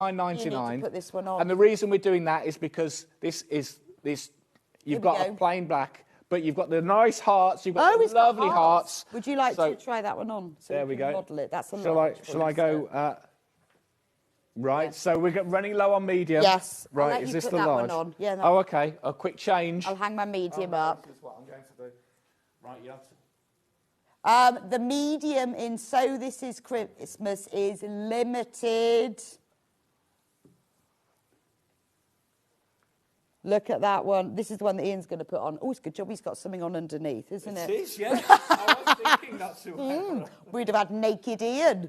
$9.99. Put this one on. And the reason we're doing that is because you've got a plain black, but you've got the nice hearts, you've got the lovely hearts. Would you like to try that one on? So there we go. Model it. That's a lot. Shall I go? Right, yes. So we're running low on medium. Yes. Right, is this the large? One on. Yeah, oh, okay. A quick change. I'll hang my medium up. This is what I'm going to do. Right, you have to... The medium in So This Is Christmas is limited. Look at that one. This is the one that Ian's going to put on. Oh, it's a good job he's got something on underneath, isn't it? It is, yeah. I was thinking not to. We'd have had naked Ian.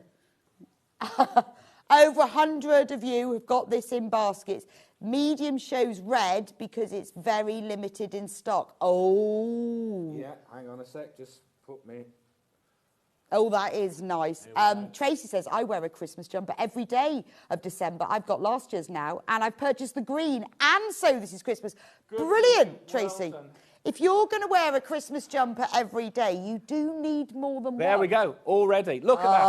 Over 100 of you have got this in baskets. Medium shows red because it's very limited in stock. Oh. Yeah, hang on a sec. Just put me... Oh, that is nice. Tracy says, I wear a Christmas jumper every day of December. I've got last year's now, and I've purchased the green, and So This Is Christmas. Good. Brilliant, Tracy. Well, if you're going to wear a Christmas jumper every day, you do need more than one. There we go, already. Look at that.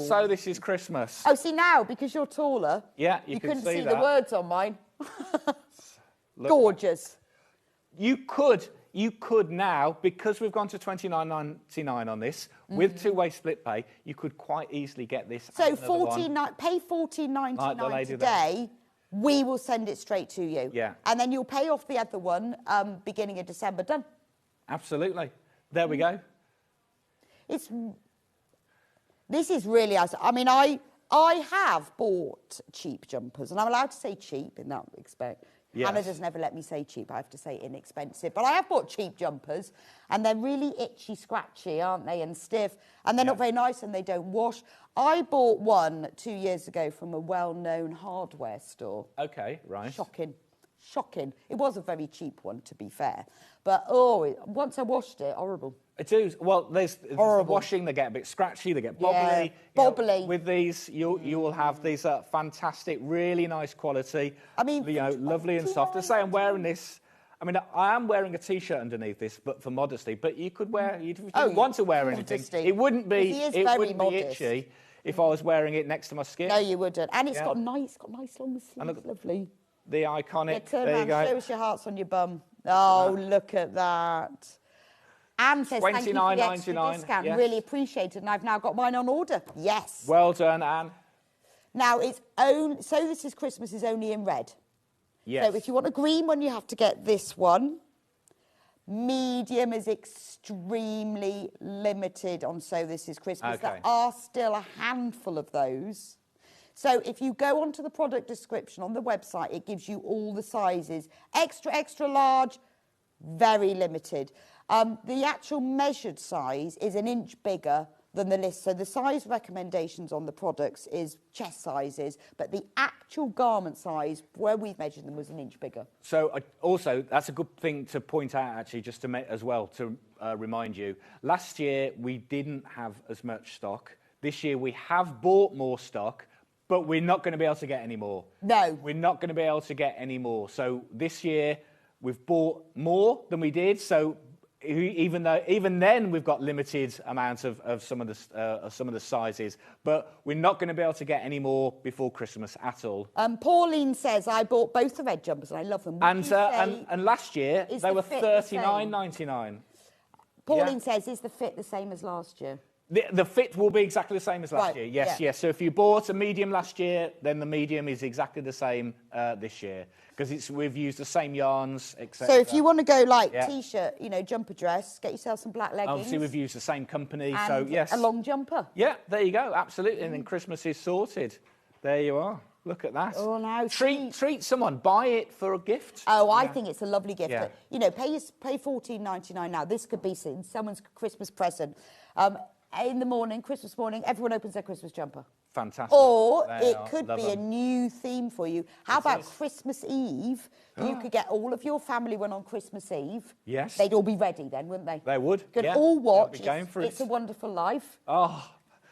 So This Is Christmas. Oh, see now, because you're taller, yeah, you couldn't see that. the words on mine. Gorgeous. You could now, because we've gone to $29.99 on this, with two-way split pay, you could quite easily get this. So pay $14.99 today. We will send it straight to you. Yeah. And then you'll pay off the other one beginning of December. Done. Absolutely. There we go. This is really... I mean, I have bought cheap jumpers, and I'm allowed to say cheap in that respect. Yes. Hannah does never let me say cheap. I have to say inexpensive. But I have bought cheap jumpers, and they're really itchy, scratchy, aren't they, and stiff. And they're not very nice, and they don't wash. I bought one 2 years ago from a well-known hardware store. OK, right. Shocking. Shocking. It was a very cheap one, to be fair. But, once I washed it, horrible. It is. Well, there's washing, they get a bit scratchy, they get bobbly. Yeah, bobbly. With these, you will have these fantastic, really nice quality. I mean, lovely and soft. To say I'm wearing this, I mean, I am wearing a T-shirt underneath this, but for modesty. But you could wear, if you want to wear anything, it wouldn't be itchy if I was wearing it next to my skin. No, you wouldn't. And it's got nice long sleeves, lovely. The iconic. Turn around, show us your hearts on your bum. Oh, look at that. Anne says, thank you for the extra discount. Yes. Really appreciate it. And I've now got mine on order. Yes. Well done, Anne. Now, So This Is Christmas is only in red. Yes. So if you want a green one, you have to get this one. Medium is extremely limited on So This Is Christmas. Okay. There are still a handful of those. So if you go onto the product description on the website, it gives you all the sizes. Extra, extra large, very limited. The actual measured size is an inch bigger than the list. So the size recommendations on the products is chest sizes, but the actual garment size, where we've measured them, was an inch bigger. So also, that's a good thing to point out, actually, just to as well, to remind you. Last year, we didn't have as much stock. This year, we have bought more stock, but we're not going to be able to get any more. No. We're not going to be able to get any more. So this year, we've bought more than we did. So even then, we've got limited amounts of some of the sizes. But we're not going to be able to get any more before Christmas at all. Pauline says, I bought both the red jumpers and I love them. And last year, they were $39.99. Pauline says, is the fit the same as last year? The fit will be exactly the same as last year. Yes, yes. So if you bought a medium last year, then the medium is exactly the same this year because we've used the same yarns, etc. So if you want to go like T-shirt, jumper dress, get yourself some black leggings. Obviously, we've used the same company, and so yes. A long jumper. Yeah, there you go. Absolutely, and then Christmas is sorted. There you are. Look at that. Oh, now treat someone. Buy it for a gift. Oh, I think it's a lovely gift. Yeah. But, pay $14.99 now. This could be someone's Christmas present. In the morning, Christmas morning, everyone opens their Christmas jumper. Fantastic. Or it could be a new theme for you. How about Christmas Eve? You could get all of your family one on Christmas Eve. Yes. They'd all be ready then, wouldn't they? They would. Could all watch It's a Wonderful Life. Oh.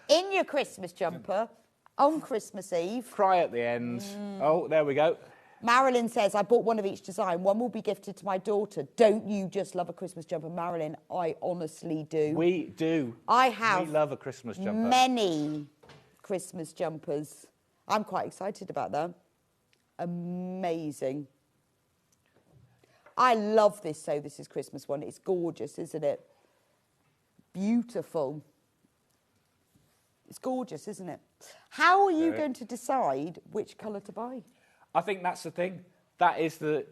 In your Christmas jumper on Christmas Eve. Cry at the end. Oh, there we go. Marilyn says, I bought one of each design. One will be gifted to my daughter. Don't you just love a Christmas jumper? Marilyn, I honestly do. We do. We love a Christmas jumper. Many Christmas jumpers. I'm quite excited about that. Amazing. I love this So This Is Christmas one. It's gorgeous, isn't it? Beautiful. It's gorgeous, isn't it? How are you going to decide which colour to buy? I think that's the thing. That is the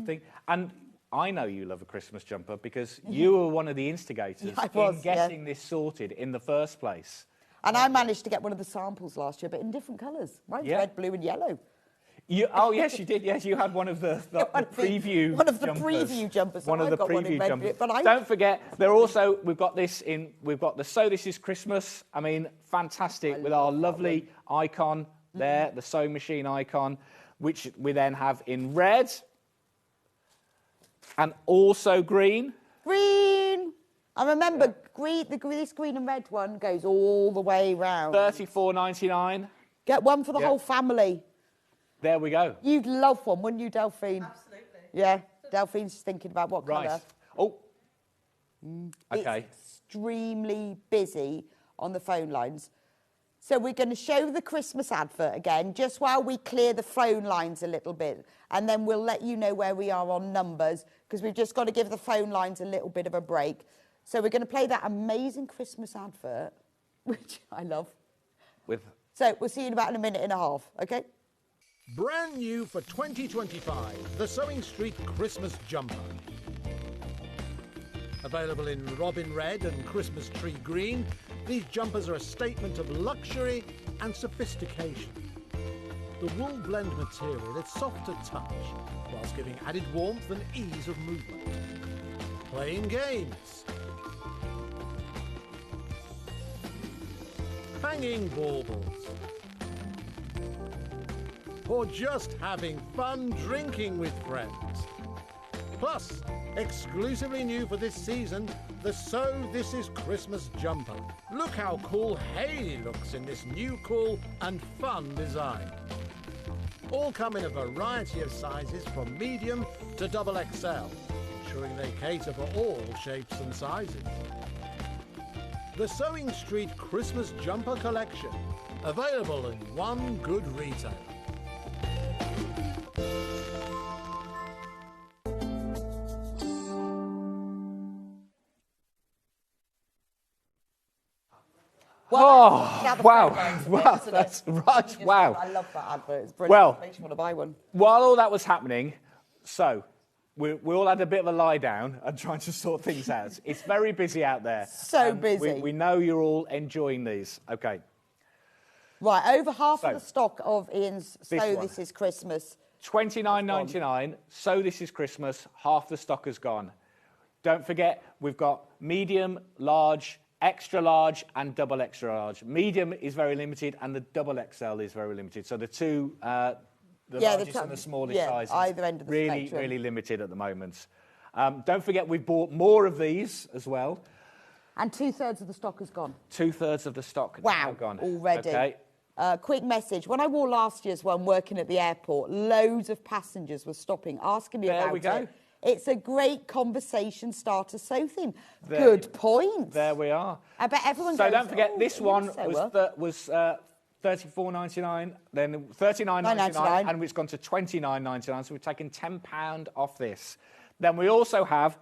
thing. And I know you love a Christmas jumper because you were one of the instigators in getting this sorted in the first place. And I managed to get one of the samples last year, but in different colours. Mine's red, blue and yellow. Oh, yes, you did. Yes, you had one of the preview jumpers. One of the preview jumpers. One of the preview jumpers. Don't forget, we've got the So This Is Christmas. I mean, fantastic, with our lovely icon there, the sewing machine icon, which we then have in red and also green. Green! I remember this green and red one goes all the way round. $34.99. Get one for the whole family. There we go. You'd love one, wouldn't you, Delphine? Absolutely. Yeah, Delphine's thinking about what colour. Oh, okay. It's extremely busy on the phone lines. So we're going to show the Christmas advert again, just while we clear the phone lines a little bit. And then we'll let you know where we are on numbers, because we've just got to give the phone lines a little bit of a break. So we're going to play that amazing Christmas advert, which I love. So we'll see you in about a minute and a half, okay? Brand new for 2025, the Sewing Street Christmas Jumper. Available in robin red and Christmas tree green, these jumpers are a statement of luxury and sophistication. The wool blend material is soft to touch, whilst giving added warmth and ease of movement. Playing games. Hanging baubles. Or just having fun drinking with friends. Plus, exclusively new for this season, the So This Is Christmas jumper. Look how cool Hayley looks in this new cool and fun design. All come in a variety of sizes from medium to XXL, ensuring they cater for all shapes and sizes. The Sewing Street Christmas Jumper Collection, available in one good retailer. Wow, that's right, wow. I love that advert, it's brilliant. Well, Makes you want to buy one. While all that was happening, so we all had a bit of a lie down and trying to sort things out. It's very busy out there. So busy. We know you're all enjoying these. Okay. Right, over half of the stock of Ian's This Is Christmas. $29.99, So This Is Christmas, half the stock has gone. Don't forget, we've got medium, large, extra large and double extra large. Medium is very limited and the double XL is very limited. So the two, the largest and the smallest sizes, either end of the spectrum. Really limited at the moment. Don't forget we've bought more of these as well. And 2/3 of the stock is gone. 2/3 of the stock wow, now gone. Already. Okay. Quick message. When I wore last year's one working at the airport, loads of passengers were stopping, asking me about it. There we go. It's a great conversation starter sew theme. Good point. There we are. I bet everyone So goes, don't forget, this one was $34.99, then $39.99, and it's gone to $29.99, so we've taken £10 off this. Then we also have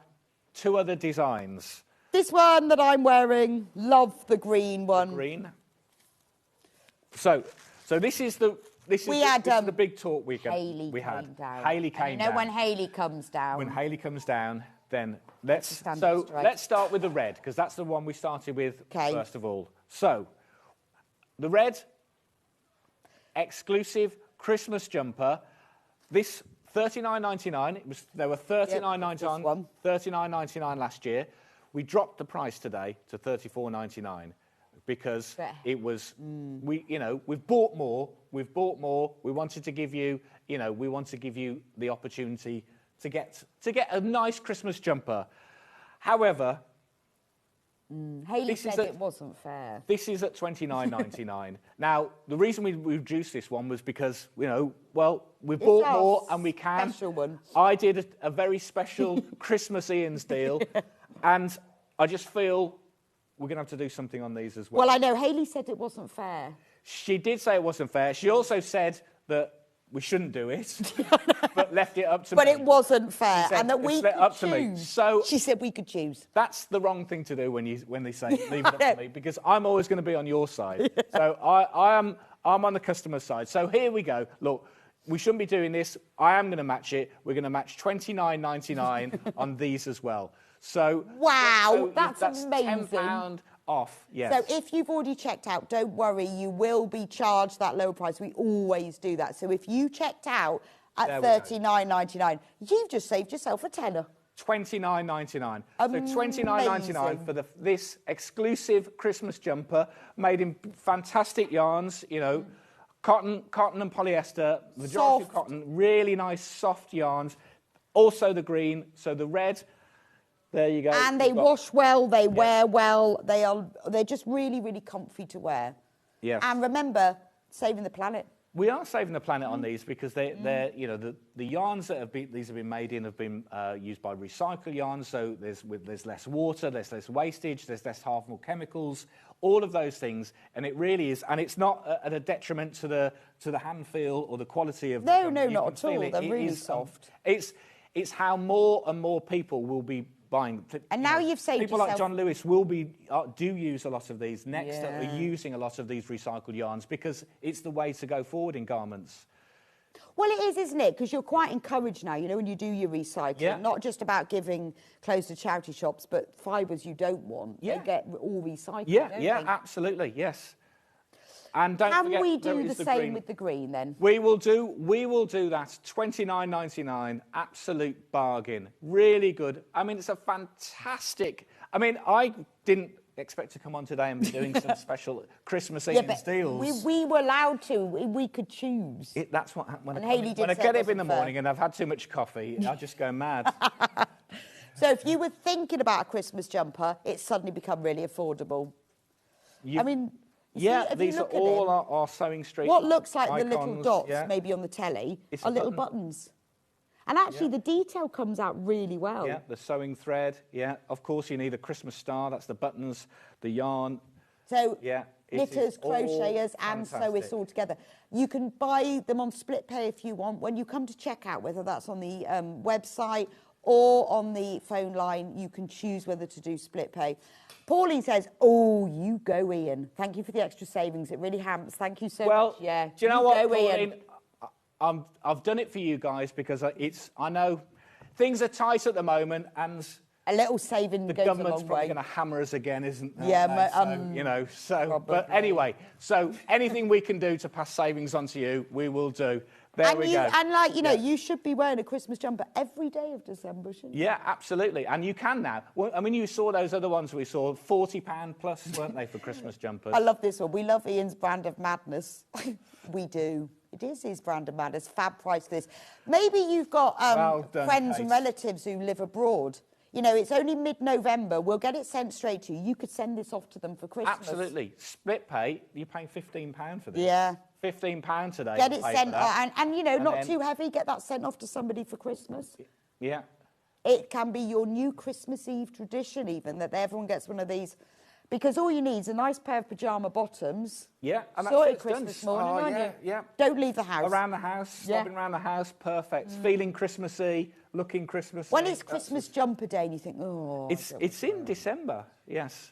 two other designs. This one that I'm wearing, love the green one. Green. So this is the this is the big talk we had. Hayley came down. When Hayley comes down. When Hayley comes down, then let's start with the red, because that's the one we started with first of all. So the red exclusive Christmas jumper. This $39.99. There were $39.99, $39.99 last year. We dropped the price today to $34.99. Because it was, we've bought more. We wanted to give you, the opportunity to get a nice Christmas jumper. However, Hayley said it wasn't fair. This is at $29.99. Now, the reason we reduced this one was because, we bought more and we can. Special one. I did a very special Christmas Ian's deal, and I just feel we're going to have to do something on these as well. Well, I know. Hayley said it wasn't fair. She did say it wasn't fair. She also said that we shouldn't do it, but left it up to me. But it wasn't fair, Said, and that we "It's could up choose. to me." So she said we could choose. that's the wrong thing to do when they say leave it up to me, because I'm always going to be on your side. Yeah. So I'm on the customer's side. So here we go. Look, we shouldn't be doing this. I am going to match it. We're going to match $29.99 on these as well. So wow, that's amazing. £10 off. Yes. So if you've already checked out, don't worry, you will be charged that lower price. We always do that. So if you checked out at $39.99, you've just saved yourself a tenner. $29.99. So $29.99 for this exclusive Christmas jumper made in fantastic yarns, you know, cotton and polyester, majority of cotton, really nice soft yarns. Also the green, so the red. There you go. And they wash well, they wear well, they're just really, really comfy to wear. Yes. And remember, saving the planet. We are saving the planet on these because they're you know, the yarns that these have been made in have been used by recycled yarns, so there's less water, there's less wastage, there's less harmful chemicals, all of those things, and it really is, and it's not at a detriment to the hand feel or the quality of the jumper. No, not at all. They're really soft. It's how more and more people will be buying. And now you've saved people yourself... like John Lewis will be do use a lot of these. Next are using a lot of these recycled yarns because it's the way to go forward in garments. Well, it is, isn't it? Because you're quite encouraged now, you know, when you do your recycling. Yeah. Not just about giving clothes to charity shops, but fibres you don't want. They get all recycled, don't they? Absolutely, yes. And don't forget, can we do the same with the green then? We will do that. $29.99, absolute bargain. Really good. I mean, it's a fantastic. I mean, I didn't expect to come on today and be doing some special Christmas Eve deals. We were allowed to. We could choose. That's what happened when I get up in the morning and I've had too much coffee. I just go mad. So if you were thinking about a Christmas jumper, it's suddenly become really affordable. I mean. These are all our Sewing Street what looks like icons, the little dots, maybe on the telly, are little buttons. And actually, the detail comes out really well. Yeah, the sewing thread. Yeah, of course, you need a Christmas star. That's the buttons, the yarn. So, knitters, crocheters, and sewists all together. You can buy them on split pay if you want. When you come to checkout, whether that's on the website or on the phone line, you can choose whether to do split pay. Pauline says, "Oh, you go, Ian. Thank you for the extra savings. It really hamps. Thank you so much." Yeah. Do you know what, Pauline? I've done it for you guys because I know things are tight at the moment, and a little saving the goes a long way. government's probably going to hammer us again, isn't it? Yeah, but anyway, so anything we can do to pass savings on to you, we will do. There we go. And you should be wearing a Christmas jumper every day of December, shouldn't you? Yeah, absolutely. And you can now. Well, I mean, you saw those other ones we saw, £40 plus, weren't they, for Christmas jumpers? I love this one. We love Ian's brand of madness. We do. It is his brand of madness. Fab price this. Maybe you've got friends and relatives who live abroad. You know, it's only mid-November. We'll get it sent straight to you. You could send this off to them for Christmas. Absolutely. Split pay, you're paying £15 for this. Yeah. £15 today. Get it sent, and you know, not too heavy. Get that sent off to somebody for Christmas. Yeah. It can be your new Christmas Eve tradition, even, that everyone gets one of these. Because all you need is a nice pair of pyjama bottoms. Yeah, and that's Christmas morning, aren't you? Yeah. Don't leave the house. Around the house, stopping around the house, perfect. Feeling Christmassy, looking Christmassy. When it's Christmas jumper day and you think, oh... It's in December, yes.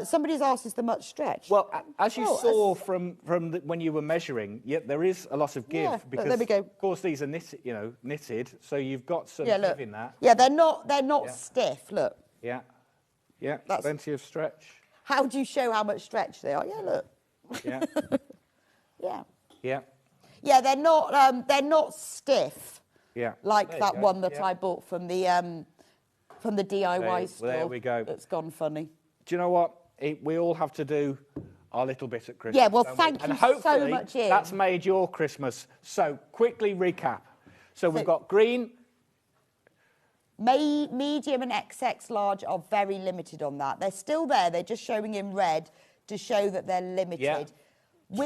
Somebody's asked, is there much stretch? Well, as you saw from when you were measuring, there is a lot of give because, there we go. Of course, these are knitted, so you've got some give in that. Yeah, they're not stiff. Look. Yeah, that's plenty of stretch. How do you show how much stretch they are? Yeah, look. Yeah. Yeah, they're not stiff. Yeah. Like that one that I bought from the DIY store. There we go. It's gone funny. Do you know what? We all have to do our little bit at Christmas. Yeah, well, thank you so much, Ian. That's made your Christmas. So, quickly recap. So we've got green. Medium and XX large are very limited on that. They're still there. They're just showing in red to show that they're limited. Yeah.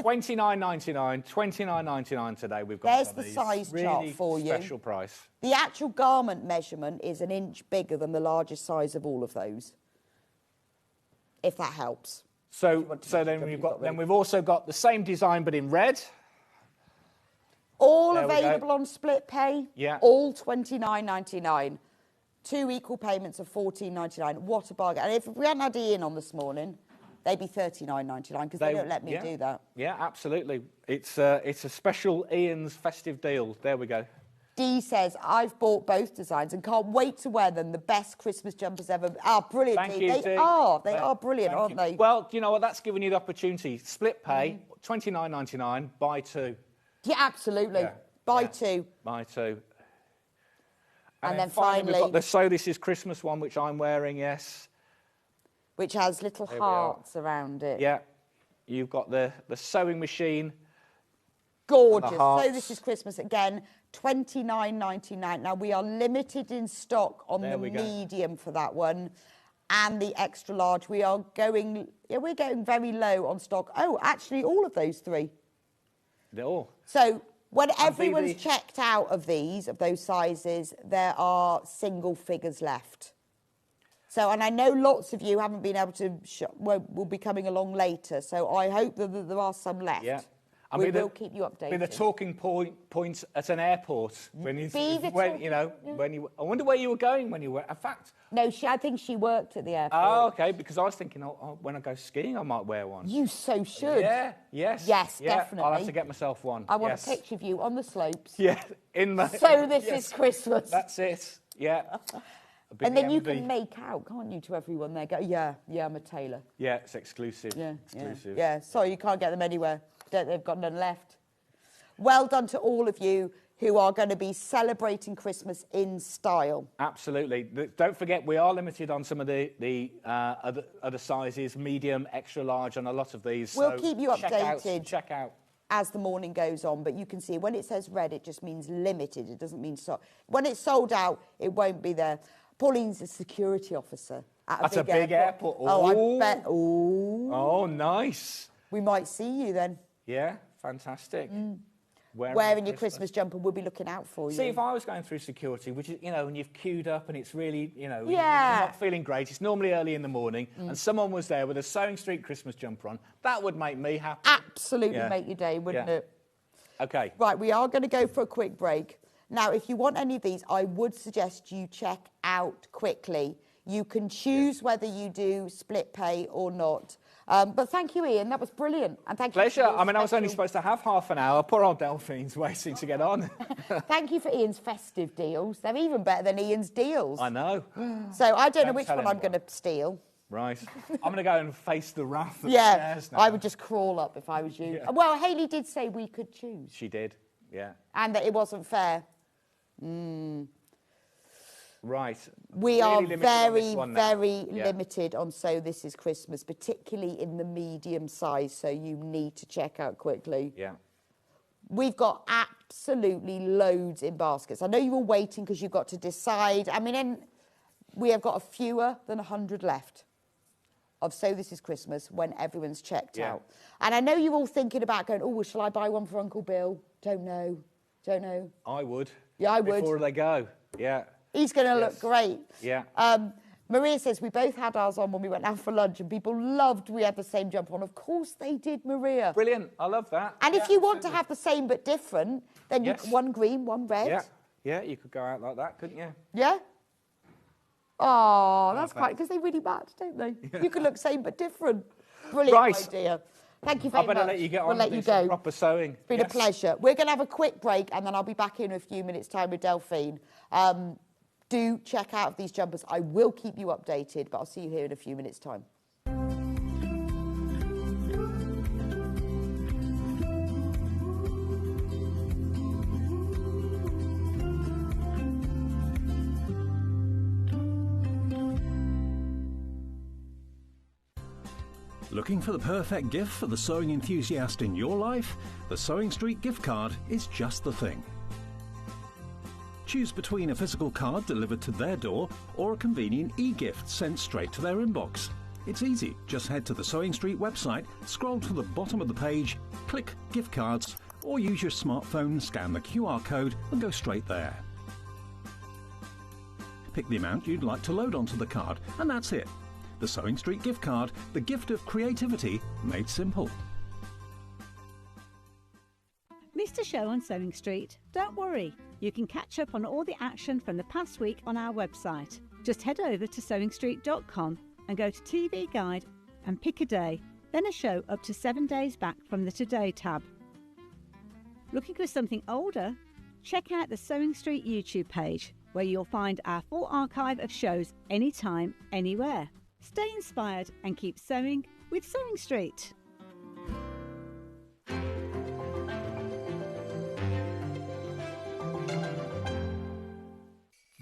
$29.99, $29.99 today. We've got there's the size chart for you. Special price. The actual garment measurement is an inch bigger than the largest size of all of those. If that helps. So then we've also got the same design but in red. All available on split pay. Yeah. All £29.99. 2 equal payments of £14.99. What a bargain! And if we hadn't had Ian on this morning, they'd be £39.99 because they don't let me do that. Yeah, absolutely. It's a special Ian's festive deal. There we go. Dee says, I've bought both designs and can't wait to wear them. The best Christmas jumpers ever. Ah, brilliant, Thank Dee. you, They Dee. are brilliant, aren't they? Well, do you know what? That's given you the opportunity. Split pay, £29.99, buy two. Yeah, absolutely. Yeah. Buy two. Buy two. And then finally, finally, we've got the So This Is Christmas one, which I'm wearing, yes. which has little hearts around it. Yeah. You've got the sewing machine. Gorgeous. So This Is Christmas again, £29.99. Now, we are limited in stock on the medium for that one and the extra large. We are going, we're going very low on stock. Oh, actually, all of those three. They're all. So when everyone's checked out of those sizes, there are single figures left. So, and I know lots of you haven't been able to, will be coming along later. So I hope that there are some left. Yeah. We will keep you updated. Be the talking point at an airport when you, I wonder where you were going when you were. In fact, no, I think she worked at the airport. Oh, okay. Because I was thinking, when I go skiing, I might wear one. You so should. Yeah. Yes. Yes, definitely. I'll have to get myself one. I want a picture of you on the slopes. Yeah, in the. So this is Christmas. That's it. Yeah. And then you can make out, can't you, to everyone there? Go, yeah, I'm a tailor. Yeah, it's exclusive. Yeah, exclusive. Yeah. Sorry, you can't get them anywhere. They've got none left. Well done to all of you who are going to be celebrating Christmas in style. Absolutely. Don't forget, we are limited on some of the other sizes, medium, extra large, on a lot of these. We'll keep you updated. Check out. As the morning goes on, but you can see when it says red, it just means limited. It doesn't mean so. When it's sold out, it won't be there. Pauline's a security officer at a big airport. Oh, I bet. Oh, nice. We might see you then. Yeah, fantastic. Wearing your Christmas jumper, we'll be looking out for you. See, if I was going through security, which is, and you've queued up and it's really, you're not feeling great, it's normally early in the morning, and someone was there with a Sewing Street Christmas jumper on, that would make me happy. Absolutely make your day, wouldn't it? Okay. Right, we are going to go for a quick break. Now, if you want any of these, I would suggest you check out quickly. You can choose whether you do split pay or not. But thank you, Ian. That was brilliant. And thank you. Pleasure. I mean, I was only supposed to have half an hour. Poor old Delphine's waiting to get on. Thank you for Ian's festive deals. They're even better than Ian's deals. I know. So I don't know which one I'm going to steal. Right. I'm going to go and face the wrath upstairs now. I would just crawl up if I was you. Yeah. Well, Hayley did say we could choose. She did, yeah. And that it wasn't fair. Right. We are very, very limited on So This Is Christmas, particularly in the medium size, so you need to check out quickly. Yeah. We've got absolutely loads in baskets. I know you were waiting because you've got to decide. I mean, we have got fewer than 100 left of So This Is Christmas when everyone's checked out. And I know you're all thinking about going, oh, shall I buy one for Uncle Bill? Don't know. I would. Yeah, I would. Before they go, yeah. He's going to look great. Yeah. Maria says, we both had ours on when we went out for lunch and people loved we had the same jumper on. Of course they did, Maria. Brilliant. I love that. And if you want to have the same but different, then you one green, one red. Yeah. Yeah, you could go out like that, couldn't you? Yeah. Oh, that's quite, because they really match, don't they? Yeah. You can look same but different. Brilliant idea. Thank you very much. I better let you get on with some proper sewing. It's been a pleasure. We're going to have a quick break and then I'll be back in a few minutes' time with Delphine. Do check out these jumpers. I will keep you updated, but I'll see you here in a few minutes' time. Looking for the perfect gift for the sewing enthusiast in your life? The Sewing Street gift card is just the thing. Choose between a physical card delivered to their door or a convenient e-gift sent straight to their inbox. It's easy. Just head to the Sewing Street website, scroll to the bottom of the page, click Gift Cards, or use your smartphone, scan the QR code and go straight there. Pick the amount you'd like to load onto the card, and that's it. The Sewing Street gift card, the gift of creativity made simple. Missed a show on Sewing Street? Don't worry, you can catch up on all the action from the past week on our website. Just head over to sewingstreet.com and go to TV Guide and pick a day, then a show up to 7 days back from the Today tab. Looking for something older? Check out the Sewing Street YouTube page, where you'll find our full archive of shows anytime, anywhere. Stay inspired and keep sewing with Sewing Street.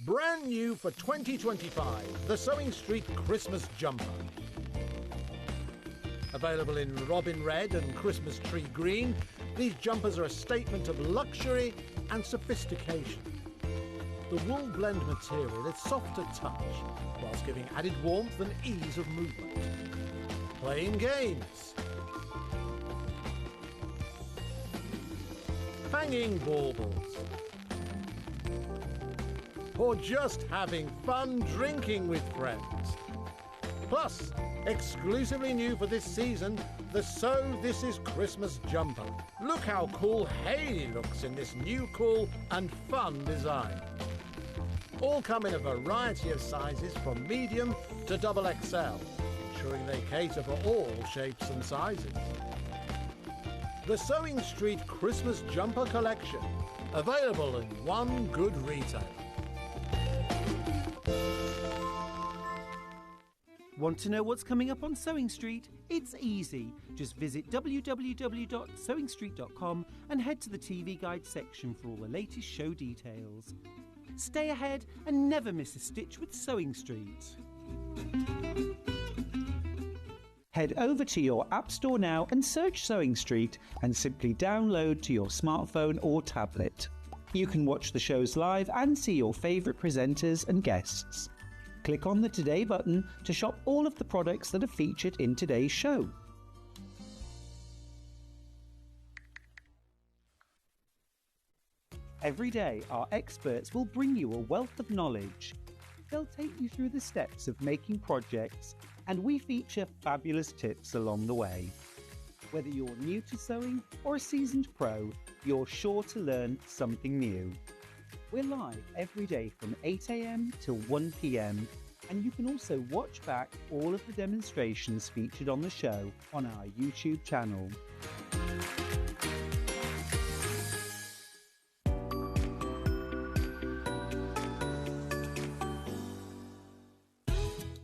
Brand new for 2025, the Sewing Street Christmas Jumper. Available in Robin Red and Christmas Tree Green, these jumpers are a statement of luxury and sophistication. The wool blend material is soft to touch, whilst giving added warmth and ease of movement. Playing games. Hanging baubles. Or just having fun drinking with friends. Plus, exclusively new for this season, the So This Is Christmas Jumper. Look how cool Hayley looks in this new cool and fun design. All come in a variety of sizes from medium to XXL, ensuring they cater for all shapes and sizes. The Sewing Street Christmas Jumper Collection, available in one good retailer. Want to know what's coming up on Sewing Street? It's easy. Just visit www.sewingstreet.com and head to the TV Guide section for all the latest show details. Stay ahead and never miss a stitch with Sewing Street. Head over to your App Store now and search Sewing Street and simply download to your smartphone or tablet. You can watch the shows live and see your favourite presenters and guests. Click on the Today button to shop all of the products that are featured in today's show. Every day, our experts will bring you a wealth of knowledge. They'll take you through the steps of making projects, and we feature fabulous tips along the way. Whether you're new to sewing or a seasoned pro, you're sure to learn something new. We're live every day from 8 a.m. till 1 p.m, and you can also watch back all of the demonstrations featured on the show on our YouTube channel.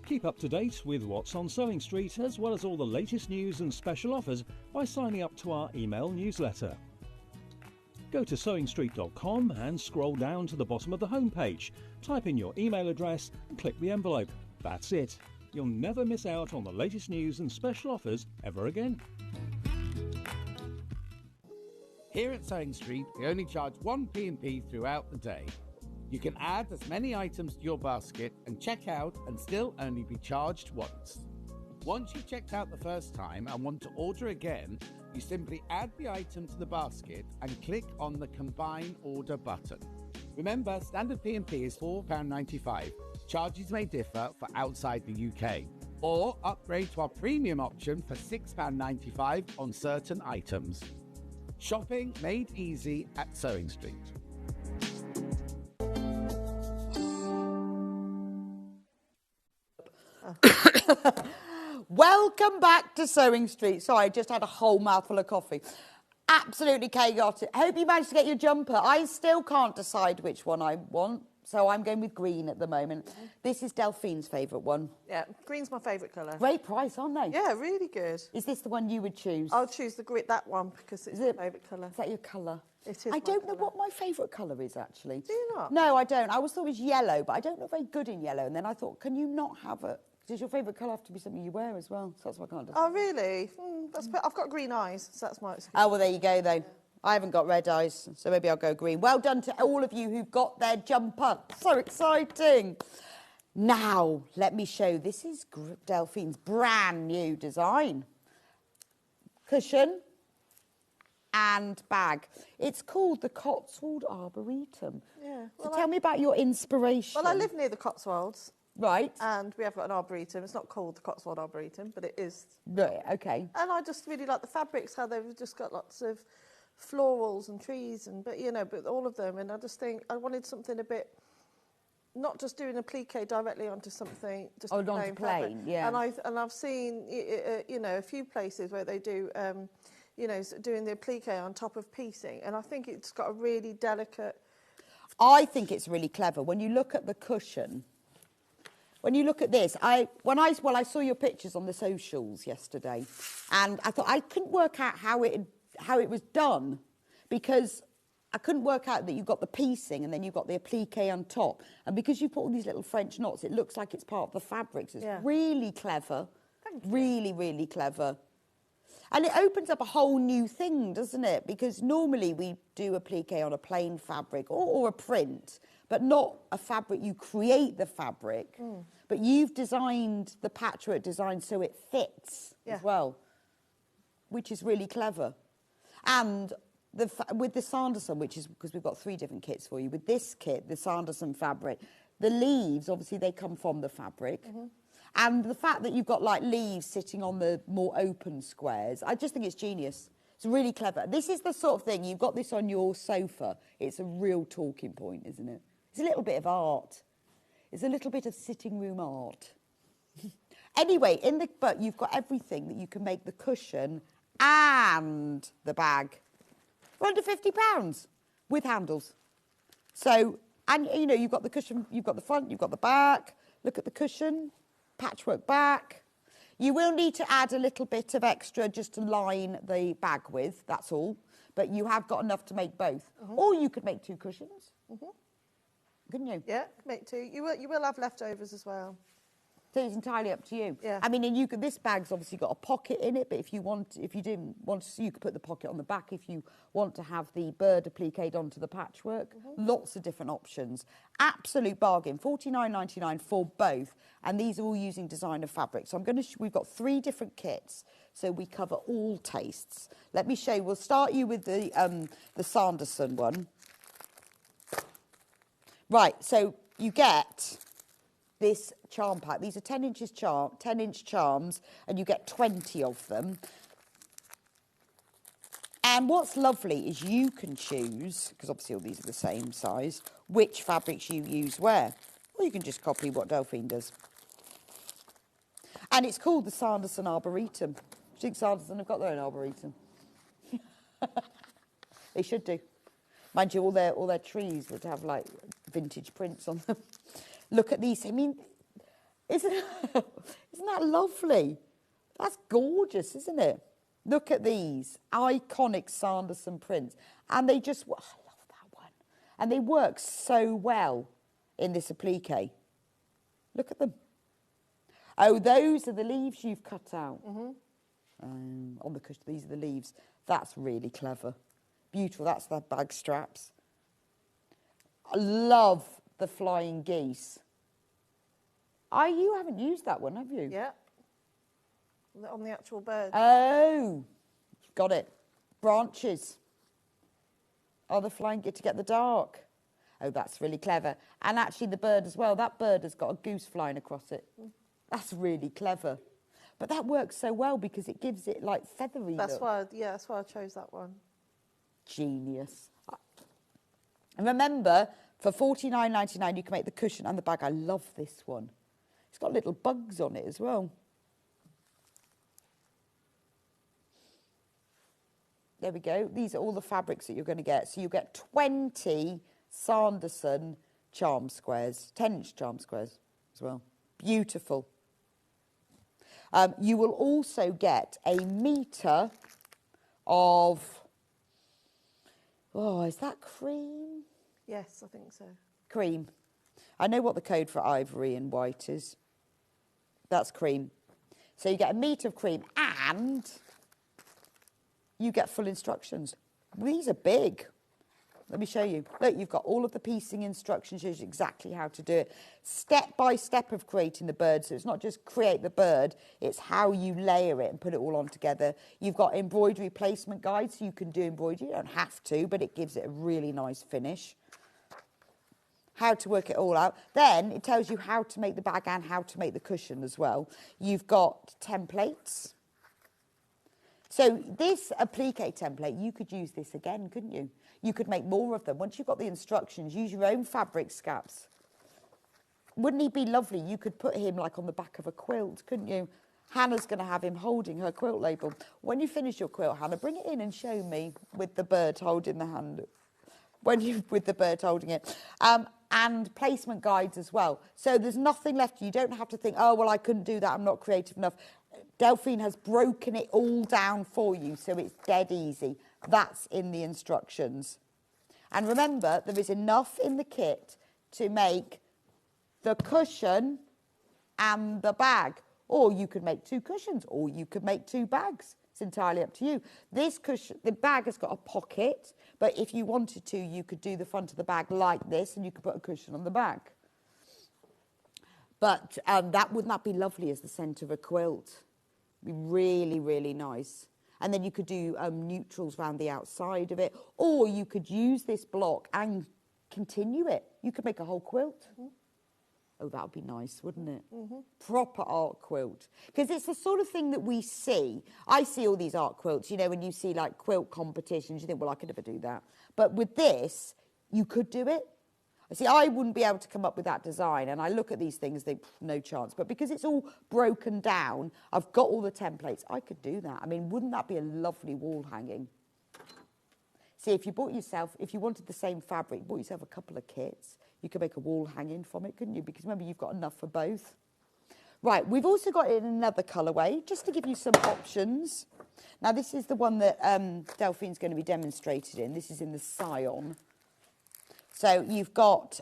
Keep up to date with what's on Sewing Street, as well as all the latest news and special offers by signing up to our email newsletter. Go to sewingstreet.com and scroll down to the bottom of the homepage. Type in your email address and click the envelope. That's it. You'll never miss out on the latest news and special offers ever again. Here at Sewing Street, we only charge one P&P throughout the day. You can add as many items to your basket and check out and still only be charged once. Once you've checked out the first time and want to order again, you simply add the item to the basket and click on the Combine Order button. Remember, standard P&P is £4.95. Charges may differ for outside the UK. Or upgrade to our premium option for £6.95 on certain items. Shopping made easy at Sewing Street. Welcome back to Sewing Street. Sorry, I just had a whole mouthful of coffee. Absolutely chaotic. Hope you managed to get your jumper. I still can't decide which one I want, so I'm going with green at the moment. This is Delphine's favourite one. Yeah, green's my favourite colour. Great price, aren't they? Yeah, really good. Is this the one you would choose? I'll choose that one because it's my favourite colour. Is that your colour? It is. I don't know what my favourite colour is, actually. Do you not? No, I don't. I always thought it was yellow, but I don't look very good in yellow. And then I thought, can you not have it? Does your favourite colour have to be something you wear as well? So that's why I can't decide. Oh, really? I've got green eyes, so that's why it's... Oh, well, there you go, though. I haven't got red eyes, so maybe I'll go green. Well done to all of you who've got their jumper. So exciting. Now, let me show. This is Delphine's brand new design. Cushion and bag. It's called the Cotswold Arboretum. Yeah. So tell me about your inspiration. Well, I live near the Cotswolds. Right. And we have got an arboretum. It's not called the Cotswold Arboretum, but it is. Right, okay. And I just really like the fabrics, how they've just got lots of florals and trees, but all of them. And I just think I wanted something a bit, not just doing applique directly onto something, just onto plain plain, fabric. yeah. And I've seen, a few places where they do, doing the applique on top of piecing, and I think it's got a really delicate. I think it's really clever when you look at the cushion. When you look at this, I saw your pictures on the socials yesterday, and I thought I couldn't work out how it was done, because I couldn't work out that you've got the piecing and then you've got the applique on top, and because you put all these little French knots, it looks like it's part of the fabrics. It's really clever, really, really clever. And it opens up a whole new thing, doesn't it? Because normally we do applique on a plain fabric or a print, but not a fabric. You create the fabric, but you've designed the patchwork design so it fits as well, which is really clever. And with the Sanderson, which is because we've got 3 different kits for you, with this kit, the Sanderson fabric, the leaves, obviously they come from the fabric. And the fact that you've got like leaves sitting on the more open squares, I just think it's genius. It's really clever. This is the sort of thing, you've got this on your sofa. It's a real talking point, isn't it? It's a little bit of art. It's a little bit of sitting room art. Anyway, but you've got everything that you can make the cushion and the bag for under £50 with handles. So, and you've got the cushion, you've got the front, you've got the back. Look at the cushion. Patchwork back. You will need to add a little bit of extra just to line the bag with, that's all. But you have got enough to make both. Or you could make 2 cushions. Couldn't you? Yeah, make 2. You will have leftovers as well. So it's entirely up to you. Yeah. I mean, and this bag's obviously got a pocket in it, but if you didn't want to, you could put the pocket on the back if you want to have the bird appliqued onto the patchwork. Lots of different options. Absolute bargain. $49.99 for both, and these are all using designer fabric. So we've got 3 different kits, so we cover all tastes. Let me show you. We'll start you with the Sanderson one. Right. So you get this charm pack. These are 10-inch charms, and you get 20 of them. And what's lovely is you can choose, because obviously all these are the same size, which fabrics you use where. Or you can just copy what Delphine does. And it's called the Sanderson Arboretum. Do you think Sanderson have got their own arboretum? They should do. Mind you, all their trees would have like vintage prints on them. Look at these. I mean, isn't that lovely? That's gorgeous, isn't it? Look at these iconic Sanderson prints. And they just, I love that one. And they work so well in this applique. Look at them. Oh, those are the leaves you've cut out. On the cushion, these are the leaves. That's really clever. Beautiful. That's the bag straps. I love the flying geese. You haven't used that one, have you? Yeah. On the actual bird. Oh, got it. Branches. Oh, the flying geese to get the dark. Oh, that's really clever. And actually the bird as well. That bird has got a goose flying across it. That's really clever. But that works so well because it gives it like feathery That's look. that's why I chose that one. Genius. And remember, for $49.99 you can make the cushion and the bag. I love this one. It's got little bugs on it as well. There we go. These are all the fabrics that you're going to get. So you get 20 Sanderson charm squares, 10-inch charm squares as well. Beautiful. You will also get a metre of, is that cream? Yes, I think so. Cream. I know what the code for ivory and white is. That's cream. So you get a metre of cream and you get full instructions. These are big. Let me show you. Look, you've got all of the piecing instructions, shows you exactly how to do it. Step by step of creating the bird. So it's not just create the bird, it's how you layer it and put it all on together. You've got embroidery placement guides, so you can do embroidery. You don't have to, but it gives it a really nice finish. how to work it all out. Then it tells you how to make the bag and how to make the cushion as well. You've got templates. So this applique template, you could use this again, couldn't you? You could make more of them. Once you've got the instructions, use your own fabric scraps. Wouldn't he be lovely? You could put him like on the back of a quilt, couldn't you? Hannah's going to have him holding her quilt label. When you finish your quilt, Hannah, bring it in and show me with the bird holding the hand. With the bird holding it. And placement guides as well. So there's nothing left. You don't have to think, oh, well, I couldn't do that. I'm not creative enough. Delphine has broken it all down for you, so it's dead easy. That's in the instructions. And remember, there is enough in the kit to make the cushion and the bag. Or you could make 2 cushions, or you could make 2 bags. It's entirely up to you. This cushion, the bag has got a pocket, but if you wanted to, you could do the front of the bag like this, and you could put a cushion on the back. But wouldn't that be lovely as the centre of a quilt? It'd be really, really nice. And then you could do neutrals around the outside of it, or you could use this block and continue it. You could make a whole quilt. Mm-hmm. Oh, that would be nice, wouldn't it? Mm-hmm. Proper art quilt. Because it's the sort of thing that we see. I see all these art quilts, you know, when you see like quilt competitions, you think, well, I could never do that. But with this, you could do it. See, I wouldn't be able to come up with that design, and I look at these things, think, no chance. But because it's all broken down, I've got all the templates, I could do that. I mean, wouldn't that be a lovely wall hanging? See, if you wanted the same fabric, bought yourself a couple of kits, you could make a wall hanging from it, couldn't you? Because remember, you've got enough for both. Right, we've also got it in another colourway, just to give you some options. Now, this is the one that Delphine's going to be demonstrated in. This is in the Scion. So you've got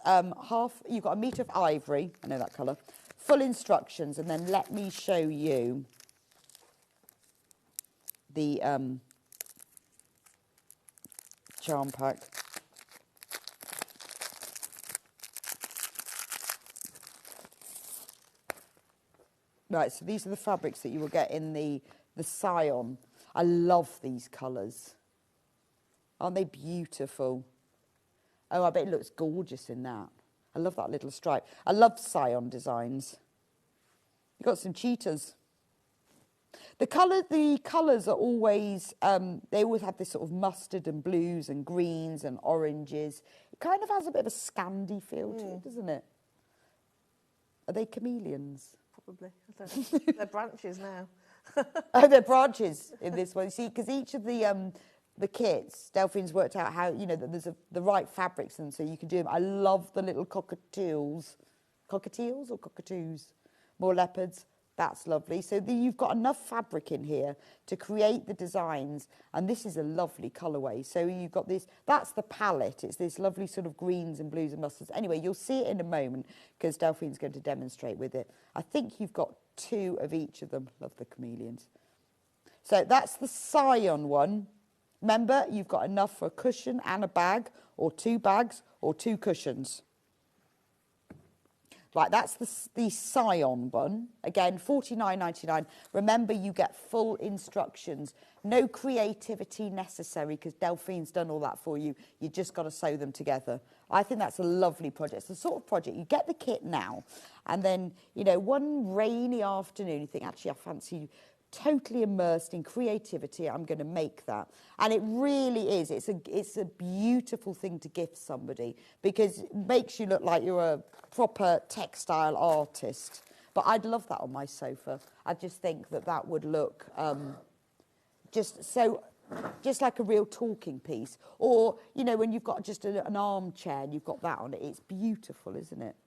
you've got a metre of ivory, I know that colour, full instructions, and then let me show you the charm pack. Right, so these are the fabrics that you will get in the Scion. I love these colours. Aren't they beautiful? Oh, I bet it looks gorgeous in that. I love that little stripe. I love Scion designs. You've got some cheetahs. The colours are always, they always have this sort of mustard and blues and greens and oranges. It kind of has a bit of a Scandi feel to it, doesn't it? Are they chameleons? Probably. I don't know. They're branches now. Oh, they're branches in this one. You see, because each of the kits, Delphine's worked out how, you know, that there's the right fabrics, and so you can do them. I love the little cockatiels. Cockatiels or cockatoos? More leopards. That's lovely. So you've got enough fabric in here to create the designs, and this is a lovely colourway. So you've got this, that's the palette. It's this lovely sort of greens and blues and mustards. Anyway, you'll see it in a moment because Delphine's going to demonstrate with it. I think you've got 2 of each of them. Love the chameleons. So that's the Scion one. Remember, you've got enough for a cushion and a bag, or 2 bags, or 2 cushions. Right, that's the Scion one. Again, $49.99. Remember, you get full instructions. No creativity necessary because Delphine's done all that for you. You just got to sew them together. I think that's a lovely project. It's the sort of project, you get the kit now, and then, you know, one rainy afternoon, you think, actually, I fancy totally immersed in creativity, I'm going to make that. And it really is. It's a beautiful thing to gift somebody because it makes you look like you're a proper textile artist. But I'd love that on my sofa. I just think that would look just like a real talking piece. Or, you know, when you've got just an armchair and you've got that on it, it's beautiful, isn't it?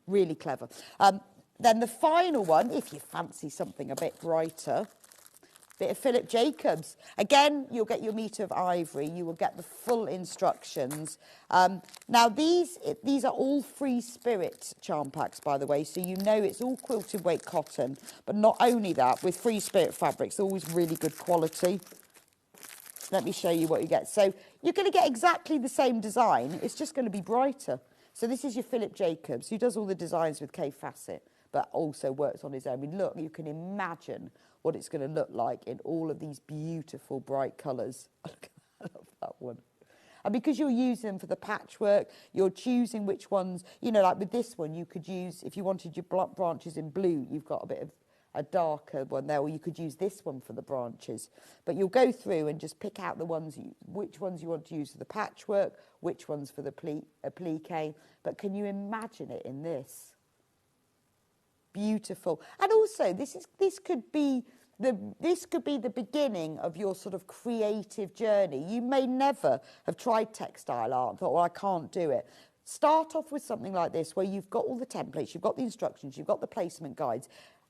Really clever. Then the final one, if you fancy something a bit brighter, bit of Philip Jacobs. Again, you'll get your metre of ivory. You will get the full instructions. Now, these are all free spirit charm packs, by the way, so you know it's all quilted weight cotton. But not only that, with free spirit fabrics, always really good quality. Let me show you what you get. So you're going to get exactly the same design. It's just going to be brighter. So this is your Philip Jacobs, who does all the designs with Kay Fassett, but also works on his own. I mean, look, you can imagine what it's going to look like in all of these beautiful bright colours. I love that one. And because you're using them for the patchwork, you're choosing which ones, you know, like with this one, you could use, if you wanted your branches in blue, you've got a bit of a darker one there, or you could use this one for the branches. But you'll go through and just pick out the ones, which ones you want to use for the patchwork, which ones for the applique. But can you imagine it in this? Beautiful. And also, this could be the beginning of your sort of creative journey. You may never have tried textile art and thought, well, I can't do it. Start off with something like this, where you've got all the templates, you've got the instructions, you've got the placement guides.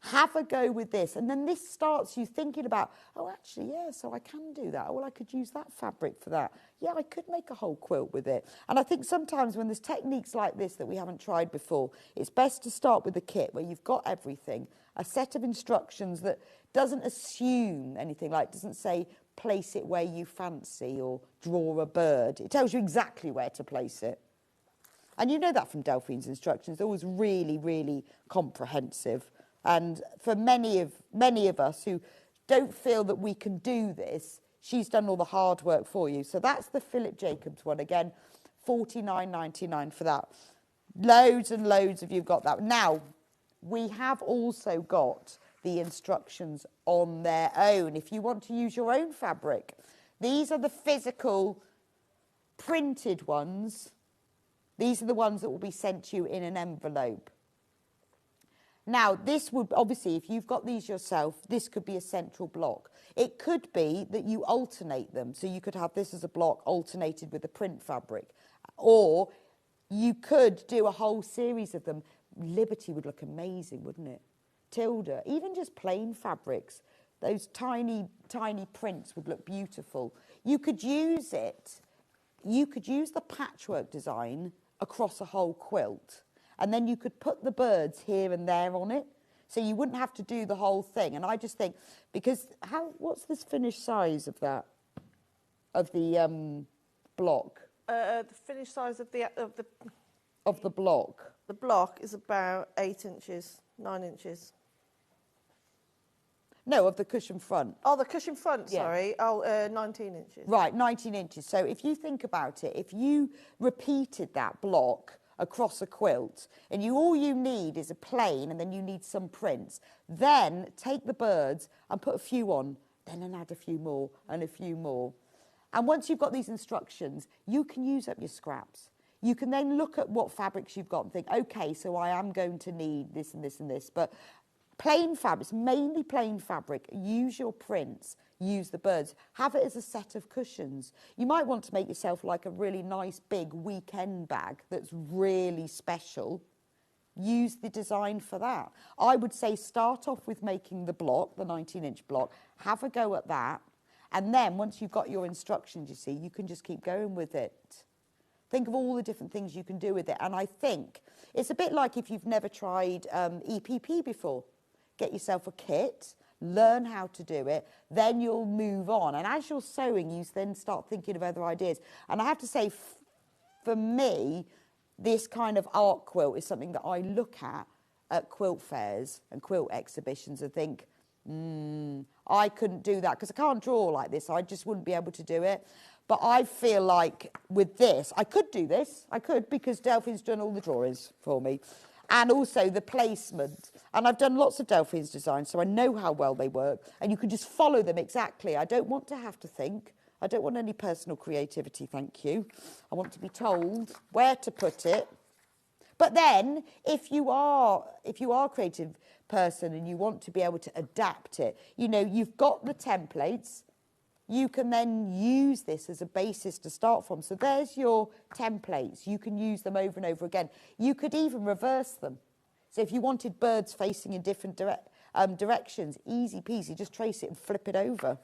Have a go with this, and then this starts you thinking about, oh, actually, yeah, so I can do that. Oh, well, I could use that fabric for that. Yeah, I could make a whole quilt with it. And I think sometimes when there's techniques like this that we haven't tried before, it's best to start with a kit where you've got everything, a set of instructions that doesn't assume anything, like doesn't say place it where you fancy or draw a bird. It tells you exactly where to place it. And you know that from Delphine's instructions. They're always really, really comprehensive. And for many of us who don't feel that we can do this, she's done all the hard work for you. So that's the Philip Jacobs one. Again, $49.99 for that. Loads and loads of you've got that. Now, we have also got the instructions on their own if you want to use your own fabric. These are the physical printed ones. These are the ones that will be sent to you in an envelope. Now, this would, obviously, if you've got these yourself, this could be a central block. It could be that you alternate them. So you could have this as a block alternated with the print fabric. Or you could do a whole series of them. Liberty would look amazing, wouldn't it? Tilda, even just plain fabrics, those tiny, tiny prints would look beautiful. You could use it, you could use the patchwork design across a whole quilt. And then you could put the birds here and there on it. So you wouldn't have to do the whole thing. And I just think, because what's this finished size of that? Of the block? The finished size of the block. The block is about 8 inches, 9 inches. No, of the cushion front. Oh, the cushion front, Yeah. sorry. Oh, 19 inches. Right, 19 inches. So if you think about it, if you repeated that block across a quilt, and all you need is a plain, and then you need some prints, then take the birds and put a few on, then add a few more and a few more. And once you've got these instructions, you can use up your scraps. You can then look at what fabrics you've got and think, okay, so I am going to need this and this and this, but plain fabrics, mainly plain fabric, use your prints, use the birds, have it as a set of cushions. You might want to make yourself like a really nice big weekend bag that's really special. Use the design for that. I would say start off with making the block, the 19-inch block, have a go at that, and then once you've got your instructions, you see, you can just keep going with it. Think of all the different things you can do with it, and I think it's a bit like if you've never tried EPP before. Get yourself a kit, learn how to do it, then you'll move on. And as you're sewing, you then start thinking of other ideas. And I have to say, for me, this kind of art quilt is something that I look at quilt fairs and quilt exhibitions and think, I couldn't do that because I can't draw like this. I just wouldn't be able to do it. But I feel like with this, I could do this. I could, because Delphine's done all the drawings for me. And also the placement. And I've done lots of Delphine's designs, so I know how well they work. And you can just follow them exactly. I don't want to have to think. I don't want any personal creativity, thank you. I want to be told where to put it. But then, if you are a creative person and you want to be able to adapt it, you know, you've got the templates. You can then use this as a basis to start from. So there's your templates. You can use them over and over again. You could even reverse them. So if you wanted birds facing in different directions, easy peasy, just trace it and flip it over.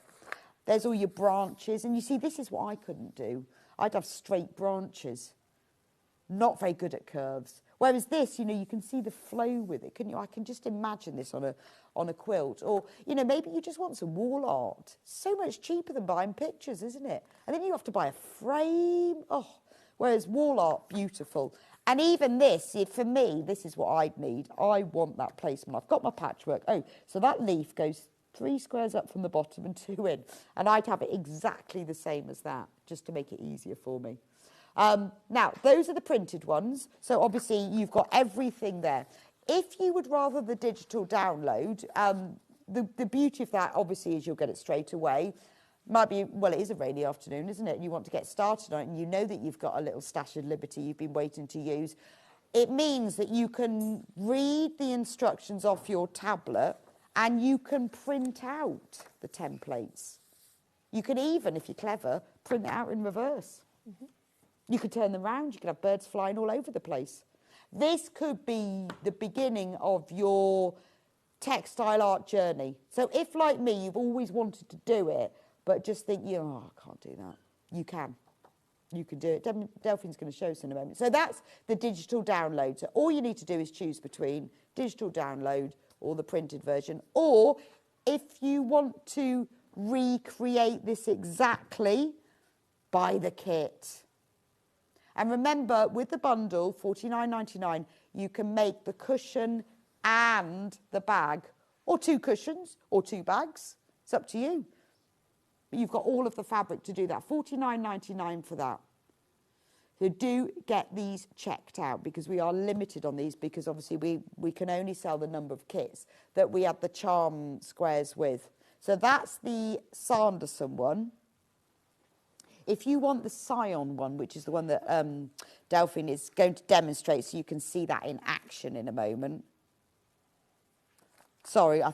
There's all your branches. And you see, this is what I couldn't do. I'd have straight branches. Not very good at curves. Whereas this, you know, you can see the flow with it, couldn't you? I can just imagine this on a quilt. Or, you know, maybe you just want some wall art. So much cheaper than buying pictures, isn't it? And then you have to buy a frame. Oh, whereas wall art, beautiful. And even this, for me, this is what I'd need. I want that placement. I've got my patchwork. Oh, so that leaf goes 3 squares up from the bottom and 2 in. And I'd have it exactly the same as that. just to make it easier for me. Now, those are the printed ones. So obviously you've got everything there. If you would rather the digital download, the beauty of that obviously is you'll get it straight away. Might be, well, it is a rainy afternoon, isn't it? You want to get started on it and you know that you've got a little stash of liberty you've been waiting to use. It means that you can read the instructions off your tablet and you can print out the templates. You can even, if you're clever, print it out in reverse. Mm-hmm. You could turn them round. You could have birds flying all over the place. This could be the beginning of your textile art journey. So if, like me, you've always wanted to do it, but just think, oh, I can't do that. You can. You can do it. Delphine's going to show us in a moment. So that's the digital download. So all you need to do is choose between digital download or the printed version. Or if you want to recreate this exactly, buy the kit. And remember, with the bundle, $49.99, you can make the cushion and the bag, or 2 cushions, or 2 bags. It's up to you. But you've got all of the fabric to do that. $49.99 for that. So do get these checked out because we are limited on these because obviously we can only sell the number of kits that we have the charm squares with. So that's the Sanderson one. If you want the Scion one, which is the one that Delphine is going to demonstrate so you can see that in action in a moment. Sorry, I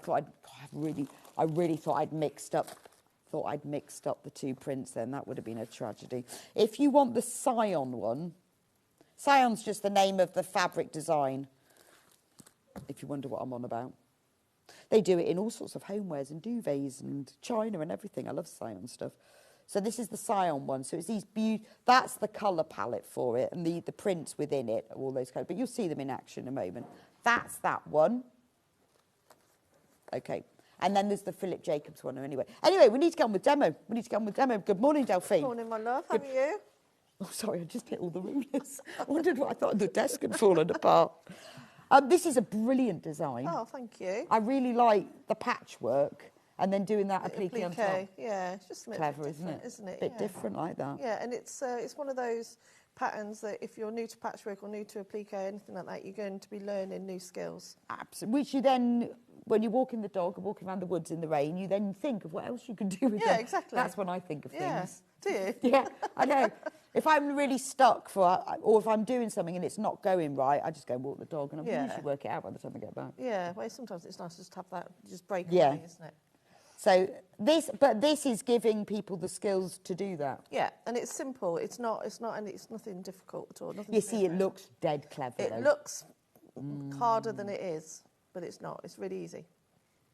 really thought I'd mixed up the 2 prints then. That would have been a tragedy. If you want the Scion one, Scion's just the name of the fabric design, if you wonder what I'm on about. They do it in all sorts of homewares and duvets and china and everything. I love Scion stuff. So this is the Scion one. So it's these that's the colour palette for it and the prints within it, all those colours. But you'll see them in action in a moment. That's that one. Okay. And then there's the Philip Jacobs one anyway. Anyway, we need to get on with demo. Good morning, Delphine. Good morning, my love. How are you? Oh, sorry, I just hit all the rulers. I wondered what I thought the desk had fallen apart. This is a brilliant design. Oh, thank you. I really like the patchwork and then doing that applique on top. Yeah, it's just a bit clever, isn't it? Bit different like that. Yeah, and it's one of those patterns that if you're new to patchwork or new to applique, anything like that, you're going to be learning new skills. Absolutely. Which you then, when you're walking the dog or walking around the woods in the rain, you then think of what else you can do with them. Yeah, exactly. That's when I think of things. Do you? Yeah, I know. If I'm really stuck or if I'm doing something and it's not going right, I just go and walk the dog and I usually work it out by the time I get back. Yeah, well, sometimes it's nice to just have that, just break away, isn't it? So this is giving people the skills to do that. Yeah, and it's simple. It's nothing difficult at all. You see, it looks dead clever. It looks harder than it is, but it's not. It's really easy.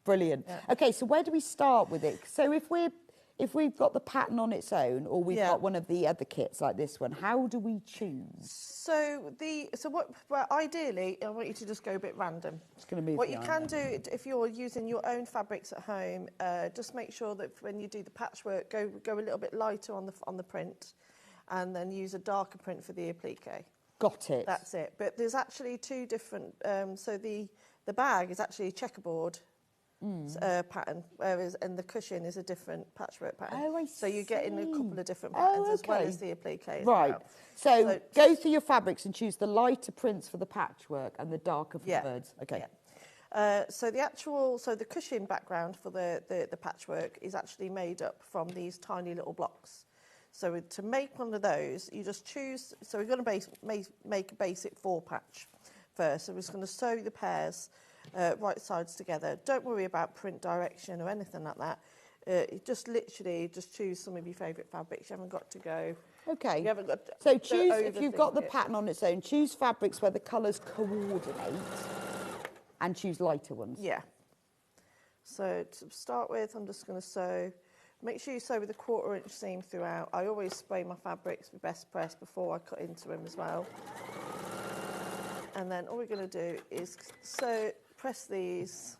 Brilliant. Yeah. Okay, so where do we start with it? So if we've got the pattern on its own, or we've got one of the other kits like this one, how do we choose? Well, ideally, I want you to just go a bit random. It's going to move. What you can do if you're using your own fabrics at home, just make sure that when you do the patchwork, go a little bit lighter on the print, and then use a darker print for the applique. Got it. That's it. But there's actually 2 different. So the bag is actually a checkerboard pattern, whereas the cushion is a different patchwork pattern. Oh, I see. So you get in a couple of different patterns as well as the applique. Right. So go through your fabrics and choose the lighter prints for the patchwork and the darker for the birds. Okay. Yeah. So the cushion background for the patchwork is actually made up from these tiny little blocks. So to make one of those, you just choose. So we're going to make a basic 4 patch first. So we're just going to sew the pairs right sides together. Don't worry about print direction or anything like that. Just literally choose some of your favourite fabrics. You haven't got to go. Okay. You haven't got so choose, if you've got the pattern on its own, choose fabrics where the colours coordinate and choose lighter ones. Yeah. So to start with, I'm just going to sew. Make sure you sew with a 1/4 inch seam throughout. I always spray my fabrics with best press before I cut into them as well. And then all we're going to do is press these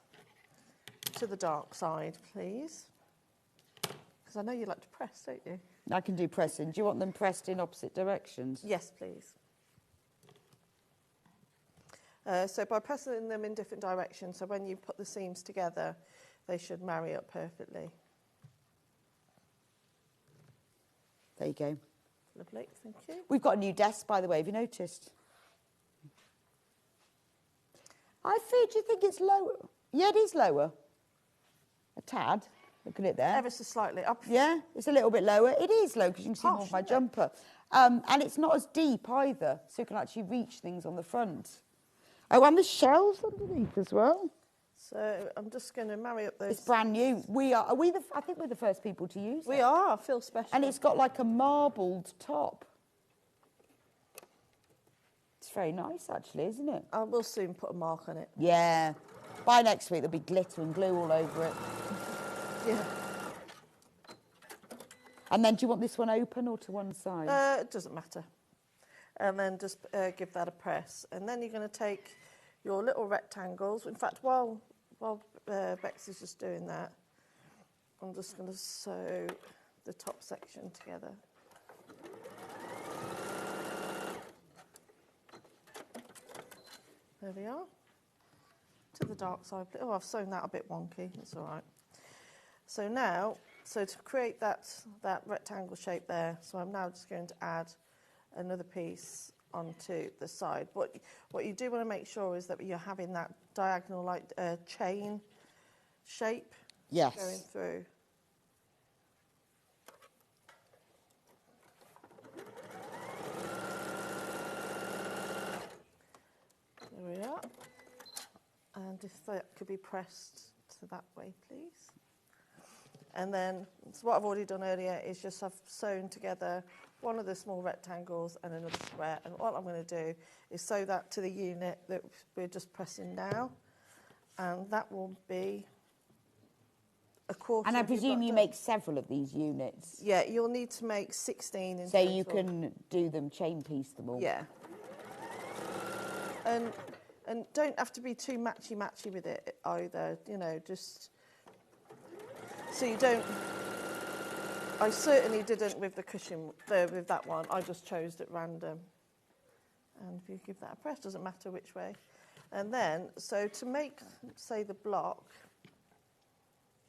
to the dark side, please. Because I know you like to press, don't you? I can do pressing. Do you want them pressed in opposite directions? Yes, please. So by pressing them in different directions, so when you put the seams together, they should marry up perfectly. There you go. Lovely, thank you. We've got a new desk, by the way, have you noticed? I feel, do you think it's lower? Yeah, it is lower. A tad. Look at it there. Ever so slightly up. Yeah, it's a little bit lower. It is low because you can see more of my jumper. And it's not as deep either, so you can actually reach things on the front. Oh, and the shelves underneath as well. So I'm just going to marry up those. It's brand new. I think we're the first people to use it. We are, I feel special. And it's got like a marbled top. It's very nice, actually, isn't it? I will soon put a mark on it. Yeah. By next week, there'll be glitter and glue all over it. Yeah. And then do you want this one open or to one side? It doesn't matter. And then just give that a press. And then you're going to take your little rectangles. In fact, while Bex is just doing that, I'm just going to sew the top section together. There we are. To the dark side. Oh, I've sewn that a bit wonky. That's all right. So now, to create that rectangle shape there, so I'm now just going to add another piece onto the side. What you do want to make sure is that you're having that diagonal like chain shape yes. going through. There we are. And if that could be pressed to that way, please. And then, so what I've already done earlier is just I've sewn together one of the small rectangles and another square. And what I'm going to do is sew that to the unit that we're just pressing now. And that will be a quarter. And I presume you make several of these units? Yeah, you'll need to make 16 in so total. You can do them, chain piece them all? Yeah. And don't have to be too matchy-matchy with it either, you know, just... So you don't... I certainly didn't with the cushion, with that one. I just chose at random. And if you give that a press, doesn't matter which way. And then, so to make, say, the block,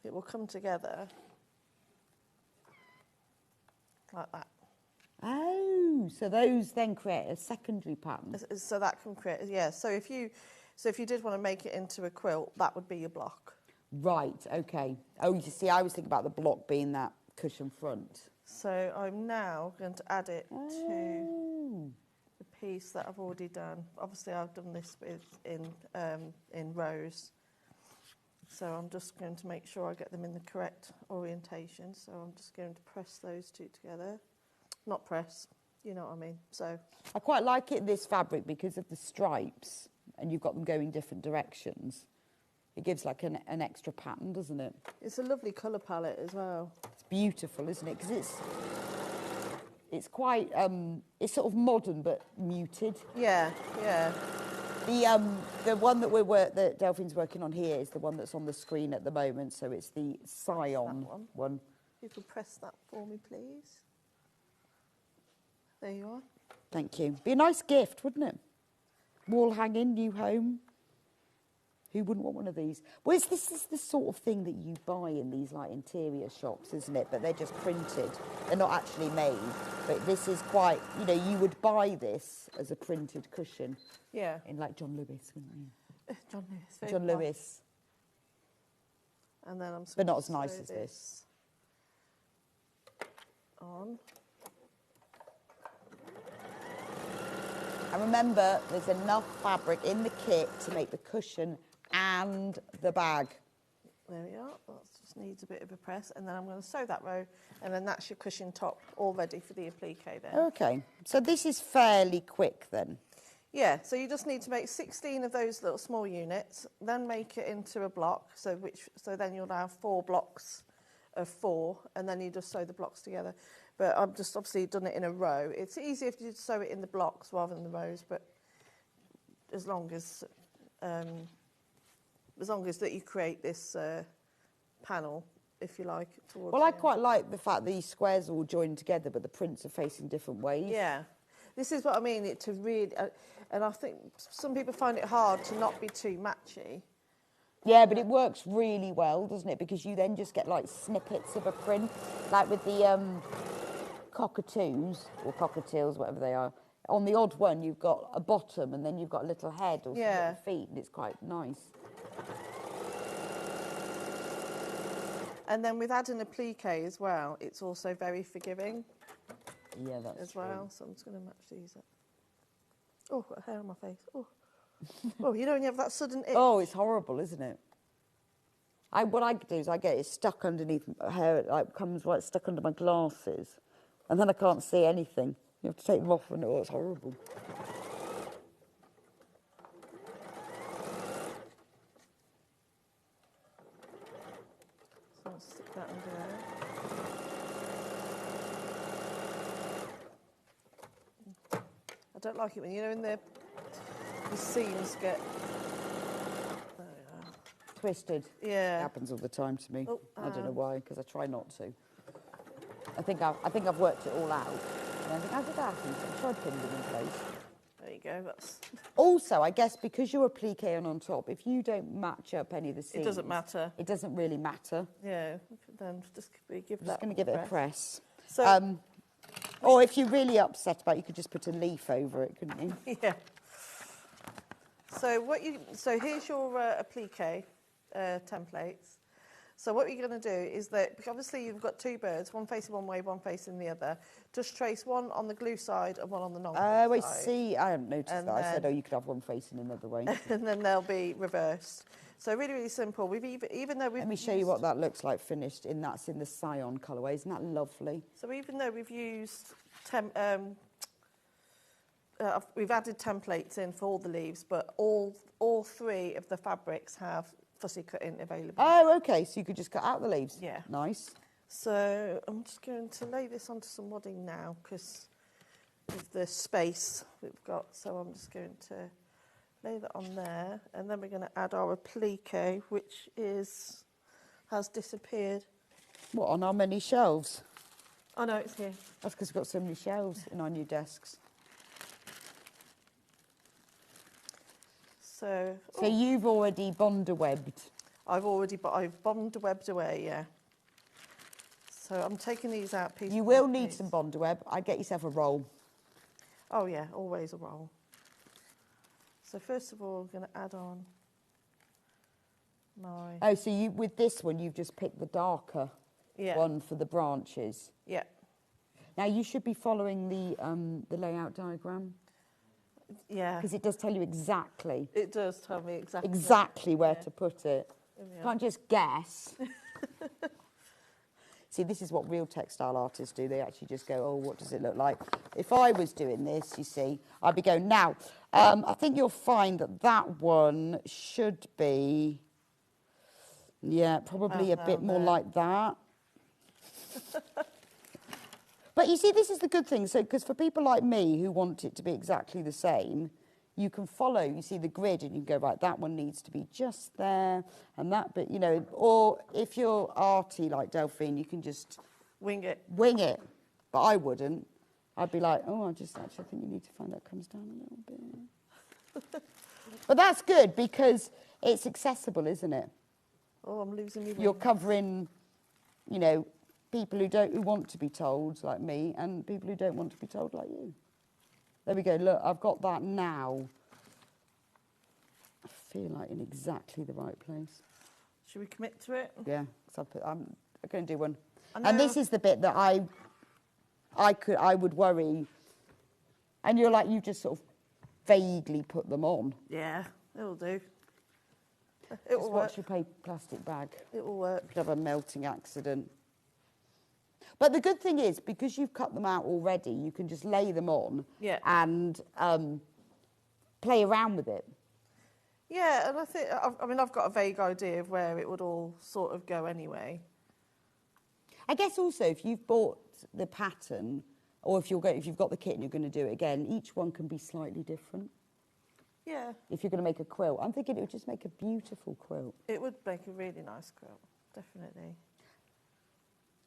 it will come together like that. Oh, so those then create a secondary pattern. So that can create, yeah. So if you did want to make it into a quilt, that would be your block. Right. Okay. Oh, you see, I was thinking about the block being that cushion front. So I'm now going to add it to the piece that I've already done. Obviously, I've done this in rows. So I'm just going to make sure I get them in the correct orientation. So I'm just going to press those two together. Not press, you know what I mean. So I quite like it, this fabric, because of the stripes, and you've got them going different directions. It gives like an extra pattern, doesn't it? It's a lovely colour palette as well. It's beautiful, isn't it? Because it's quite, it's sort of modern but muted. Yeah, yeah. The one that Delphine's working on here is the one that's on the screen at the moment. So it's the Scion one. You could press that for me, please. There you are. Thank you. Be a nice gift, wouldn't it? Wall hanging, new home. Who wouldn't want one of these? Well, this is the sort of thing that you buy in these like interior shops, isn't it? But they're just printed. They're not actually made. But this is quite, you know, you would buy this as a printed cushion. Yeah. In like John Lewis, wouldn't you? John Lewis. John Lewis. And then I'm but not as nice as this. On. And remember, there's enough fabric in the kit to make the cushion and the bag. There we are. That just needs a bit of a press. And then I'm going to sew that row. And then that's your cushion top all ready for the applique then. OK. So this is fairly quick then? Yeah. So you just need to make 16 of those little small units, then make it into a block. So then you'll have 4 blocks of 4. And then you just sew the blocks together. But I've just obviously done it in a row. It's easier if you sew it in the blocks rather than the rows, but as long as that you create this panel, if you like. Well, I quite like the fact that these squares are all joined together, but the prints are facing different ways. Yeah, this is what I mean. It to really, and I think some people find it hard to not be too matchy. Yeah, but it works really well, doesn't it? Because you then just get like snippets of a print, like with the cockatoos or cockatiels, whatever they are, on the odd one you've got a bottom and then you've got a little head or some little feet, and it's quite nice. And then with adding a applique as well, it's also very forgiving. Yeah, that's as well. True. So I'm just going to match these up. Oh, got hair on my face. Oh, oh, you know when you have that sudden itch. Oh, it's horrible, isn't it? What I do is I get it stuck underneath hair. It like comes right stuck under my glasses, and then I can't see anything. You have to take them off, and it's horrible. So I'll stick that under there. I don't like it when, you know, in the seams get twisted. Yeah. It happens all the time to me. Oh, I don't know why, because I try not to. I think I've worked it all out. And I think, how did that happen? I tried pinning them in place. There you go. That's... Also, I guess because you're appliquing on top, if you don't match up any of the seams... It doesn't matter. It doesn't really matter. Yeah, then just give I'm just going to give it a press. So, or if you're really upset about it, you could just put a leaf over it, couldn't you? Yeah. So here's your applique templates. So what you're going to do is that, obviously you've got two birds, one facing one way, one facing the other. Just trace one on the glue side and one on the non-glue side. Oh, I see. I hadn't noticed that. I said, oh, you could have one facing another way. And then they'll be reversed. So really, really simple. We've even though we've Let me show you what that looks like finished. That's in the Scion colourway. Isn't that lovely? So even though we've used we've added templates in for all the leaves, but all three of the fabrics have fussy cutting available. Oh, okay. So you could just cut out the leaves. Yeah. Nice. So I'm just going to lay this onto some wadding now because of the space we've got. So I'm just going to lay that on there, and then we're going to add our applique, which has disappeared. What, on how many shelves? Oh no, it's here. That's because we've got so many shelves in our new desks. So you've already bond-webbed. I've bond-webbed away, yeah. So I'm taking these out piece. You will need some bond-web. I'd get yourself a roll. Oh yeah, always a roll. So first of all, I'm going to add on my... Oh, so with this one, you've just picked the darker one for the branches. Yeah. Now, you should be following the layout diagram. Yeah. Because it does tell you exactly. It does tell me exactly. Exactly where to put it. You can't just guess. See, this is what real textile artists do. They actually just go, oh, what does it look like? If I was doing this, you see, I'd be going, now, I think you'll find that one should be, yeah, probably a bit more like that. But you see, this is the good thing. So, because for people like me who want it to be exactly the same, you can follow, you see the grid, and you can go, right, that one needs to be just there, and that bit, you know, or if you're arty like Delphine, you can just... Wing it. Wing it. But I wouldn't. I'd be like, oh, I think you need to find that comes down a little bit. But that's good, because it's accessible, isn't it? Oh, I'm losing my You're covering, you know, people who want to be told, like me, and people who don't want to be told, like you. There we go. Look, I've got that now. I feel like in exactly the right place. Should we commit to it? Yeah, because I'm going to do one. And this is the bit that I would worry. And you're like, you just sort of vaguely put them on. Yeah, it'll do. It will work. Watch your plastic bag. It will work. You could have a melting accident. But the good thing is, because you've cut them out already, you can just lay them on and play around with it. Yeah, and I think, I mean, I've got a vague idea of where it would all sort of go anyway. I guess also, if you've bought the pattern, or if you've got the kit and you're going to do it again, each one can be slightly different. Yeah. If you're going to make a quilt. I'm thinking it would just make a beautiful quilt. It would make a really nice quilt, definitely.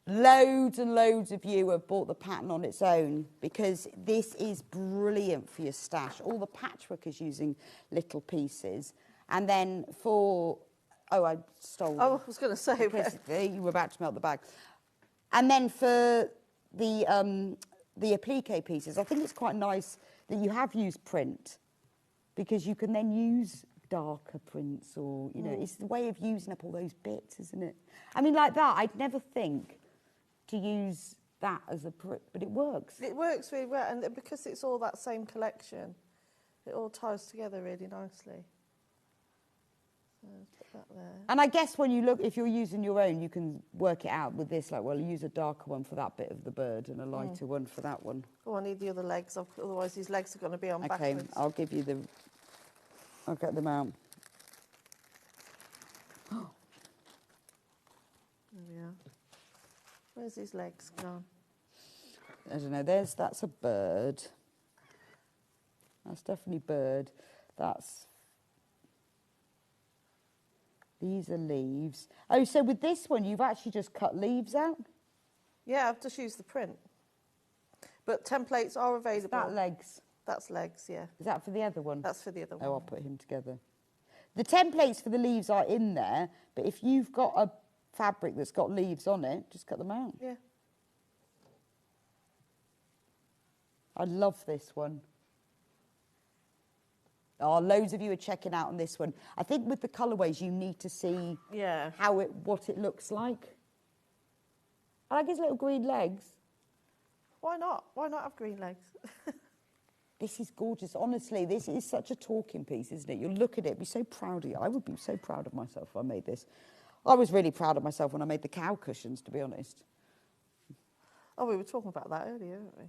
Loads and loads of you have bought the pattern on its own, because this is brilliant for your stash. All the patchwork is using little pieces. And then for... Oh, I stole... Oh, I was going to say... You were about to melt the bag. And then for the applique pieces, I think it's quite nice that you have used print, because you can then use darker prints, or, you know, it's the way of using up all those bits, isn't it? I mean, like that, I'd never think to use that as a print, but it works. It works really well, and because it's all that same collection, it all ties together really nicely. So put that there. And I guess when you look, if you're using your own, you can work it out with this, like, well, use a darker one for that bit of the bird and a lighter one for that one. Oh, I need the other legs, otherwise these legs are going to be on Okay, backwards. I'll give you the... I'll get them out. There we are. Where's his legs gone? I don't know, that's a bird. That's definitely bird. These are leaves. Oh, so with this one, you've actually just cut leaves out? Yeah, I've just used the print. But templates are available. Is that legs? That's legs, yeah. Is that for the other one? That's for the other one. Oh, I'll put him together. The templates for the leaves are in there, but if you've got a fabric that's got leaves on it, just cut them out. Yeah. I love this one. Oh, loads of you are checking out on this one. I think with the colourways, you need to see what it looks like. I like his little green legs. Why not? Why not have green legs? This is gorgeous. Honestly, this is such a talking piece, isn't it? You'll look at it, be so proud of you. I would be so proud of myself if I made this. I was really proud of myself when I made the cow cushions, to be honest. Oh, we were talking about that earlier, weren't we?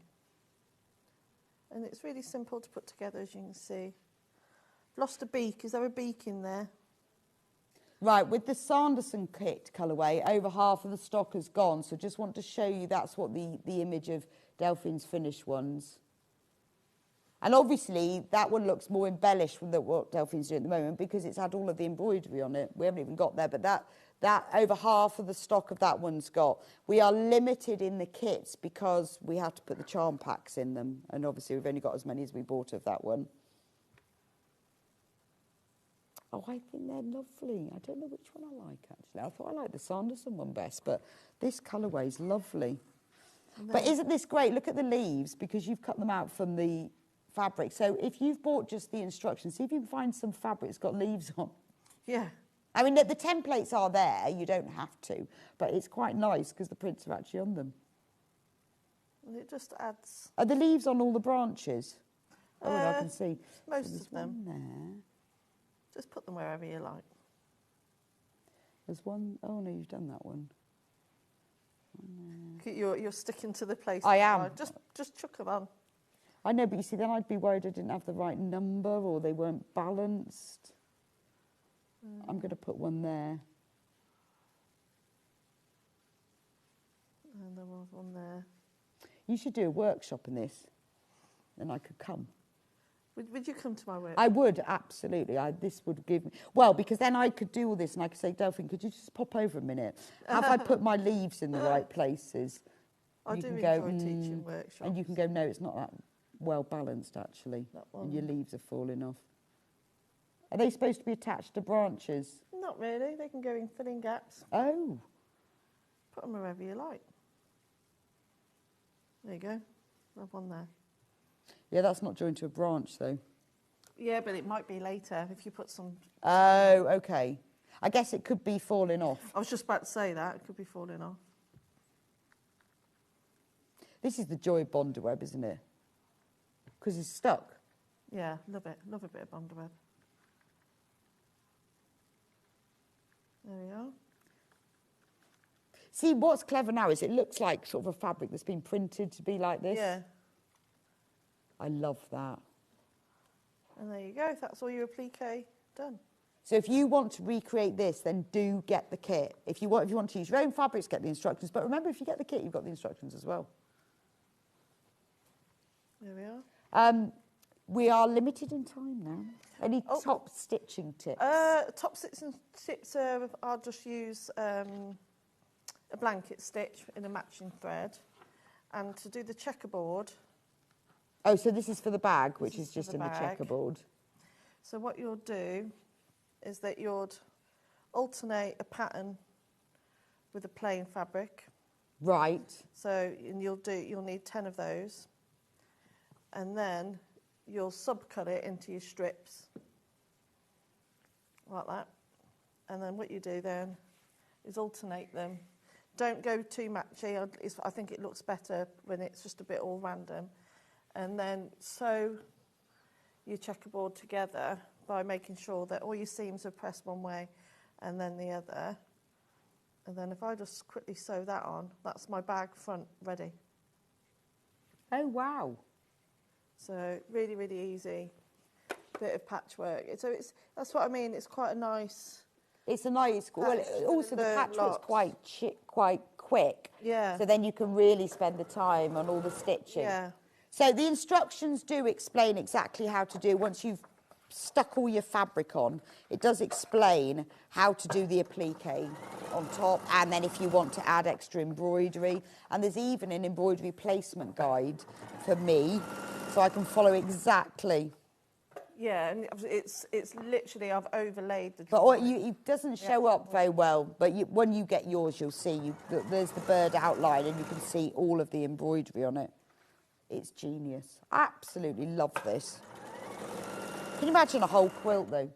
And it's really simple to put together, as you can see. Lost a beak. Is there a beak in there? Right, with the Sanderson kit colourway, over half of the stock has gone. So just want to show you that's what the image of Delphine's finished ones. And obviously, that one looks more embellished than what Delphine's doing at the moment, because it's had all of the embroidery on it. We haven't even got there, but that over half of the stock of that one's got. We are limited in the kits because we have to put the charm packs in them. And obviously, we've only got as many as we bought of that one. Oh, I think they're lovely. I don't know which one I like, actually. I thought I liked the Sanderson one best, but this colourway is lovely. But isn't this great? Look at the leaves, because you've cut them out from the fabric. So if you've bought just the instructions, see if you can find some fabric that's got leaves on. Yeah. I mean, the templates are there. You don't have to. But it's quite nice because the prints are actually on them. And it just adds... Are the leaves on all the branches? Oh, I can see. Most so of them. One there. Just put them wherever you like. There's one... Oh, no, you've done that one. You're sticking to the place. I am. Just chuck them on. I know, but you see, then I'd be worried I didn't have the right number or they weren't balanced. I'm going to put one there. And there was one there. You should do a workshop in this. Then I could come. Would you come to my work? I would, absolutely. This would give me... Well, because then I could do all this and I could say, Delphine, could you just pop over a minute? Have I put my leaves in the right places? I do enjoy teaching workshops. And you can go, no, it's not that well balanced, actually. That one. And your leaves are falling off. Are they supposed to be attached to branches? Not really. They can go in filling gaps. Oh. Put them wherever you like. There you go. Have one there. Yeah, that's not joined to a branch, though. Yeah, but it might be later if you put some... Oh, OK. I guess it could be falling off. I was just about to say that. It could be falling off. This is the joy of Bondweb, isn't it? Because it's stuck. Yeah, love it. Love a bit of Bondweb. There we are. See, what's clever now is it looks like sort of a fabric that's been printed to be like this. Yeah. I love that. And there you go. That's all your applique done. So if you want to recreate this, then do get the kit. If you want to use your own fabrics, get the instructions. But remember, if you get the kit, you've got the instructions as well. There we are. We are limited in time now. Any top stitching tips? Top stitching tips I'll just use a blanket stitch in a matching thread. And to do the checkerboard... Oh, so this is for the bag, which is just in the checkerboard. So what you'll do is that you'll alternate a pattern with a plain fabric. Right. So and you'll need 10 of those, and then you'll subcut it into your strips like that. And then what you do then is alternate them. Don't go too matchy. I think it looks better when it's just a bit all random. And then sew your checkerboard together by making sure that all your seams are pressed one way and then the other. And then if I just quickly sew that on, that's my bag front ready. Oh, wow. So really, really easy bit of patchwork. So that's what I mean. It's quite a nice. It's a nice. Well, also the patchwork's quite quick. Yeah. So then you can really spend the time on all the stitching. Yeah. So the instructions do explain exactly how to do, once you've stuck all your fabric on, it does explain how to do the applique on top, and then if you want to add extra embroidery. And there's even an embroidery placement guide for me, so I can follow exactly. Yeah, and it's literally, I've overlaid the But it doesn't show up very well, but when you get yours, you'll see there's the bird outline, and you can see all of the embroidery on it. It's genius. I absolutely love this. Can you imagine a whole quilt, though?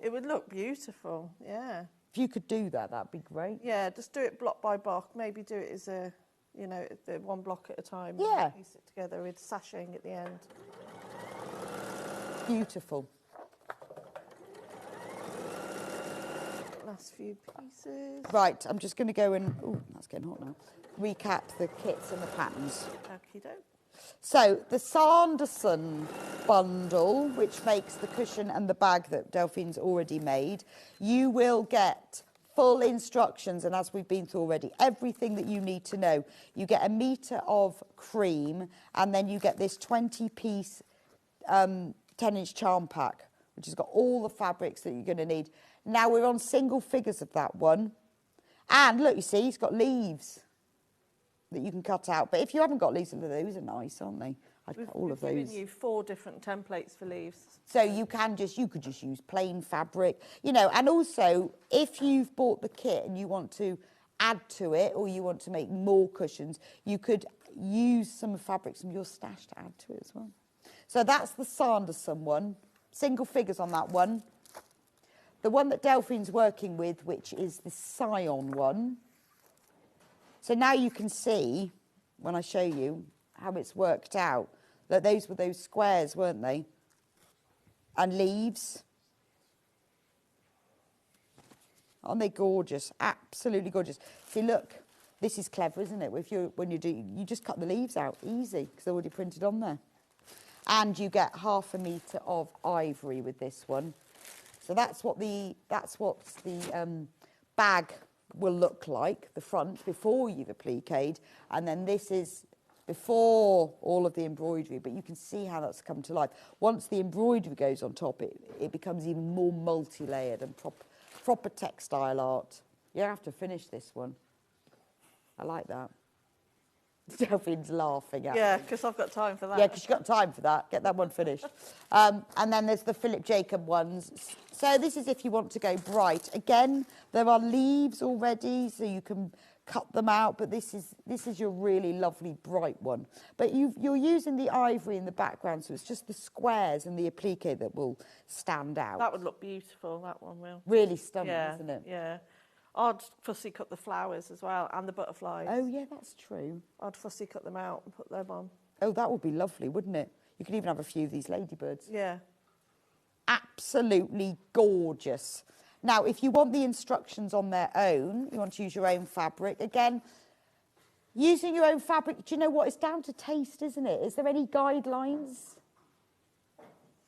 It would look beautiful, yeah. If you could do that, that'd be great. Yeah, just do it block by block. Maybe do it as a, the one block at a time. Yeah. Piece it together with sashing at the end. Beautiful. Last few pieces. Right, I'm just going to go and... Oh, that's getting hot now. Recap the kits and the patterns. Okie doke. So, the Sanderson bundle, which makes the cushion and the bag that Delphine's already made, you will get full instructions, and as we've been through already, everything that you need to know. You get a metre of cream, and then you get this 20-piece 10-inch charm pack, which has got all the fabrics that you're going to need. Now, we're on single figures of that one. And look, you see, it's got leaves that you can cut out. But if you haven't got leaves, those are nice, aren't they? I'd cut all of those. We've given you 4 different templates for leaves. So you could just use plain fabric, and also if you've bought the kit and you want to add to it, or you want to make more cushions, you could use some fabrics from your stash to add to it as well. So that's the Sanderson one, single figures on that one. The one that Delphine's working with, which is the Scion one. So now you can see, when I show you, how it's worked out, that those were those squares, weren't they? And leaves. Aren't they gorgeous? Absolutely gorgeous. See, look, this is clever, isn't it? You just cut the leaves out, easy, because they're already printed on there. And you get 1/2 metre of ivory with this one. So that's what the bag will look like, the front, before you've appliqued, and then this is before all of the embroidery, but you can see how that's come to life. Once the embroidery goes on top, it becomes even more multi-layered and proper textile art. You have to finish this one. I like that. Delphine's laughing at Yeah, me. because I've got time for that. Yeah, because you've got time for that. Get that one finished. And then there's the Philip Jacob ones. So this is if you want to go bright. Again, there are leaves already, so you can cut them out. But this is your really lovely bright one. But you're using the ivory in the background, so it's just the squares and the applique that will stand out. That would look beautiful, that one will. Really stunning, isn't it? Yeah. I'd fussy cut the flowers as well, and the butterflies. Oh, yeah, that's true. I'd fussy cut them out and put them on. Oh, that would be lovely, wouldn't it? You could even have a few of these ladybirds. Yeah. Absolutely gorgeous. Now, if you want the instructions on their own, you want to use your own fabric, again, using your own fabric, do you know what? It's down to taste, isn't it? Is there any guidelines?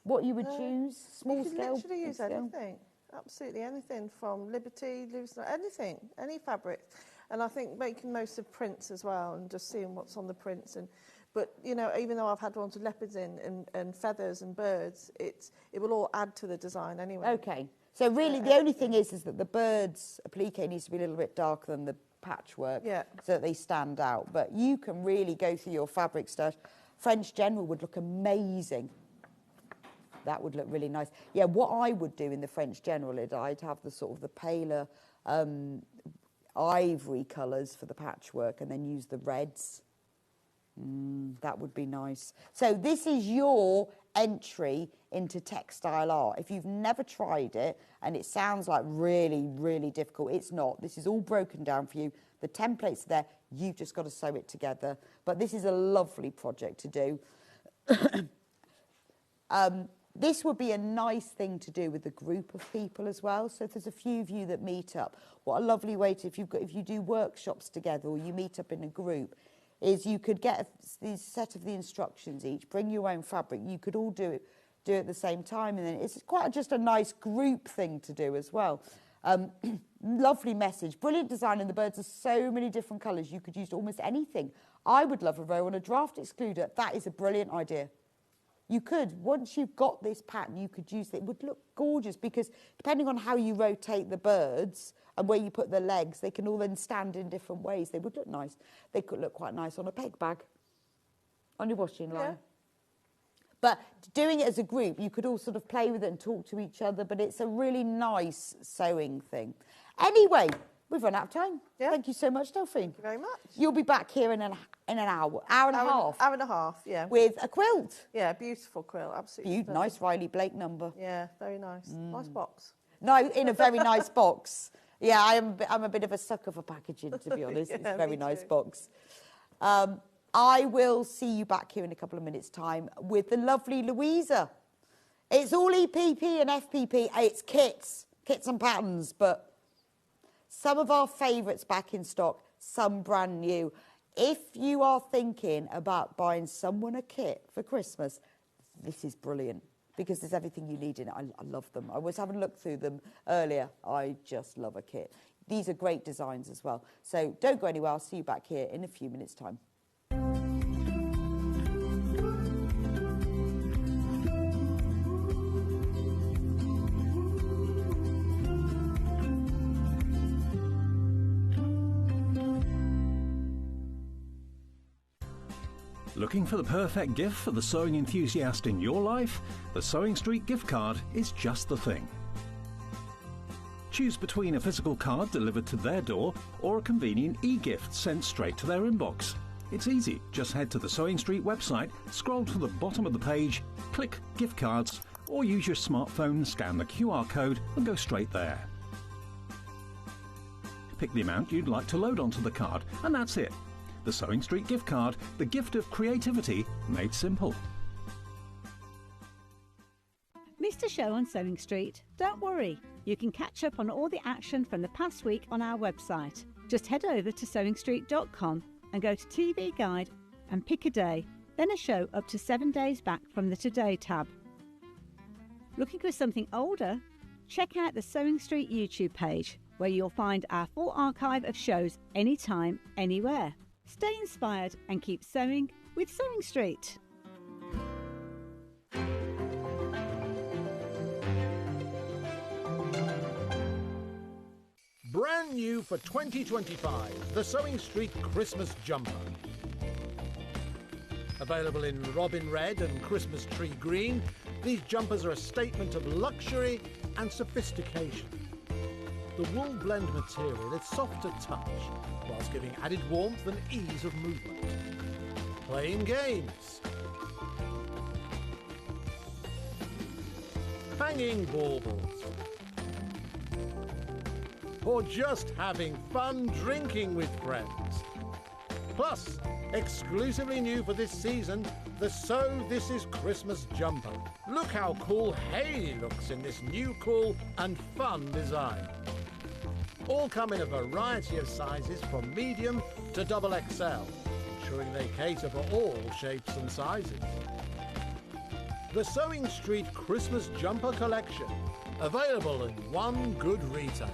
What you would choose? Small You can scale? literally use big scale? anything. Absolutely anything, from Liberty, Loosener, anything, any fabric. And I think making most of prints as well, and just seeing what's on the prints. But even though I've had ones with leopards and feathers and birds, it will all add to the design anyway. Okay. So really, the only thing is that the birds applique needs to be a little bit darker than the patchwork, Yeah. so that they stand out. But you can really go through your fabric stash. French General would look amazing. That would look really nice. Yeah, what I would do in the French General is I'd have the sort of the paler ivory colours for the patchwork and then use the reds. That would be nice. So this is your entry into textile art. If you've never tried it and it sounds like really, really difficult, it's not. This is all broken down for you. The template's there. You've just got to sew it together. But this is a lovely project to do. This would be a nice thing to do with a group of people as well. So if there's a few of you that meet up, what a lovely way to, if you do workshops together or you meet up in a group, is you could get a set of the instructions each, bring your own fabric. You could all do it at the same time, and then it's quite just a nice group thing to do as well. Lovely message, brilliant design, and the birds are so many different colours. You could use almost anything. I would love a row on a draft excluder. That is a brilliant idea. You could, once you've got this pattern, you could use it. It would look gorgeous because depending on how you rotate the birds and where you put the legs, they can all then stand in different ways. They would look nice. They could look quite nice on a peg bag, on your washing line. Yeah. But doing it as a group, you could all sort of play with it and talk to each other, but it's a really nice sewing thing. Anyway, we've run out of time. Yeah. Thank you so much, Delphine. Thank you very much. You'll be back here in an hour and a half. Hour and a half, yeah. With a quilt. Yeah, beautiful quilt, absolutely. Nice Riley Blake number. Yeah, very nice. Nice box. No, in a very nice box. Yeah, I'm a bit of a sucker for packaging, to be honest. Yeah, it's a very nice box. I will see you back here in a couple of minutes' time with the lovely Louisa. It's all EPP and FPP. It's kits and patterns, but some of our favourites back in stock, some brand new. If you are thinking about buying someone a kit for Christmas, this is brilliant because there's everything you need in it. I love them. I was having a look through them earlier. I just love a kit. These are great designs as well. So don't go anywhere. I'll see you back here in a few minutes' time. Looking for the perfect gift for the sewing enthusiast in your life? The Sewing Street gift card is just the thing. Choose between a physical card delivered to their door or a convenient e-gift sent straight to their inbox. It's easy. Just head to the Sewing Street website, scroll to the bottom of the page, click Gift Cards, or use your smartphone, scan the QR code and go straight there. Pick the amount you'd like to load onto the card, and that's it. The Sewing Street gift card, the gift of creativity made simple. Missed a show on Sewing Street? Don't worry, you can catch up on all the action from the past week on our website. Just head over to sewingstreet.com and go to TV Guide and pick a day, then a show up to 7 days back from the Today tab. Looking for something older? Check out the Sewing Street YouTube page, where you'll find our full archive of shows anytime, anywhere. Stay inspired and keep sewing with Sewing Street. Brand new for 2025, the Sewing Street Christmas Jumper. Available in robin red and Christmas tree green, these jumpers are a statement of luxury and sophistication. The wool blend material is soft to touch, whilst giving added warmth and ease of movement. Playing games. Hanging baubles. Or just having fun drinking with friends. Plus, exclusively new for this season, the So This Is Christmas Jumper. Look how cool Hayley looks in this new cool and fun design. All come in a variety of sizes from medium to XXL, ensuring they cater for all shapes and sizes. The Sewing Street Christmas Jumper Collection, available in one good retailer.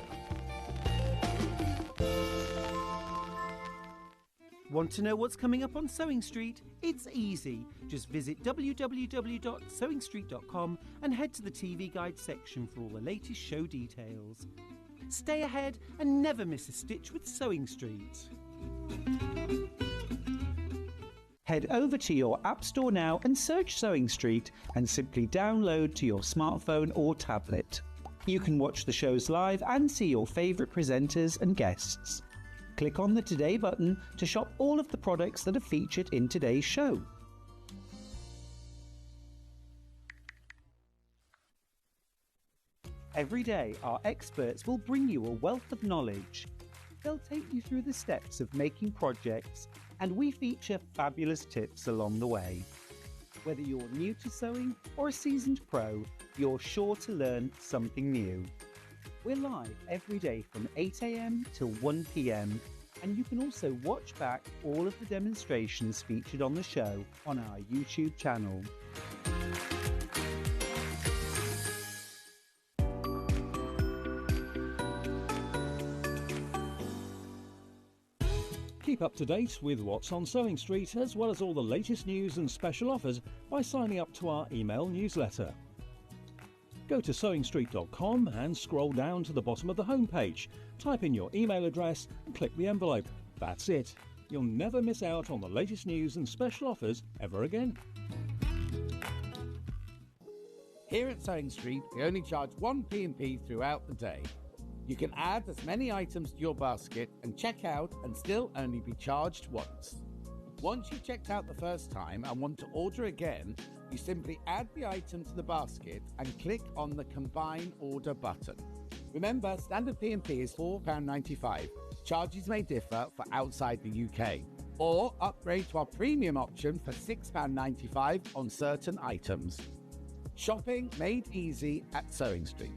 Want to know what's coming up on Sewing Street? It's easy. Just visit www.sewingstreet.com and head to the TV Guide section for all the latest show details. Stay ahead and never miss a stitch with Sewing Street. Head over to your App Store now and search Sewing Street and simply download to your smartphone or tablet. You can watch the shows live and see your favourite presenters and guests. Click on the Today button to shop all of the products that are featured in today's show. Every day, our experts will bring you a wealth of knowledge. They'll take you through the steps of making projects, and we feature fabulous tips along the way. Whether you're new to sewing or a seasoned pro, you're sure to learn something new. We're live every day from 8 a.m. till 1 p.m, and you can also watch back all of the demonstrations featured on the show on our YouTube channel. Keep up to date with what's on Sewing Street, as well as all the latest news and special offers by signing up to our email newsletter. Go to sewingstreet.com and scroll down to the bottom of the homepage. Type in your email address and click the envelope. That's it. You'll never miss out on the latest news and special offers ever again. Here at Sewing Street, we only charge 1 P&P throughout the day. You can add as many items to your basket and check out and still only be charged once. Once you've checked out the first time and want to order again, you simply add the item to the basket and click on the Combine Order button. Remember, standard P&P is £4.95. Charges may differ for outside the UK. Or upgrade to our premium option for £6.95 on certain items. Shopping made easy at Sewing Street.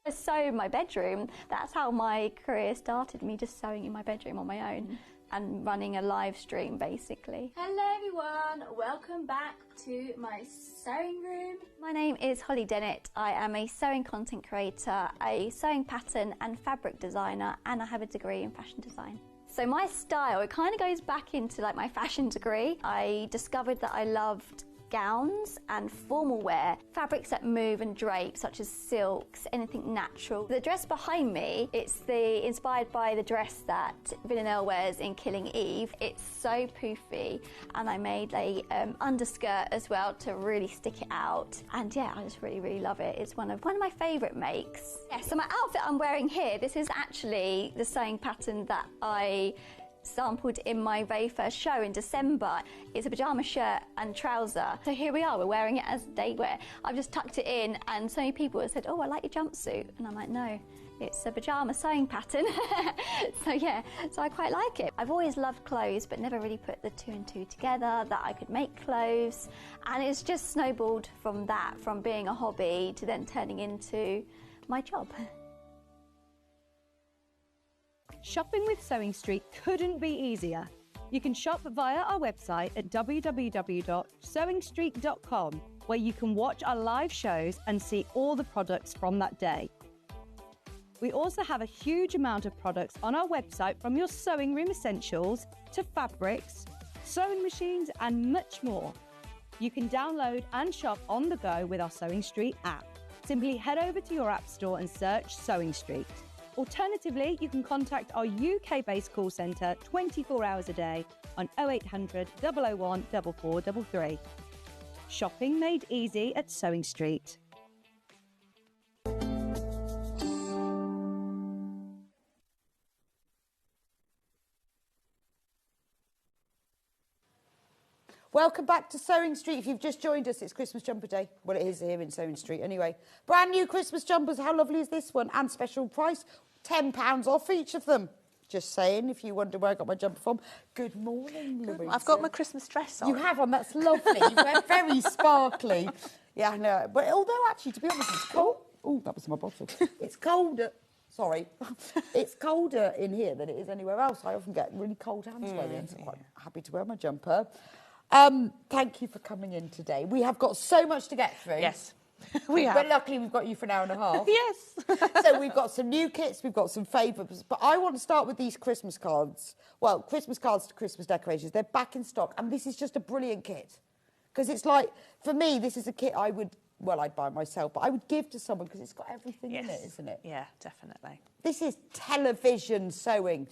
I sew in my bedroom. That's how my career started, me just sewing in my bedroom on my own and running a live stream basically. Hello everyone, welcome back to my sewing room. My name is Holly Dennett. I am a sewing content creator, a sewing pattern and fabric designer, and I have a degree in fashion design. So my style, it kind of goes back into like my fashion degree. I discovered that I loved gowns and formal wear, fabrics that move and drape such as silks, anything natural. The dress behind me, it's inspired by the dress that Villanelle wears in Killing Eve. It's so poofy, and I made a underskirt as well to really stick it out. And yeah, I just really love it. It's one of my favourite makes. Yeah, so my outfit I'm wearing here, this is actually the sewing pattern that I sampled in my very first show in December. It's a pyjama shirt and trouser. So here we are, we're wearing it as day wear. I've just tucked it in, and so many people have said, oh, I like your jumpsuit. And I'm like, no, it's a pyjama sewing pattern. So yeah, so I quite like it. I've always loved clothes, but never really put the two and two together, that I could make clothes. And it's just snowballed from that, from being a hobby to then turning into my job. Shopping with Sewing Street couldn't be easier. You can shop via our website at www.sewingstreet.com, where you can watch our live shows and see all the products from that day. We also have a huge amount of products on our website, from your sewing room essentials to fabrics, sewing machines and much more. You can download and shop on the go with our Sewing Street app. Simply head over to your app store and search Sewing Street. Alternatively, you can contact our UK-based call centre 24 hours a day on 0800 001 4433. Shopping made easy at Sewing Street. Welcome back to Sewing Street. If you've just joined us, it's Christmas Jumper Day. Well, it is here in Sewing Street anyway. Brand new Christmas jumpers. How lovely is this one? And special price, £10 off each of them. Just saying, if you wonder where I got my jumper from. Good morning, Louisa. I've got my Christmas dress on. You have on, that's lovely. You wear very sparkly. Yeah, I know. But although actually, to be honest, it's cold. Oh, that was my bottle. It's colder. Sorry. It's colder in here than it is anywhere else. I often get really cold hands by the end, so I'm quite happy to wear my jumper. Thank you for coming in today. We have got so much to get through. Yes, we have. But luckily we've got you for an hour and a half. Yes. So we've got some new kits, we've got some favourites, but I want to start with these Christmas cards. Well, Christmas cards to Christmas decorations. They're back in stock, and this is just a brilliant kit. Because it's like, for me, this is a kit I'd buy myself, but I would give to someone because it's got everything in it, isn't it? Yeah, definitely. This is television sewing.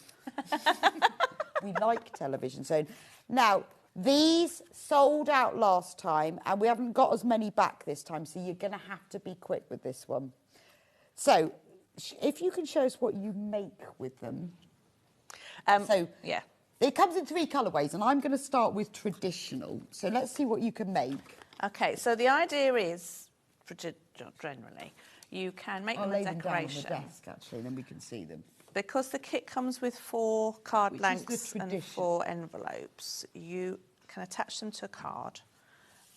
We like television sewing. Now, these sold out last time, and we haven't got as many back this time, so you're going to have to be quick with this one. So, if you can show us what you make with them. Yeah. It comes in 3 colourways, and I'm going to start with traditional. So let's see what you can make. Okay, so the idea is, generally, you can make them a I'll lay them down on the decoration. desk, actually, then we can see them. Because the kit comes with 4 card Which is blanks the and tradition. 4 envelopes, you can attach them to a card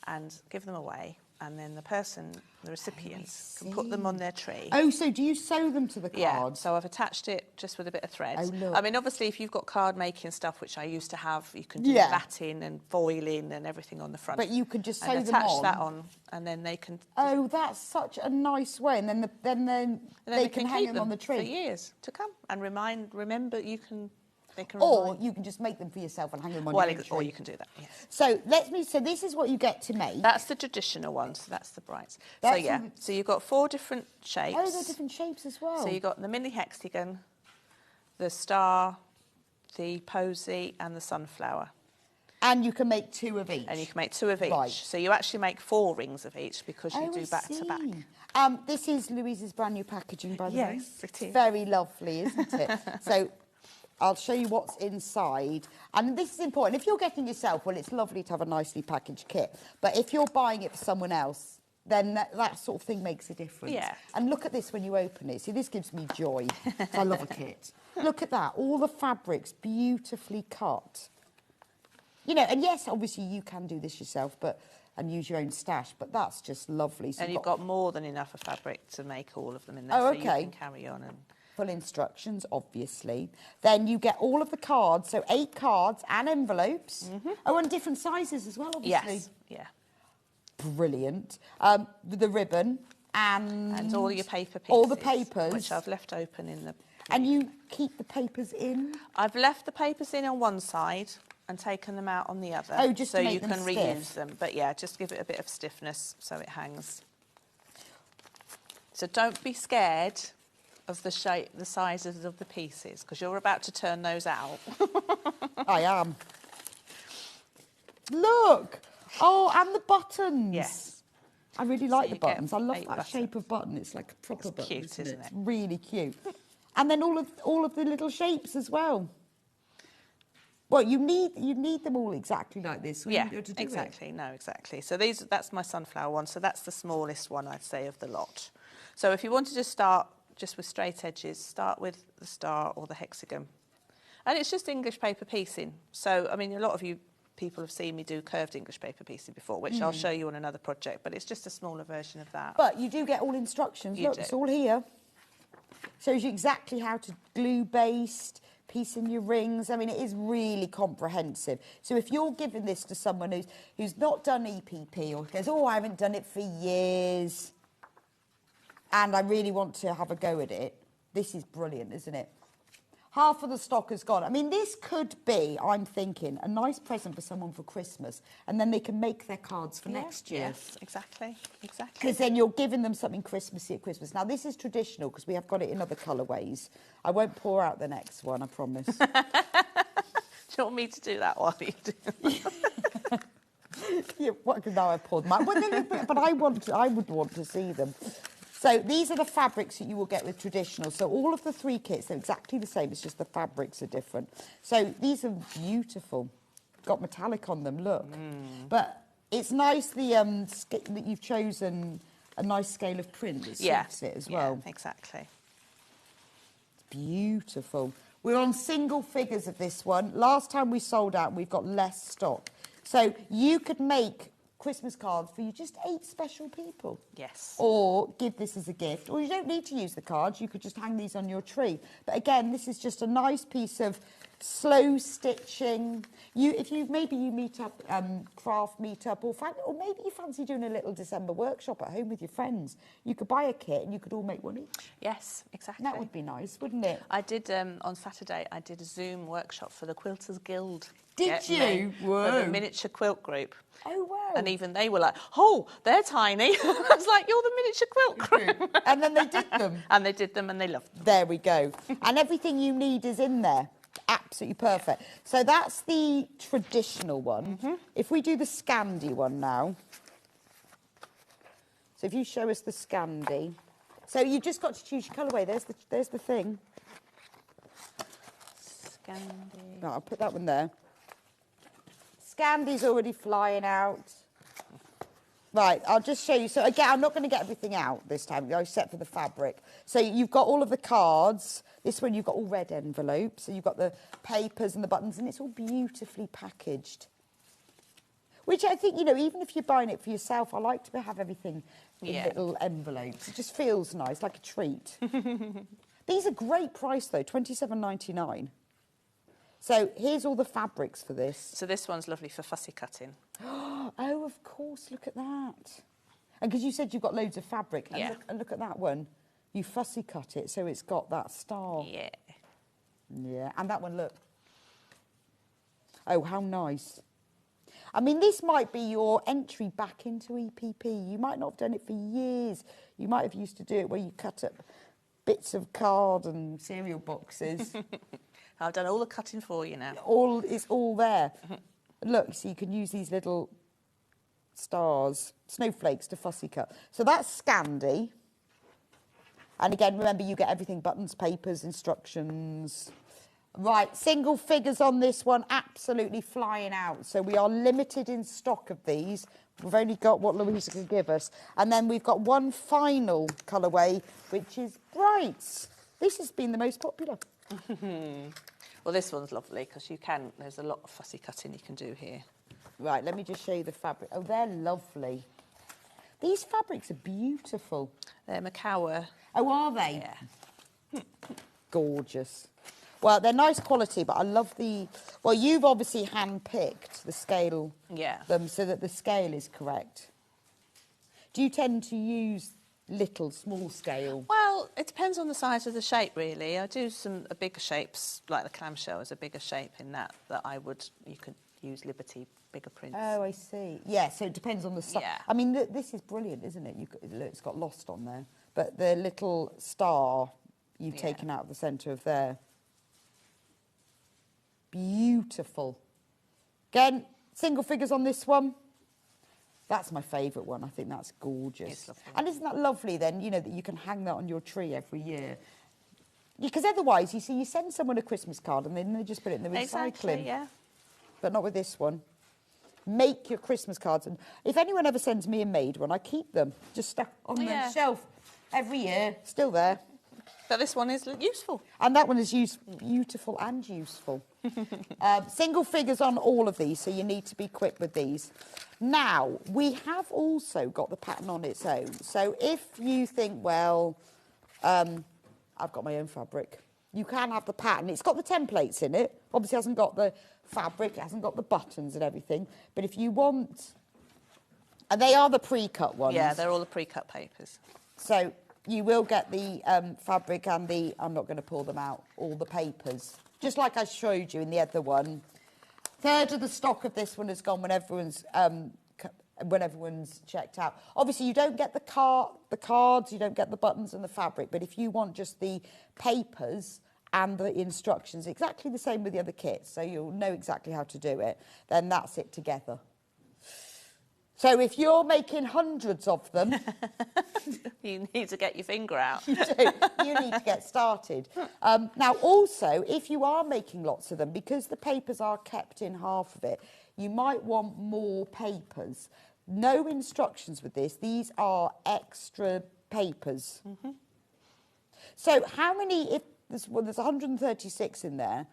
and give them away, and then the person, the recipient, can put them on their tree. Oh, so do you sew them to the card? Yeah, so I've attached it just with a bit of thread. Oh, look. I mean, obviously, if you've got card making stuff, which I used to have, you can do batting and foiling and everything on the front. But you could just sew and them attach on. that on, and then they can. Oh, that's such a nice way, and then they can hang keep them on the tree for years to come. And remember, you can. They can or you can just make them for yourself and hang them on your tree. Or you can do that. Yes. So so this is what you get to make. That's the traditional one. So that's the brights. So you've got 4 different shapes. Oh, they're different shapes as well. So you've got the mini hexagon, the star, the posy, and the sunflower. And you can make 2 of each. And you can make 2 of each. Right. So you actually make 4 rings of each because you do back to back. This is Louise's brand new packaging, by the way. Yes, it is. Very lovely, isn't it? So I'll show you what's inside. And this is important. If you're getting yourself, well, it's lovely to have a nicely packaged kit. But if you're buying it for someone else, then that sort of thing makes a difference. Yeah. And look at this when you open it. See, this gives me joy. I love a kit. Look at that. All the fabrics beautifully cut. You know, and yes, obviously you can do this yourself, and use your own stash, but that's just lovely. So And you've got more than enough of fabric to make all of them in there, Oh, so okay. you can carry on. And full instructions, obviously. Then you get all of the cards, so 8 cards and envelopes. Oh, and different sizes as well, obviously. Yes, yeah. Brilliant. With the ribbon and all your paper pieces. All the papers. Which I've left open in the... And you keep the papers in? I've left the papers in on one side and taken them out on the other. Oh, just so to make you them can stiff. reuse them. But yeah, just give it a bit of stiffness so it hangs. So don't be scared of the shape, the sizes of the pieces, because you're about to turn those out. I am. Look! Oh, and the buttons. Yes. I really like you the buttons. get I love 8 that shape of button. It's like a proper button. Cute, isn't isn't it? it? It's really cute. And then all of the little shapes as well. Well, you need them all exactly like this. Yeah, to do exactly. No, exactly. So that's my sunflower one. So that's the smallest one, I'd say, of the lot. So if you wanted to start just with straight edges, start with the star or the hexagon. And it's just English paper piecing. So, I mean, a lot of you people have seen me do curved English paper piecing before, which I'll show you on another project, but it's just a smaller version of that. But you do get all instructions. You Look, do. it's all here. Shows you exactly how to glue baste, piece in your rings. I mean, it is really comprehensive. So if you're giving this to someone who's not done EPP or goes, oh, I haven't done it for years, and I really want to have a go at it, this is brilliant, isn't it? Half of the stock has gone. I mean, this could be, I'm thinking, a nice present for someone for Christmas, and then they can make their cards for next year. Yes, exactly, exactly. Because then you're giving them something Christmassy at Christmas. Now, this is traditional because we have got it in other colourways. I won't pour out the next one, I promise. Do you want me to do that while you do? Yeah, now I've poured mine. But I would want to see them. So these are the fabrics that you will get with traditional. So all of the 3 kits are exactly the same. It's just the fabrics are different. So these are beautiful. Got metallic on them, look. But it's nice that you've chosen a nice scale of print that suits it as well. Yeah, exactly. It's beautiful. We're on single figures of this one. Last time we sold out, we've got less stock. So you could make Christmas cards for just 8 special people. Yes. Or give this as a gift. Or you don't need to use the cards. You could just hang these on your tree. But again, this is just a nice piece of slow stitching. Maybe you meet up, craft meet up, or maybe you fancy doing a little December workshop at home with your friends. You could buy a kit and you could all make one each. Yes, exactly. That would be nice, wouldn't it? I did, on Saturday, I did a Zoom workshop for the Quilters Guild. Did you? For the miniature quilt group. Oh, wow. And even they were like, oh, they're tiny. I was like, you're the miniature quilt group. And then they did them. And they did them and they loved them. There we go. And everything you need is in there. Absolutely perfect. So that's the traditional one. If we do the Scandi one now. So if you show us the Scandi. So you've just got to choose your colourway. There's the thing. Scandi. Right, I'll put that one there. Scandi's already flying out. Right, I'll just show you. So again, I'm not going to get everything out this time, except for the fabric. So you've got all of the cards. This one you've got all red envelopes. So you've got the papers and the buttons, and it's all beautifully packaged. Which I think, you know, even if you're buying it for yourself, I like to have everything in little envelopes. It just feels nice, like a treat. These are great price, though, $27.99. So here's all the fabrics for this. So this one's lovely for fussy cutting. Oh, of course, look at that. And because you said you've got loads of fabric. Yeah. And look at that one. You fussy cut it, so it's got that star. Yeah. Yeah, and that one, look. Oh, how nice. I mean, this might be your entry back into EPP. You might not have done it for years. You might have used to do it where you cut up bits of card and cereal boxes. I've done all the cutting for you now. It's all there. Look, so you can use these little stars, snowflakes to fussy cut. So that's Scandi. And again, remember, you get everything, buttons, papers, instructions. Right, single figures on this one, absolutely flying out. So we are limited in stock of these. We've only got what Louisa can give us. And then we've got one final colourway, which is brights. This has been the most popular. Well, this one's lovely because there's a lot of fussy cutting you can do here. Right, let me just show you the fabric. Oh, they're lovely. These fabrics are beautiful. They're Macawa. Oh, are they? Yeah. Gorgeous. Well, they're nice quality, but I love the... Well, you've obviously hand-picked the scale them so that the scale is correct. Do you tend to use small scale? Well, it depends on the size of the shape, really. I do some bigger shapes, like the clamshell is a bigger shape in that you could use Liberty bigger prints. Oh, I see. Yeah, so it depends on the size. Yeah. I mean, this is brilliant, isn't it? It's got lost on there. But the little star you've taken out of the centre of there. Beautiful. Again, single figures on this one. That's my favourite one. I think that's gorgeous. It's lovely. And isn't that lovely then, you know, that you can hang that on your tree every year? Because otherwise, you see, you send someone a Christmas card and then they just put it in the recycling. Exactly, yeah. But not with this one. Make your Christmas cards. And if anyone ever sends me a made one, I keep them just stuck on the shelf every year. Still there. But this one is useful. And that one is beautiful and useful. Single figures on all of these, so you need to be quick with these. Now, we have also got the pattern on its own. So if you think, well, I've got my own fabric, you can have the pattern. It's got the templates in it. Obviously, it hasn't got the fabric, it hasn't got the buttons and everything. But if you want... And they are the pre-cut ones. Yeah, they're all the pre-cut papers. So you will get the fabric and the... I'm not going to pull them out, all the papers. Just like I showed you in the other one. Third of the stock of this one has gone when everyone's checked out. Obviously, you don't get the cards, you don't get the buttons and the fabric, but if you want just the papers and the instructions, exactly the same with the other kits, so you'll know exactly how to do it, then that's it together. So if you're making hundreds of them... You need to get your finger out. You do. You need to get started. Now, also, if you are making lots of them, because the papers are kept in half of it, you might want more papers. No instructions with this. These are extra papers. Mm-hmm. So how many, there's 136 in there,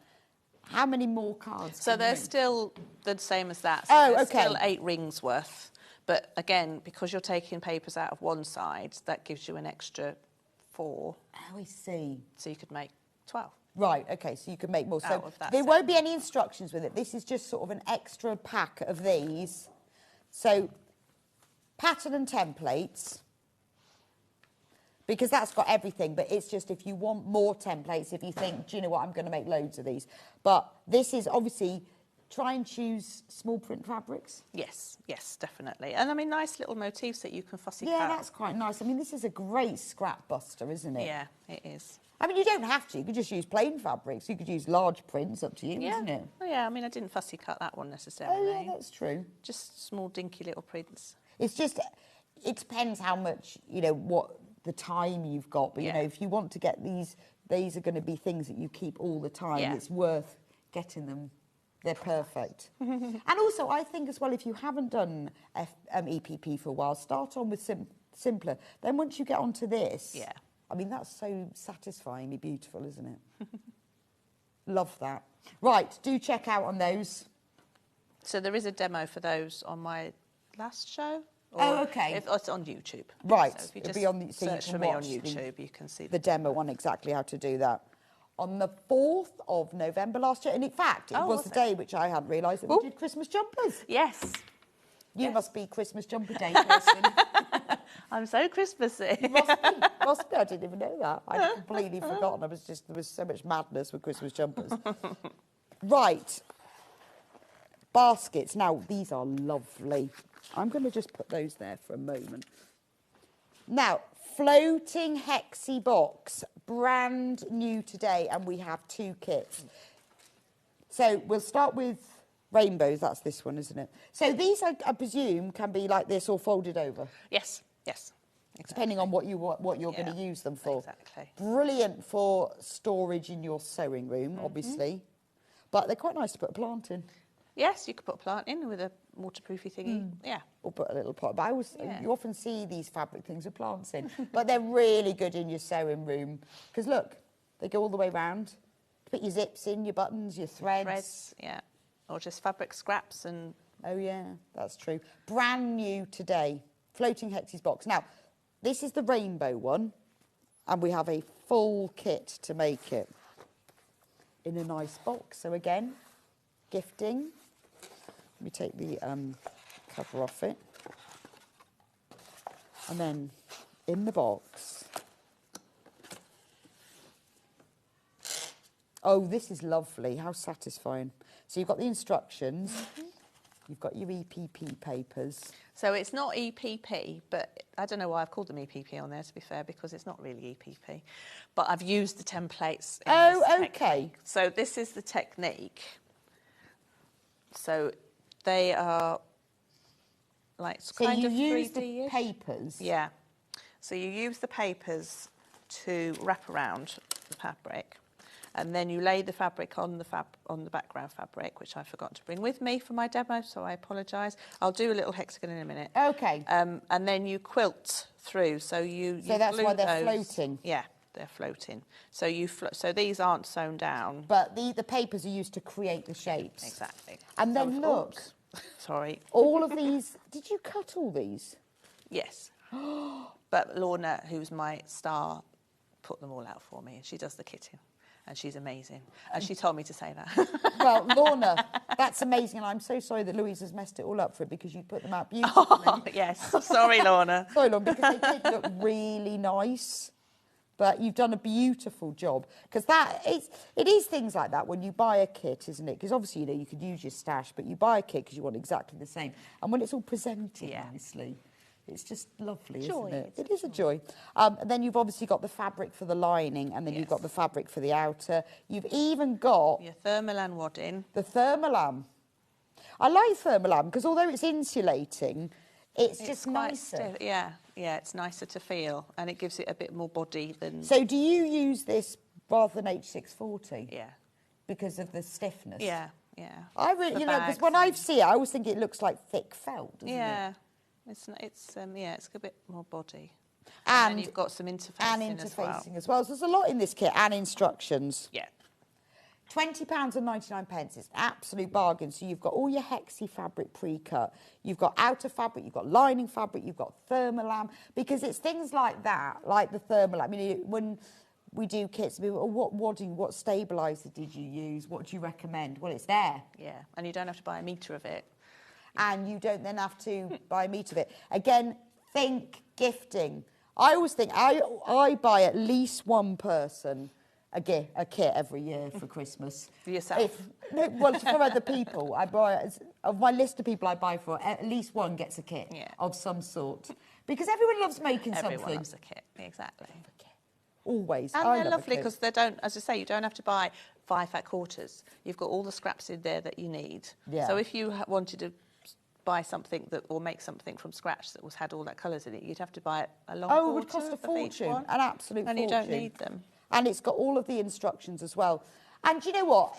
how many more cards? So they're still the same as that. So there's still 8 rings worth. But again, because you're taking papers out of one side, that gives you an extra 4. Oh, I see. So you could make 12. Right, OK, so you can make more. Out So of that there set. won't be any instructions with it. This is just sort of an extra pack of these. So pattern and templates, because that's got everything, but it's just if you want more templates, if you think, do you know what, I'm going to make loads of these. But this is obviously... Try and choose small print fabrics. Yes, yes, definitely. And I mean, nice little motifs that you can fussy cut. Yeah, that's quite nice. I mean, this is a great scrap buster, isn't it? Yeah, it is. I mean, you don't have to. You could just use plain fabrics. You could use large prints, up to you, Yeah. isn't it? Oh, yeah, I mean, I didn't fussy cut that one necessarily. Oh, yeah, that's true. Just small, dinky little prints. It's just, it depends how much, you know, what the time you've got. But, you know, if you want to get these are going to be things that you keep all the time. Yeah. It's worth getting them. They're perfect. And also, I think as well, if you haven't done EPP for a while, start on with simpler. Then once you get onto this, I mean, that's so satisfyingly beautiful, isn't it? Love that. Right, do check out on those. So there is a demo for those on my last show. Oh, okay. If it's on YouTube. Right. So if you It'll just be on the, so search you for can me on watch YouTube, you can see the demo on exactly how to do that. On the 4th of November last year, and in fact, it was the day which I hadn't realised that we did Christmas jumpers. Yes. You must be Christmas jumper day person. I'm so Christmassy. You must be. Must be. I didn't even know that. I'd completely forgotten. There was so much madness with Christmas jumpers. Right. Baskets. Now, these are lovely. I'm going to just put those there for a moment. Now, floating hexi box, brand new today, and we have 2 kits. So we'll start with rainbows. That's this one, isn't it? So these, I presume, can be like this or folded over. Yes, yes. Exactly. Depending on what you're going to use them for. Exactly. Brilliant for storage in your sewing room, obviously. But they're quite nice to put a plant in. Yes, you could put a plant in with a waterproofy thingy. Yeah. Or put a little pot. But you often see these fabric things with plants in. But they're really good in your sewing room. Because look, they go all the way round. Put your zips in, your buttons, your threads. Threads, yeah. Or just fabric scraps and... Oh, yeah, that's true. Brand new today. Floating hexis box. Now, this is the rainbow one. And we have a full kit to make it. In a nice box. So again, gifting. Let me take the cover off it. And then in the box. Oh, this is lovely. How satisfying. So you've got the instructions. You've got your EPP papers. So it's not EPP, but I don't know why I've called them EPP on there, to be fair, because it's not really EPP. But I've used the templates in this okay. technique. So this is the technique. So they are like kind of 3D-ish. So you use the papers? Yeah. So you use the papers to wrap around the fabric. And then you lay the fabric on the background fabric, which I forgot to bring with me for my demo, so I apologise. I'll do a little hexagon in a minute. Okay. And then you quilt through, so So that's glue why they're those. floating. Yeah, they're floating. So so these aren't sewn down. But the papers are used to create the shapes. Exactly. And then look. Oops. Sorry. All of these. Did you cut all these? Yes. But Lorna, who's my star, put them all out for me, and she does the kitting. And she's amazing. And she told me to say that. Well, Lorna, that's amazing. And I'm so sorry that Louise has messed it all up for it because you put them out beautifully. Oh, yes. Sorry, Lorna. Sorry, Lorna, because they did look really nice. But you've done a beautiful job. Because it is things like that when you buy a kit, isn't it? Because obviously, you could use your stash, but you buy a kit because you want exactly the same. And when it's all presented nicely, it's just lovely, isn't it? It is a joy. Then you've obviously got the fabric for the lining, and then you've got the fabric for the outer. You've even got... your thermalan wadding. The thermalan. I like thermalan because although it's insulating, it's just nicer. Stiff. Yeah, it's nicer to feel, and it gives it a bit more body than... So do you use this rather than H640? Yeah. Because of the stiffness? Yeah. I really, because when I see it, I always think it looks like thick felt, doesn't it? Yeah. It's a bit more body. And then you've got some interfacing as well. So there's a lot in this kit and instructions. Yeah. £20.99. It's an absolute bargain. So you've got all your hexi fabric pre-cut. You've got outer fabric, you've got lining fabric, you've got thermalam. Because it's things like that, like the thermalam. I mean, when we do kits, what wadding, what stabiliser did you use? What do you recommend? Well, it's there. Yeah, and you don't have to buy a metre of it. And you don't then have to buy a metre of it. Again, think gifting. I always think I buy at least one person a kit every year for Christmas. For yourself? Well, for other people. I buy, of my list of people I buy for, at least one gets a kit of some sort. Because everyone loves making something. Everyone loves a kit, exactly. Always. And they're lovely because they don't, as I say, you don't have to buy 5 fat quarters. You've got all the scraps in there that you need. Yeah. So if you wanted to buy something that, or make something from scratch that had all that colours in it, you'd have to buy a long Oh, it would cost a of each fortune, one, an absolute and fortune. you don't need them. And it's got all of the instructions as well. And do you know what?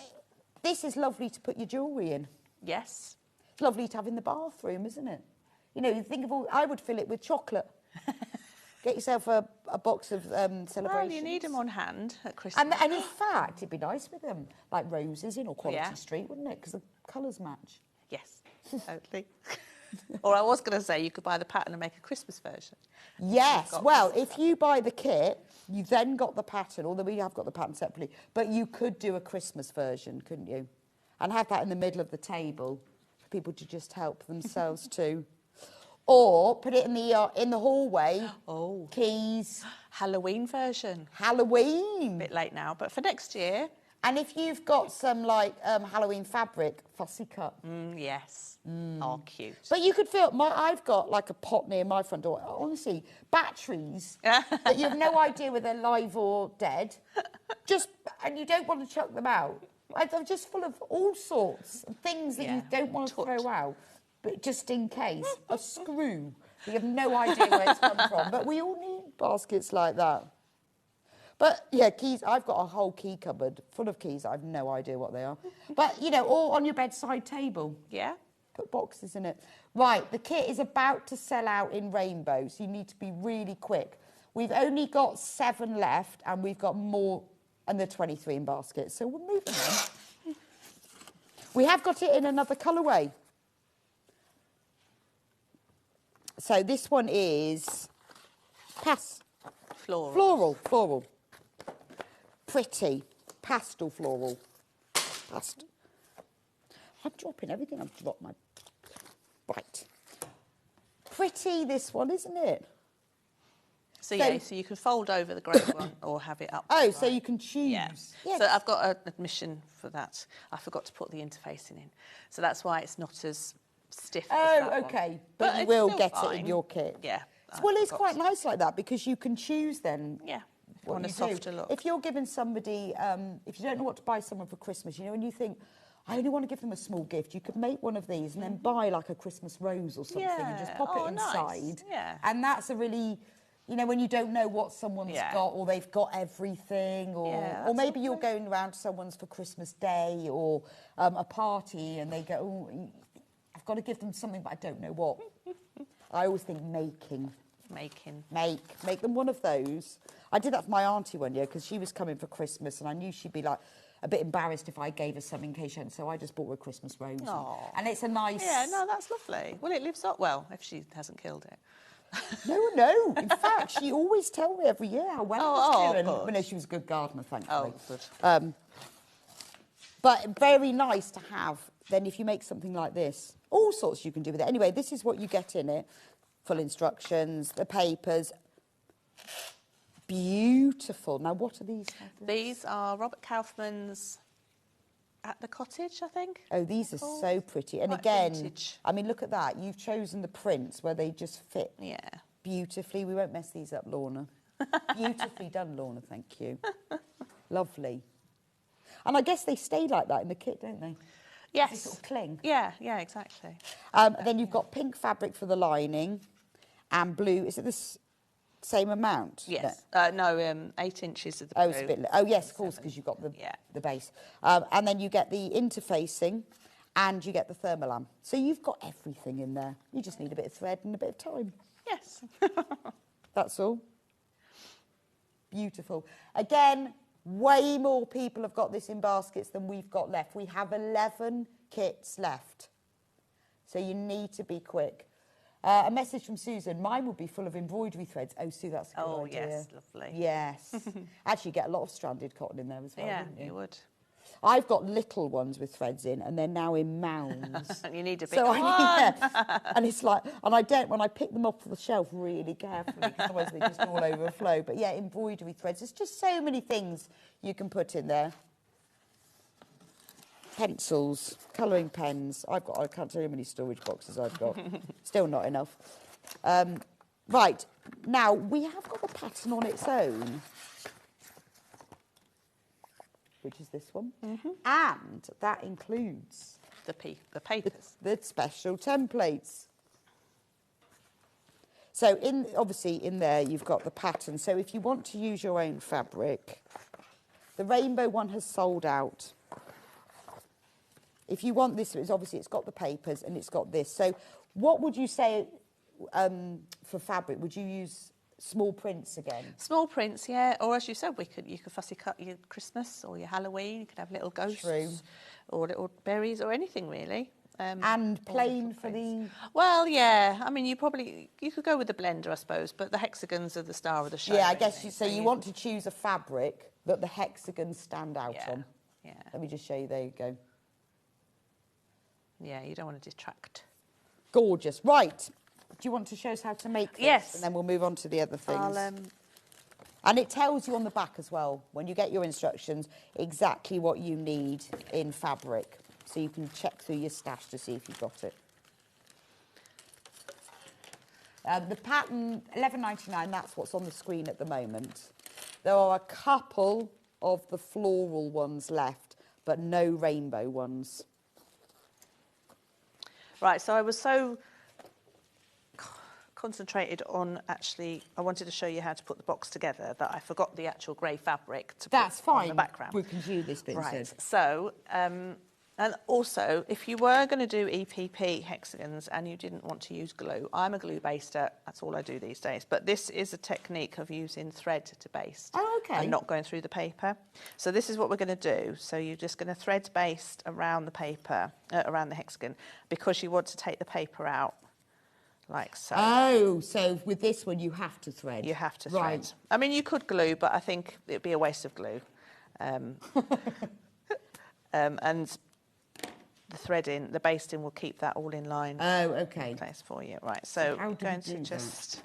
This is lovely to put your jewellery in. Yes. It's lovely to have in the bathroom, isn't it? You know, you think of all, I would fill it with chocolate. Get yourself a box of celebrations. Well, you need them on hand at Christmas. And in fact, it'd be nice with them, like roses in or Quality Street, wouldn't it? Because the colours match. Yes, totally. Or I was going to say you could buy the pattern and make a Christmas version. Yes, well, if you buy the kit, you then got the pattern, although we have got the pattern separately, but you could do a Christmas version, couldn't you? And have that in the middle of the table for people to just help themselves too. Or put it in the hallway. Oh. Keys. Halloween version. Halloween. A bit late now, but for next year. And if you've got some, like, Halloween fabric, fussy cut. Yes. Oh, cute. But you could feel, I've got, like, a pot near my front door. Honestly, batteries that you have no idea whether they're live or dead. And you don't want to chuck them out. They're just full of all sorts of things that you don't want to throw out. But just in case, a screw. You have no idea where it's come from. But we all need baskets like that. But, yeah, keys. I've got a whole key cupboard full of keys. I have no idea what they are. But, you know, all on your bedside table. Yeah. Put boxes in it. Right, the kit is about to sell out in rainbow, so you need to be really quick. We've only got 7 left, and we've got more, and they're 23 in baskets. So we're moving on. We have got it in another colourway. So this one is floral. Floral. Pretty. Pastel floral. I'm dropping everything. I've dropped my... Right. Pretty, this one, isn't it? So you can fold over the grey one or have it up. Oh, so you can choose. Yeah. Yes. So I've got an admission for that. I forgot to put the interfacing in. So that's why it's not as stiff as that one. Okay. But you will get it in your kit. Yeah. Well, it's quite nice like that because you can choose then. Yeah. What on a softer look. If you're giving somebody, if you don't know what to buy someone for Christmas, you know, and you think, I only want to give them a small gift, you could make one of these and then buy like a Christmas rose or something and just pop it inside. Nice. Yeah. And that's a really, you know, when you don't know what someone's got or they've got everything or maybe you're going around to someone's for Christmas Day or a party and they go, oh, I've got to give them something but I don't know what. I always think Make them one of those. I did that for my auntie one year because she was coming for Christmas and I knew she'd be like a bit embarrassed if I gave her something in case she hadn't, so I just bought her a Christmas rose. And it's a nice... Yeah, no, that's lovely. Well, it lives up well if she hasn't killed it. No. In fact, she always tells me every year how well it was doing. Well, no, she was a good gardener, thankfully. Oh, good. But very nice to have, then, if you make something like this. All sorts you can do with it. Anyway, this is what you get in it. Full instructions, the papers. Beautiful. Now, what are these? These are Robert Kaufman's At the Cottage, I think. Oh, these are so pretty. And again, vintage. I mean, look at that. You've chosen the prints where they just fit beautifully. We won't mess these up, Lorna. Beautifully done, Lorna, thank you. Lovely. And I guess they stay like that in the kit, don't they? Yes. They sort of cling. Yeah, exactly. Then you've got pink fabric for the lining and blue. Is it the same amount? Yes. No, 8 inches of the blue. Oh, it's a bit... Oh, yes, of course, because you've got the base. And then you get the interfacing and you get the thermolam. So you've got everything in there. You just need a bit of thread and a bit of time. Yes. That's all. Beautiful. Again, way more people have got this in baskets than we've got left. We have 11 kits left. So you need to be quick. A message from Susan. Mine will be full of embroidery threads. Oh, Sue, that's a good idea. Yes, lovely. Yes. Actually, you get a lot of stranded cotton in there as well, yeah, wouldn't you? You would. I've got little ones with threads in, and they're now in mounds. You need a big one. And it's like, and I don't, when I pick them off the shelf really carefully, because otherwise they just all overflow. But yeah, embroidery threads. There's just so many things you can put in there. Pencils, colouring pens. I can't tell you how many storage boxes I've got. Still not enough. Right, now we have got the pattern on its own, which is this one. And that includes the papers. The special templates. So obviously in there you've got the pattern. So if you want to use your own fabric, the rainbow one has sold out. If you want this, it's got the papers and it's got this. So what would you say for fabric? Would you use small prints again? Small prints, yeah. Or as you said, you could fussy cut your Christmas or your Halloween. You could have little ghosts. True. Or little berries or anything really. And plain for the... Well, yeah. I mean, you could go with the blender, I suppose, but the hexagons are the star of the show. Yeah, I guess you want to choose a fabric that the hexagons stand out on. Yeah. Let me just show you. There you go. Yeah, you don't want to detract. Gorgeous. Right. Do you want to show us how to make this? Yes. And then we'll move on to the other things. And it tells you on the back as well, when you get your instructions, exactly what you need in fabric. So you can check through your stash to see if you've got it. The pattern, $11.99, that's what's on the screen at the moment. There are a couple of the floral ones left, but no rainbow ones. Right, so I was so concentrated on I wanted to show you how to put the box together that I forgot the actual grey fabric to put on the background. We can do this bit right. instead. So, and also, if you were going to do EPP hexagons and you didn't want to use glue, I'm a glue baster, that's all I do these days, but this is a technique of using thread to baste. Oh, okay. And not going through the paper. So this is what we're going to do. So you're just going to thread baste around the paper, around the hexagon, because you want to take the paper out. Like so. Oh, so with this one you have to thread. You have to thread. Right. I mean, you could glue, but I think it'd be a waste of glue. And the threading, the basting will keep that all in line. Oh, okay. In place for you. Right, so I'm going to just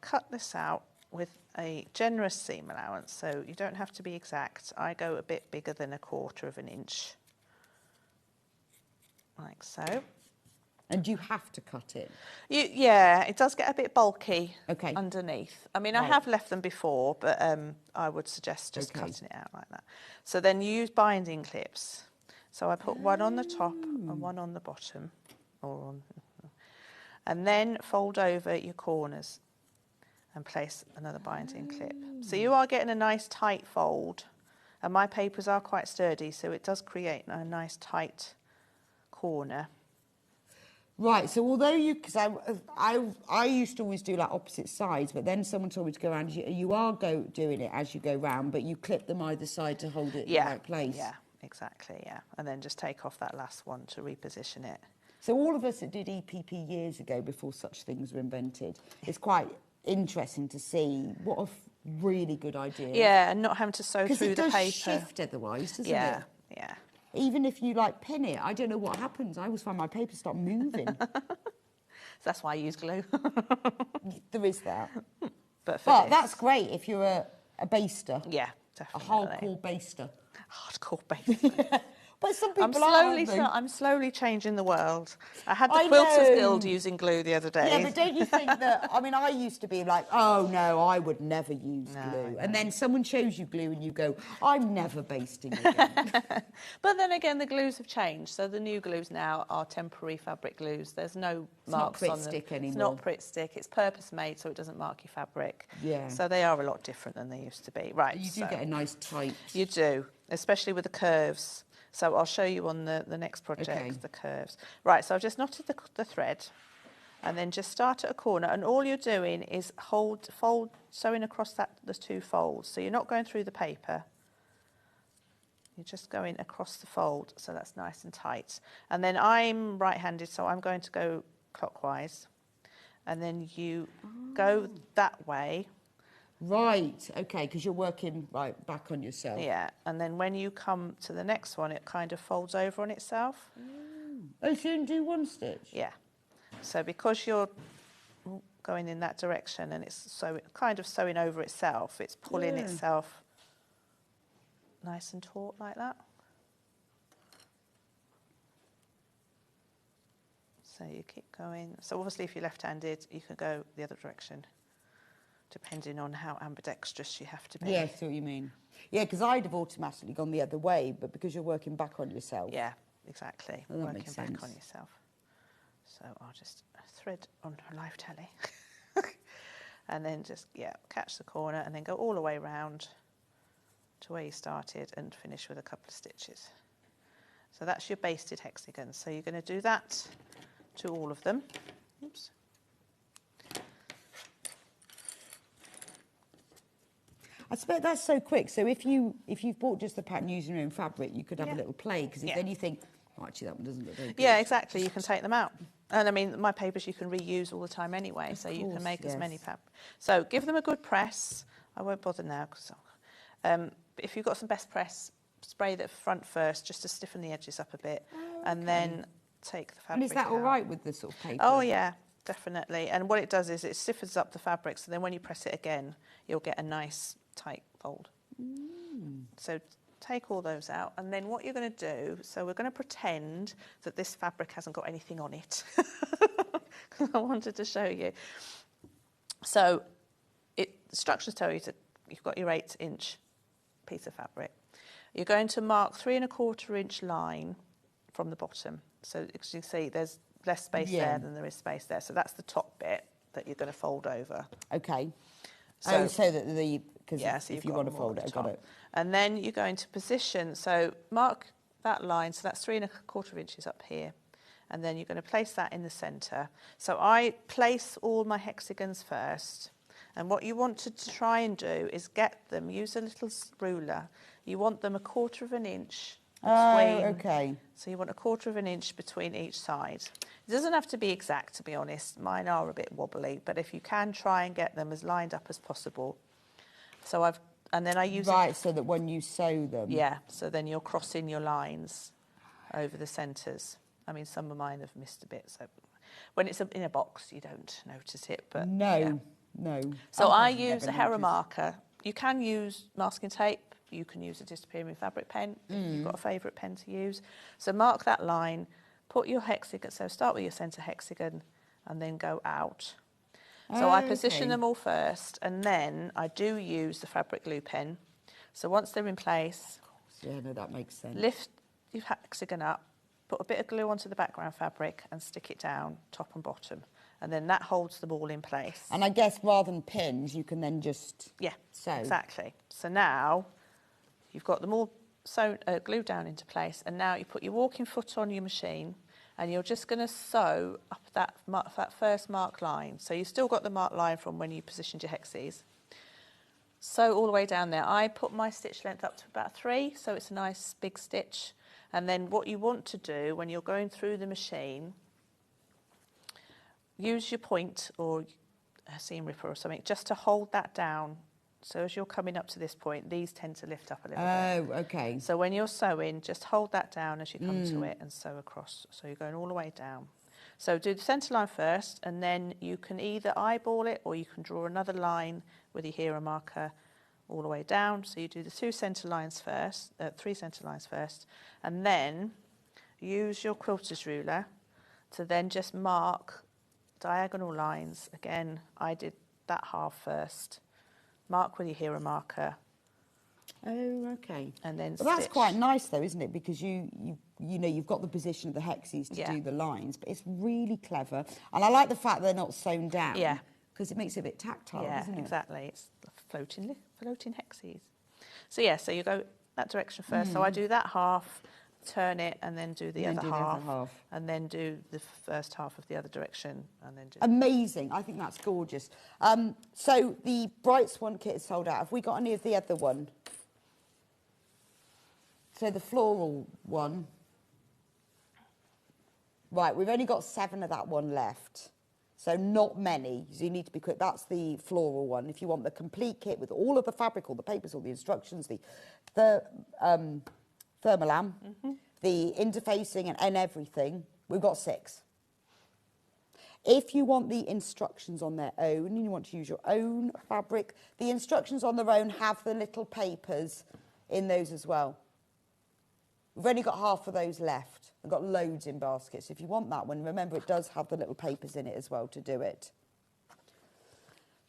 cut this out with a generous seam allowance. So you don't have to be exact. I go a bit bigger than 1/4 of an inch. Like so. And you have to cut it? Yeah, it does get a bit bulky okay. underneath. I mean, I have left them before, but I would suggest just cutting it out like that. So then you use binding clips. So I put one on the top and one on the bottom. And then fold over your corners and place another binding clip. So you are getting a nice tight fold. And my papers are quite sturdy, so it does create a nice tight corner. Right, so although because I used to always do like opposite sides, but then someone told me to go around, you are doing it as you go round, but you clip them either side to hold it in the right place. Yeah, exactly, yeah. And then just take off that last one to reposition it. So all of us that did EPP years ago, before such things were invented, it's quite interesting to see what a really good idea. Yeah, and not having to sew through the paper. Because it does shift otherwise, doesn't it? Yeah. Even if you pin it, I don't know what happens. I always find my papers start moving. That's why I use glue. There is that. But that's great if you're a baster. Yeah, definitely. A hardcore baster. Hardcore baster. But some people I'm slowly changing the world. I had the Quilters Guild using glue the other day. Yeah, but don't you think that, I mean, I used to be like, oh no, I would never use glue. And then someone shows you glue and you go, I'm never basting again. But then again, the glues have changed. So the new glues now are temporary fabric glues. There's no marks on them. It's not Pritt Stick anymore. It's not Pritt Stick. It's purpose made so it doesn't mark your fabric. Yeah. So they are a lot different than they used to be. Right. You do get a nice tight. You do, especially with the curves. So I'll show you on the next project, the curves. Right, so I've just knotted the thread and then just start at a corner, and all you're doing is sewing across the two folds. So you're not going through the paper. You're just going across the fold, so that's nice and tight. And then I'm right-handed, so I'm going to go clockwise. And then you go that way. Right, okay, because you're working back on yourself. Yeah, and then when you come to the next one, it kind of folds over on itself. Oh, so you do one stitch? Yeah. So because you're going in that direction and it's kind of sewing over itself, it's pulling itself nice and taut like that. So you keep going. So obviously if you're left-handed, you can go the other direction, depending on how ambidextrous you have to be. Yeah, I see what you mean. Yeah, because I'd have automatically gone the other way, but because you're working back on yourself. Yeah, exactly. Well, that Working makes back sense. on yourself. So I'll just thread on live telly. And then just, catch the corner and then go all the way round to where you started and finish with a couple of stitches. So that's your basted hexagon. So you're going to do that to all of them. Oops. I suppose that's so quick. So if you've bought just the pattern using your own fabric, you could have a little play, because then you think, oh, actually that one doesn't look very good. Yeah, exactly. You can take them out. And I mean, my papers you can reuse all the time anyway, so you can make as many papers. So give them a good press. I won't bother now, because if you've got some best press, spray the front first just to stiffen the edges up a bit, and then take the fabric And is that out. all right with the sort of paper? Oh, yeah, definitely. And what it does is it stiffens up the fabric, so then when you press it again, you'll get a nice tight fold. So take all those out, and then what you're going to do, so we're going to pretend that this fabric hasn't got anything on it. I wanted to show you. So the instructions tell you you've got your 8-inch piece of fabric. You're going to mark 3¼ inch line from the bottom. So as you can see, there's less space there than there is space there. So that's the top bit that you're going to fold over. Okay. So that because if you want to fold it, I got it. And then you're going to position, so mark that line, so that's 3¼ inches up here. And then you're going to place that in the centre. So I place all my hexagons first. And what you want to try and do is get them, use a little ruler. You want them 1/4 inch between. Okay. So you want 1/4 inch between each side. It doesn't have to be exact, to be honest. Mine are a bit wobbly, but if you can try and get them as lined up as possible. So and then I use so that when you sew them. Yeah, so then you're crossing your lines over the centres. I mean, some of mine have missed a bit, so when it's in a box, you don't notice it. But no. So I use a Hera marker. You can use masking tape. You can use a disappearing fabric pen if you've got a favourite pen to use. So mark that line, put your hexagon. So start with your centre hexagon, and then go out. So I position them all first, and then I do use the fabric glue pen. So once they're in place, that makes sense. Lift your hexagon up, put a bit of glue onto the background fabric, and stick it down top and bottom, and then that holds them all in place. And I guess rather than pins, you can then just sew. Exactly. So now you've got them all sewn, glued down into place, and now you put your walking foot on your machine. And you're just going to sew up that first mark line. So you've still got the mark line from when you positioned your hexes. Sew all the way down there. I put my stitch length up to about 3, so it's a nice big stitch. And then what you want to do when you're going through the machine, use your point or a seam ripper or something just to hold that down. So as you're coming up to this point, these tend to lift up a little bit. Oh, okay. So when you're sewing, just hold that down as you come to it and sew across. So you're going all the way down. So do the centre line first, and then you can either eyeball it or you can draw another line with your Hera marker all the way down. So you do the 3 centre lines first, and then use your quilter's ruler to then just mark diagonal lines. Again, I did that half first. Mark with your Hera marker. Oh, okay. And then well, that's quite nice, though, isn't it? Because you know you've got the position of the hexes to do the lines, but it's really clever. And I like the fact they're not sewn down. Yeah. Because it makes it a bit tactile, doesn't it? Yeah, exactly. It's floating hexes. So yeah, so you go that direction first. So I do that half, turn it, and then do the other half, and then do the first half of the other direction, and then do. Amazing! I think that's gorgeous. So the Bright Swan kit is sold out. Have we got any of the other one? So the floral one. Right, we've only got 7 of that one left. So not many, so you need to be quick. That's the floral one. If you want the complete kit with all of the fabric, all the papers, all the instructions, the thermolam, the interfacing and everything, we've got 6. If you want the instructions on their own and you want to use your own fabric, the instructions on their own have the little papers in those as well. We've only got half of those left. I've got loads in baskets. If you want that one, remember it does have the little papers in it as well to do it.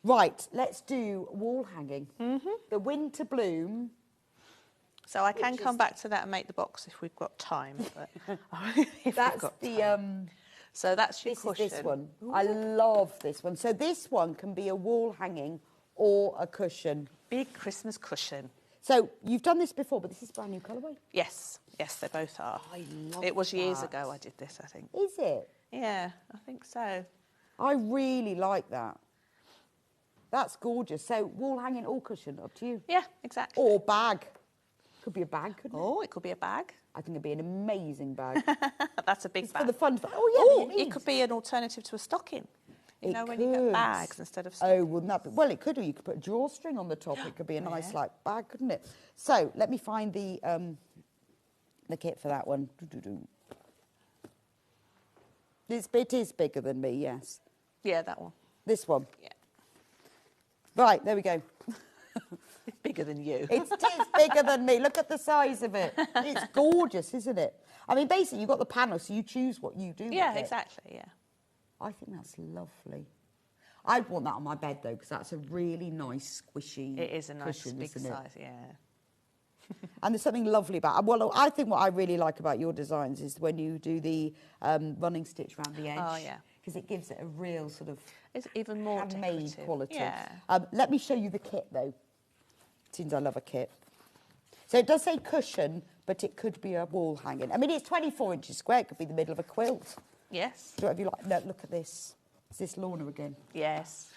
Right, let's do wall hanging. The winter bloom. So I can come back to that and make the box if we've got time. But That's the... so that's your cushion. Is this one. Ooh. I love this one. So this one can be a wall hanging or a cushion. Big Christmas cushion. So you've done this before, but this is brand new colourway? Yes. Yes, they both are. I love it was years ago I did this, I think. Is it? Yeah, I think so. I really like that. That's gorgeous. So wall hanging or cushion, up to you. Yeah, exactly. Or bag. Could be a bag, couldn't it? Oh, it could be a bag. I think it'd be an amazing bag. That's a big bag. For the fun. Oh, yeah. It could be an alternative to a stocking. You know, when you get bags instead of stockings. Oh, wouldn't that be? Well, it could. Or you could put a drawstring on the top. It could be a nice, like, bag, couldn't it? So let me find the kit for that one. It is bigger than me, yes. Yeah, that one. This one. Yeah. Right, there we go. It's bigger than you. It is bigger than me. Look at the size of it. It's gorgeous, isn't it? I mean, basically, you've got the panel, so you choose what you do with it. Yeah, exactly, yeah. I think that's lovely. I'd want that on my bed, though, because that's a really nice, squishy It is a nice cushion, big isn't size, it? yeah. And there's something lovely about it. Well, I think what I really like about your designs is when you do the running stitch around the edge. Oh, yeah. Because it gives it a real sort of it's even more handmade decorative. quality. Yeah. Let me show you the kit, though, since I love a kit. So it does say cushion, but it could be a wall hanging. I mean, it's 24 inches square. It could be the middle of a quilt. Yes. Do whatever you like. No, look at this. Is this Lorna again? Yes.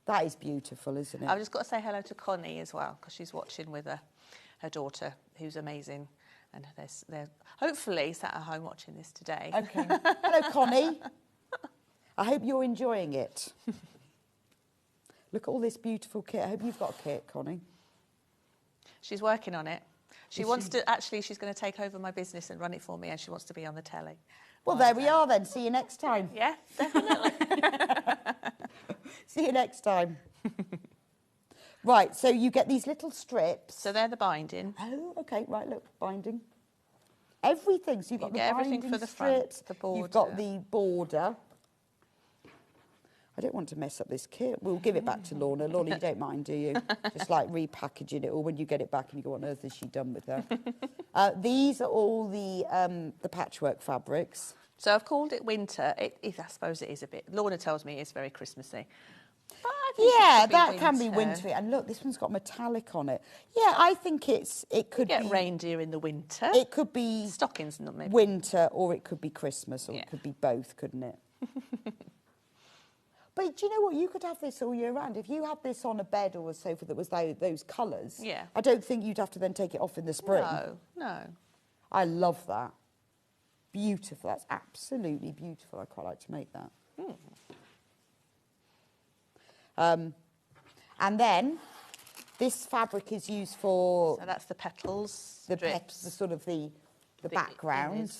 That is beautiful, isn't it? I've just got to say hello to Connie as well, because she's watching with her daughter, who's amazing. And they're hopefully sat at home watching this today. Okay. Hello, Connie. I hope you're enjoying it. Look at all this beautiful kit. I hope you've got a kit, Connie. She's working on it. She's going to take over my business and run it for me, and she wants to be on the telly. Well, there we are then. See you next time. Yeah, definitely. See you next time. Right, so you get these little strips. So they're the binding. Oh, okay, right, look, binding. Everything. So you've got the everything binding for the strips, front, the border. You've got the border. I don't want to mess up this kit. We'll give it back to Lorna. Lorna, you don't mind, do you? Just like repackaging it, or when you get it back and you go, what on earth has she done with that? These are all the patchwork fabrics. So I've called it winter. I suppose it is a bit. Lorna tells me it's very Christmassy. But I think that can be wintry. And look, this one's got metallic on it. Yeah, I think it could get be reindeer in the winter. It could be stockings, not maybe winter, or it could be Christmas, or it could be both, couldn't it? But do you know what? You could have this all year round. If you had this on a bed or a sofa that was those colours, I don't think you'd have to then take it off in the spring. No. I love that. Beautiful. That's absolutely beautiful. I quite like to make that. And then this fabric is used for... So that's the petals. The sort of the background,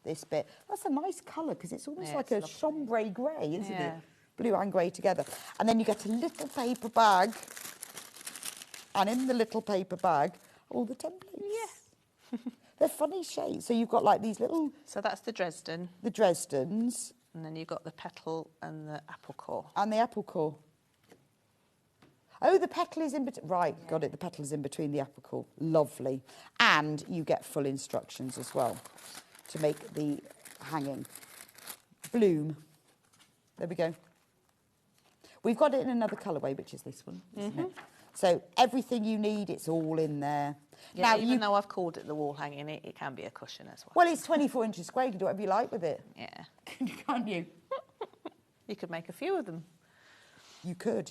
this bit. That's a nice colour because it's almost like a chambray grey, isn't it? Blue and grey together. And then you get a little paper bag. And in the little paper bag, all the templates. Yes. They're funny shapes. So you've got like these little... So that's the Dresden. The Dresdens. And then you've got the petal and the apple core. And the apple core. Oh, the petal is in between. Right, got it. The petal is in between the apple core. Lovely. And you get full instructions as well to make the hanging. Bloom. There we go. We've got it in another colourway, which is this one, isn't it? So everything you need, it's all in there. Yeah, now, even though I've called it the wall hanging, it can be a cushion as well. Well, it's 24 inches square. You can do whatever you like with it. Yeah. Can't you? You could make a few of them. You could.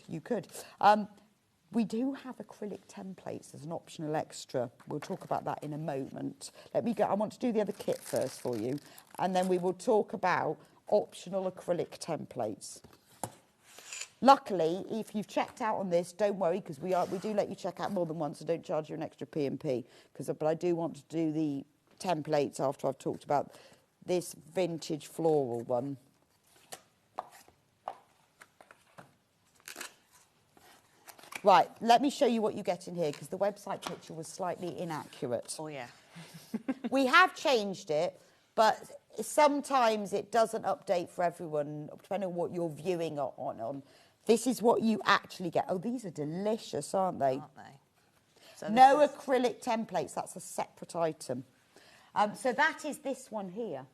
We do have acrylic templates as an optional extra. We'll talk about that in a moment. Let me go. I want to do the other kit first for you, and then we will talk about optional acrylic templates. Luckily, if you've checked out on this, don't worry, because we do let you check out more than once, so don't charge you an extra P&P. But I do want to do the templates after I've talked about this vintage floral one. Right, let me show you what you get in here, because the website picture was slightly inaccurate. Oh, yeah. We have changed it, but sometimes it doesn't update for everyone, depending on what you're viewing on. This is what you actually get. Oh, these are delicious, aren't they? Aren't they? So no acrylic templates, that's a separate item. So that is this one here.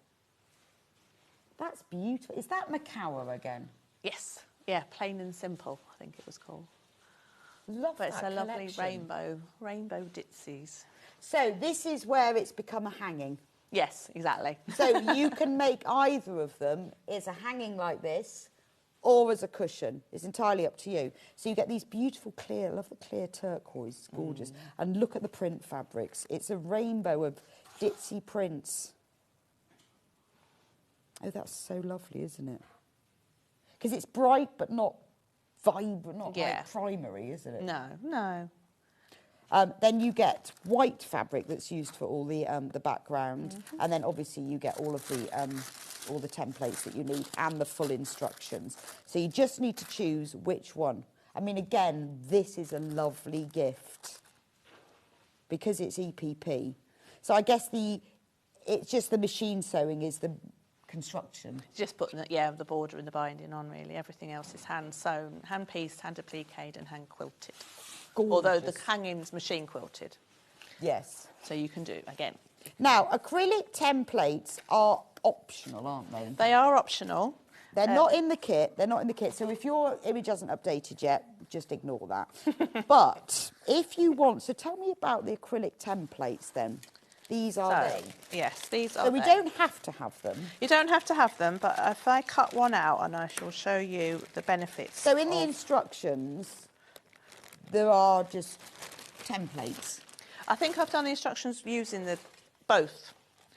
That's beautiful. Is that Macawa again? Yes. Yeah, Plain and Simple, I think it was called. Love But it's that a lovely collection. rainbow ditsies. So this is where it's become a hanging. Yes, exactly. So you can make either of them as a hanging like this or as a cushion. It's entirely up to you. So you get these beautiful clear, I love the clear turquoise, it's gorgeous. And look at the print fabrics. It's a rainbow of ditzy prints. Oh, that's so lovely, isn't it? Because it's bright but not vibrant, not like primary, isn't it? No, no. Then you get white fabric that's used for all the background, and then obviously you get all the templates that you need and the full instructions. So you just need to choose which one. I mean, again, this is a lovely gift because it's EPP. So I guess it's just the machine sewing is the construction. Just putting the border and the binding on, really. Everything else is hand sewn, hand pieced, hand appliqued, and hand quilted. Gorgeous. Although the hanging's machine quilted. Yes. So you can do, again. Now, acrylic templates are optional, aren't they? They are optional. They're not in the kit. They're not in the kit. So if your image hasn't updated yet, just ignore that. But if you want, so tell me about the acrylic templates then. These are they. Yes, these are So we don't have to have them. You don't have to have them, but if I cut one out and I shall show you the benefits. So in the instructions, there are just templates. I think I've done the instructions using both.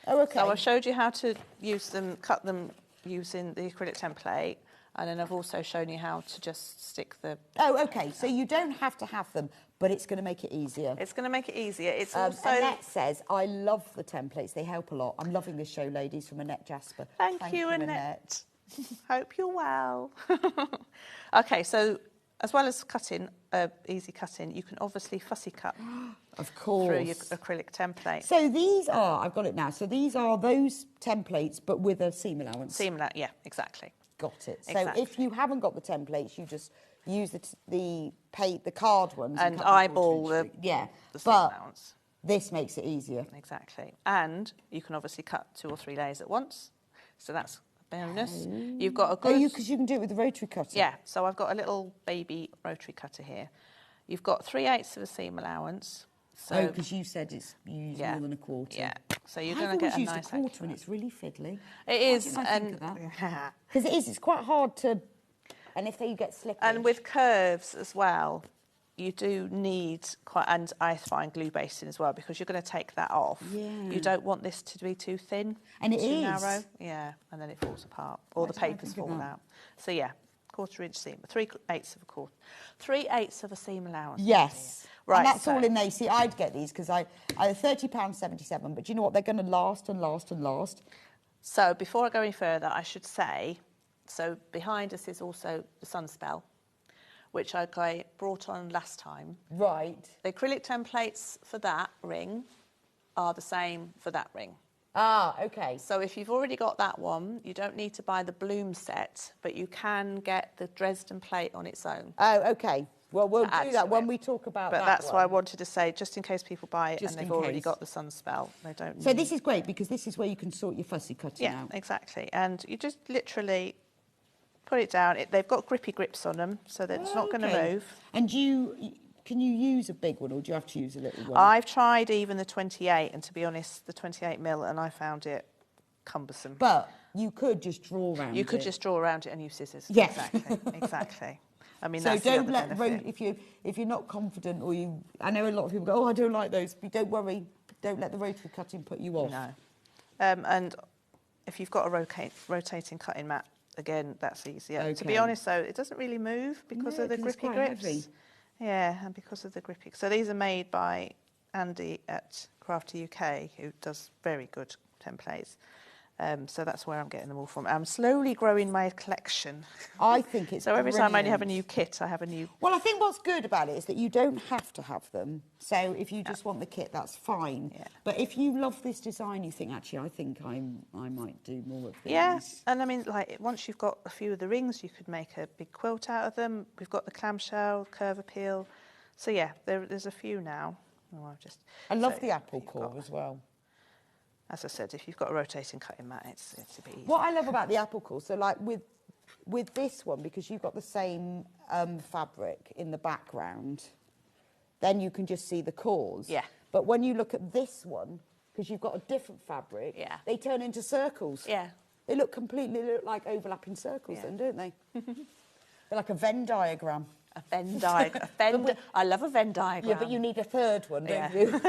Oh, okay. So I've showed you how to use them, cut them using the acrylic template, and then I've also shown you how to just stick the... Oh, okay. So you don't have to have them, but it's going to make it easier. It's going to make it easier. It's also... Annette says, I love the templates. They help a lot. I'm loving this show, ladies, from Annette Jasper. Thank you, Annette. Hope you're well. Okay, so as well as cutting, easy cutting, you can obviously fussy cut. Of course. Through your acrylic template. So these are, I've got it now, so these are those templates, but with a seam allowance. Seam allowance, yeah, exactly. Got it. So Exactly. if you haven't got the templates, you just use the card ones. And cut them eyeball quarter-inch. the seam but allowance. this makes it easier. Exactly. And you can obviously cut 2 or 3 layers at once. So that's a bonus. You've got a good... Oh, because you can do it with the rotary cutter. Yeah, so I've got a little baby rotary cutter here. You've got 3/8 of a seam allowance. So, because you said you use more than a quarter. Yeah, so you're I've going to get a always nice... used a quarter and it's really fiddly. It is. Because it's quite hard to... And if they get slippage... And with curves as well, you do need quite... And I find glue basting as well, because you're going to take that off. Yeah. You don't want this to be too thin. And it too is. narrow. Yeah, and then it falls apart. Or the papers fall out. So yeah, 1/4 seam, 3/8 of a quarter. 3/8 of a seam allowance. Yes. Right, and that's all in there. See, I'd get these because I £30.77, but do you know what? They're going to last and last and last. So before I go any further, I should say, so behind us is also the Sunspell, which I brought on last time. Right. The acrylic templates for that ring are the same for that ring. Ah, okay. So if you've already got that one, you don't need to buy the bloom set, but you can get the Dresden plate on its own. Oh, okay. Well, we'll do that when we talk about that. But that's why I wanted to say, just in case people buy it Just and they've in already case. got the Sunspell, they don't So need... this is great because this is where you can sort your fussy cutting out. Yeah, exactly. And you just literally put it down. They've got grippy grips on them, so that it's not going to move. And can you use a big one or do you have to use a little one? I've tried even the 28, and to be honest, the 28mm, and I found it cumbersome. But you could just draw around it. You could just draw around it and use scissors. Yeah. Exactly, exactly. I mean, so that's the don't other let benefit. if you're not confident or you... I know a lot of people go, oh, I don't like those. But don't worry. Don't let the rotary cutting put you off. No. And if you've got a rotating cutting mat, again, that's easier. Okay. To be honest, though, it doesn't really move because of the 'cause it's grippy quite grips. heavy. Yeah, and because of the grippy. So these are made by Andy at Crafty UK, who does very good templates. So that's where I'm getting them all from. I'm slowly growing my collection. I think it's So every time I only have a brilliant. new kit, I have a new... Well, I think what's good about it is that you don't have to have them. So if you just want the kit, that's fine. Yeah. But if you love this design, you think, actually, I think I might do more of these. Yeah, and I mean, like, once you've got a few of the rings, you could make a big quilt out of them. We've got the clamshell, curve appeal. So yeah, there's a few now. I love the apple core as well. As I said, if you've got a rotating cutting mat, it's a bit easier. What I love about the apple core, so like with this one, because you've got the same fabric in the background, then you can just see the cores. Yeah. But when you look at this one, because you've got a different fabric, yeah, they turn into circles. Yeah. They look like overlapping circles then, don't they? They're like a Venn diagram. A Venn diagram. I love a Venn diagram. Yeah, but you need a third one, don't you?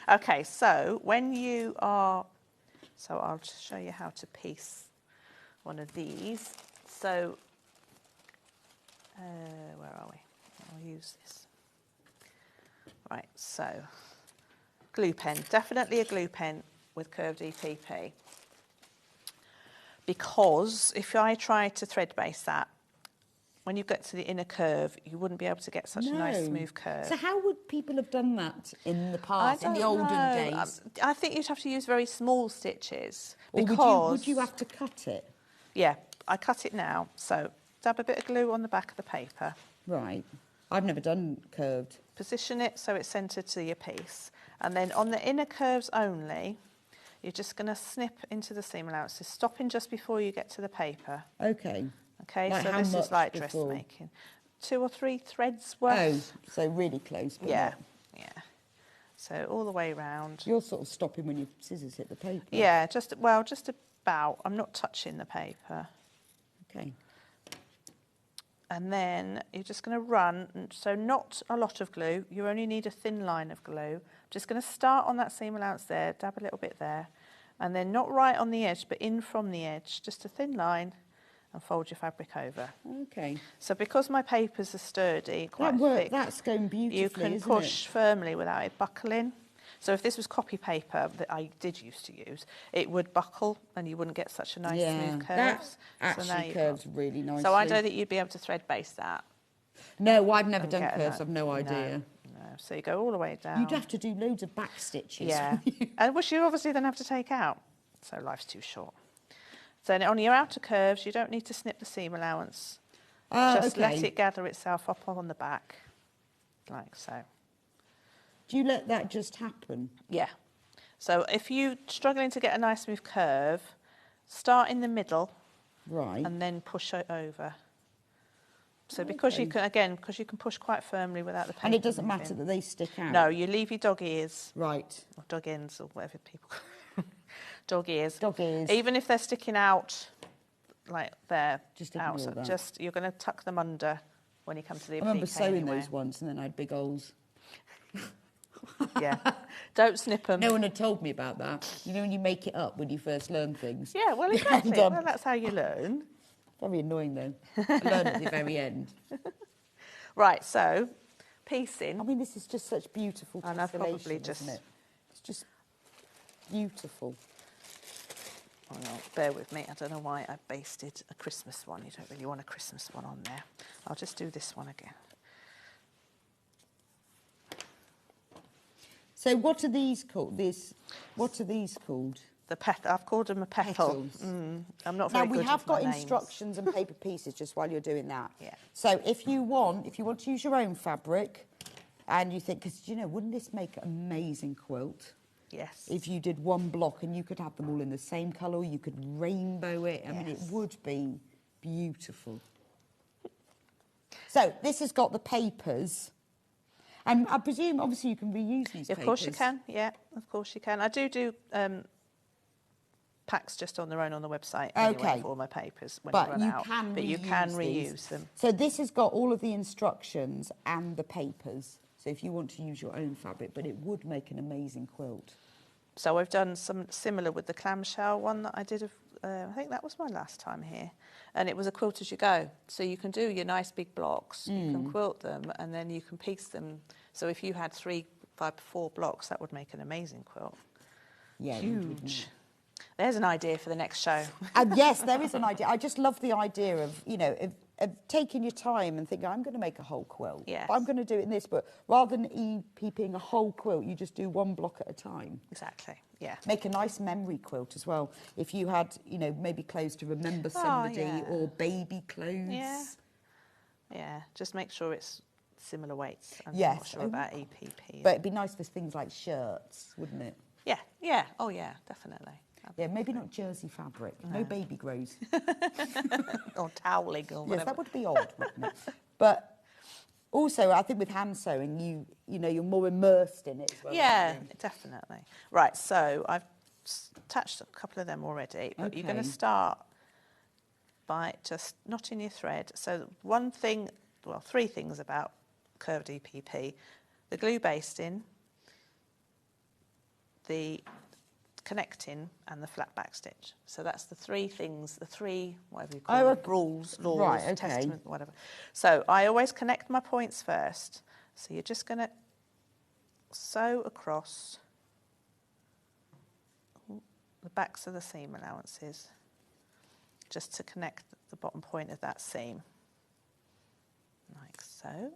Okay, so when you are... So I'll just show you how to piece one of these. So, where are we? I'll use this. Right, so glue pen. Definitely a glue pen with curved EPP. Because if I try to thread base that, when you get to the inner curve, you wouldn't be able to get such a nice smooth curve. So how would people have done that in the past, in the olden days? I think you'd have to use very small stitches. Or because would you have to cut it? Yeah, I cut it now. So dab a bit of glue on the back of the paper. Right. I've never done curved. Position it so it's centred to your piece. And then on the inner curves only, you're just going to snip into the seam allowances, stopping just before you get to the paper. Okay. Okay, like so this is like dressmaking. 2 or 3 threads worth. Oh, so really close. But yeah, So all the way round. You're sort of stopping when your scissors hit the paper. Yeah, just about. I'm not touching the paper. Okay. And then you're just going to run, so not a lot of glue. You only need a thin line of glue. Just going to start on that seam allowance there, dab a little bit there, and then not right on the edge, but in from the edge, just a thin line, and fold your fabric over. Okay. So because my papers are sturdy, quite thick, that's going beautifully, you can push firmly without it buckling. So if this was copy paper that I did used to use, it would buckle and you wouldn't get such a nice smooth curves. That actually curves really nicely. So I know that you'd be able to thread base that. No, I've never done curves. I've no idea. No, so you go all the way down. You'd have to do loads of back stitches. Yeah, and which you obviously then have to take out. So life's too short. So on your outer curves, you don't need to snip the seam allowance. Just let it gather itself up on the back, like so. Do you let that just happen? Yeah. So if you're struggling to get a nice smooth curve, start in the middle. Right. And then push it over. So because you can push quite firmly without the paper. And it doesn't matter that they stick out? No, you leave your dog ears. Right. Or dog ends or whatever people call them. Dog ears. Dog ears. Even if they're sticking out like there. Just ignore that. Just, you're going to tuck them under when you come to the applique. I remember sewing those once and then I had big holes. Yeah. Don't snip them. No one had told me about that. You know when you make it up when you first learn things? Yeah, well, exactly. Well, that's how you learn. Very annoying, though. I learned at the very end. Right, so, piecing. I mean, this is just such beautiful and I've probably just... isn't it? It's just beautiful. Oh, no, bear with me. I don't know why I basted a Christmas one. You don't really want a Christmas one on there. I'll just do this one again. So what are these called? What are these called? I've called them a petal. I'm not very good with my names. Now, we have got instructions and paper pieces just while you're doing that. Yeah. So if you want to use your own fabric and you think, because, wouldn't this make an amazing quilt? Yes. If you did one block and you could have them all in the same colour, you could rainbow it. I mean, it would be beautiful. So this has got the papers. And I presume, obviously, you can reuse these papers. Of course you can, yeah, of course you can. I do packs just on their own on the website anyway for all my papers when you run out. But you can reuse them. So this has got all of the instructions and the papers. So if you want to use your own fabric, but it would make an amazing quilt. So I've done some similar with the clamshell one that I did. I think that was my last time here. And it was a quilt as you go. So you can do your nice big blocks, you can quilt them, and then you can piece them. So if you had 3, 5, 4 blocks, that would make an amazing quilt. Yeah, huge. There's an idea for the next show. Yes, there is an idea. I just love the idea of, of taking your time and thinking, I'm going to make a whole quilt. Yes. I'm going to do it in this, but rather than EPPing a whole quilt, you just do one block at a time. Exactly, yeah. Make a nice memory quilt as well. If you had, maybe clothes to remember somebody or baby clothes. Yeah. Yeah, just make sure it's similar weights. I'm Yes. not sure about EPP. But it'd be nice for things like shirts, wouldn't it? Yeah, yeah, oh yeah, definitely. Yeah, maybe not jersey fabric. No baby grows. Or toweling or whatever. Yes, that would be odd, wouldn't it? But also, I think with hand sewing, you know, you're more immersed in it as well. Yeah, definitely. Right, so I've attached a couple of them already, but you're going to start by just knotting your thread. So one thing, well, three things about curved EPP: the glue basting, the connecting, and the flat back stitch. So that's the three things, the three, whatever you call them, rules, laws, testament, whatever. So I always connect my points first. So you're just going to sew across the backs of the seam allowances just to connect the bottom point of that seam, like so.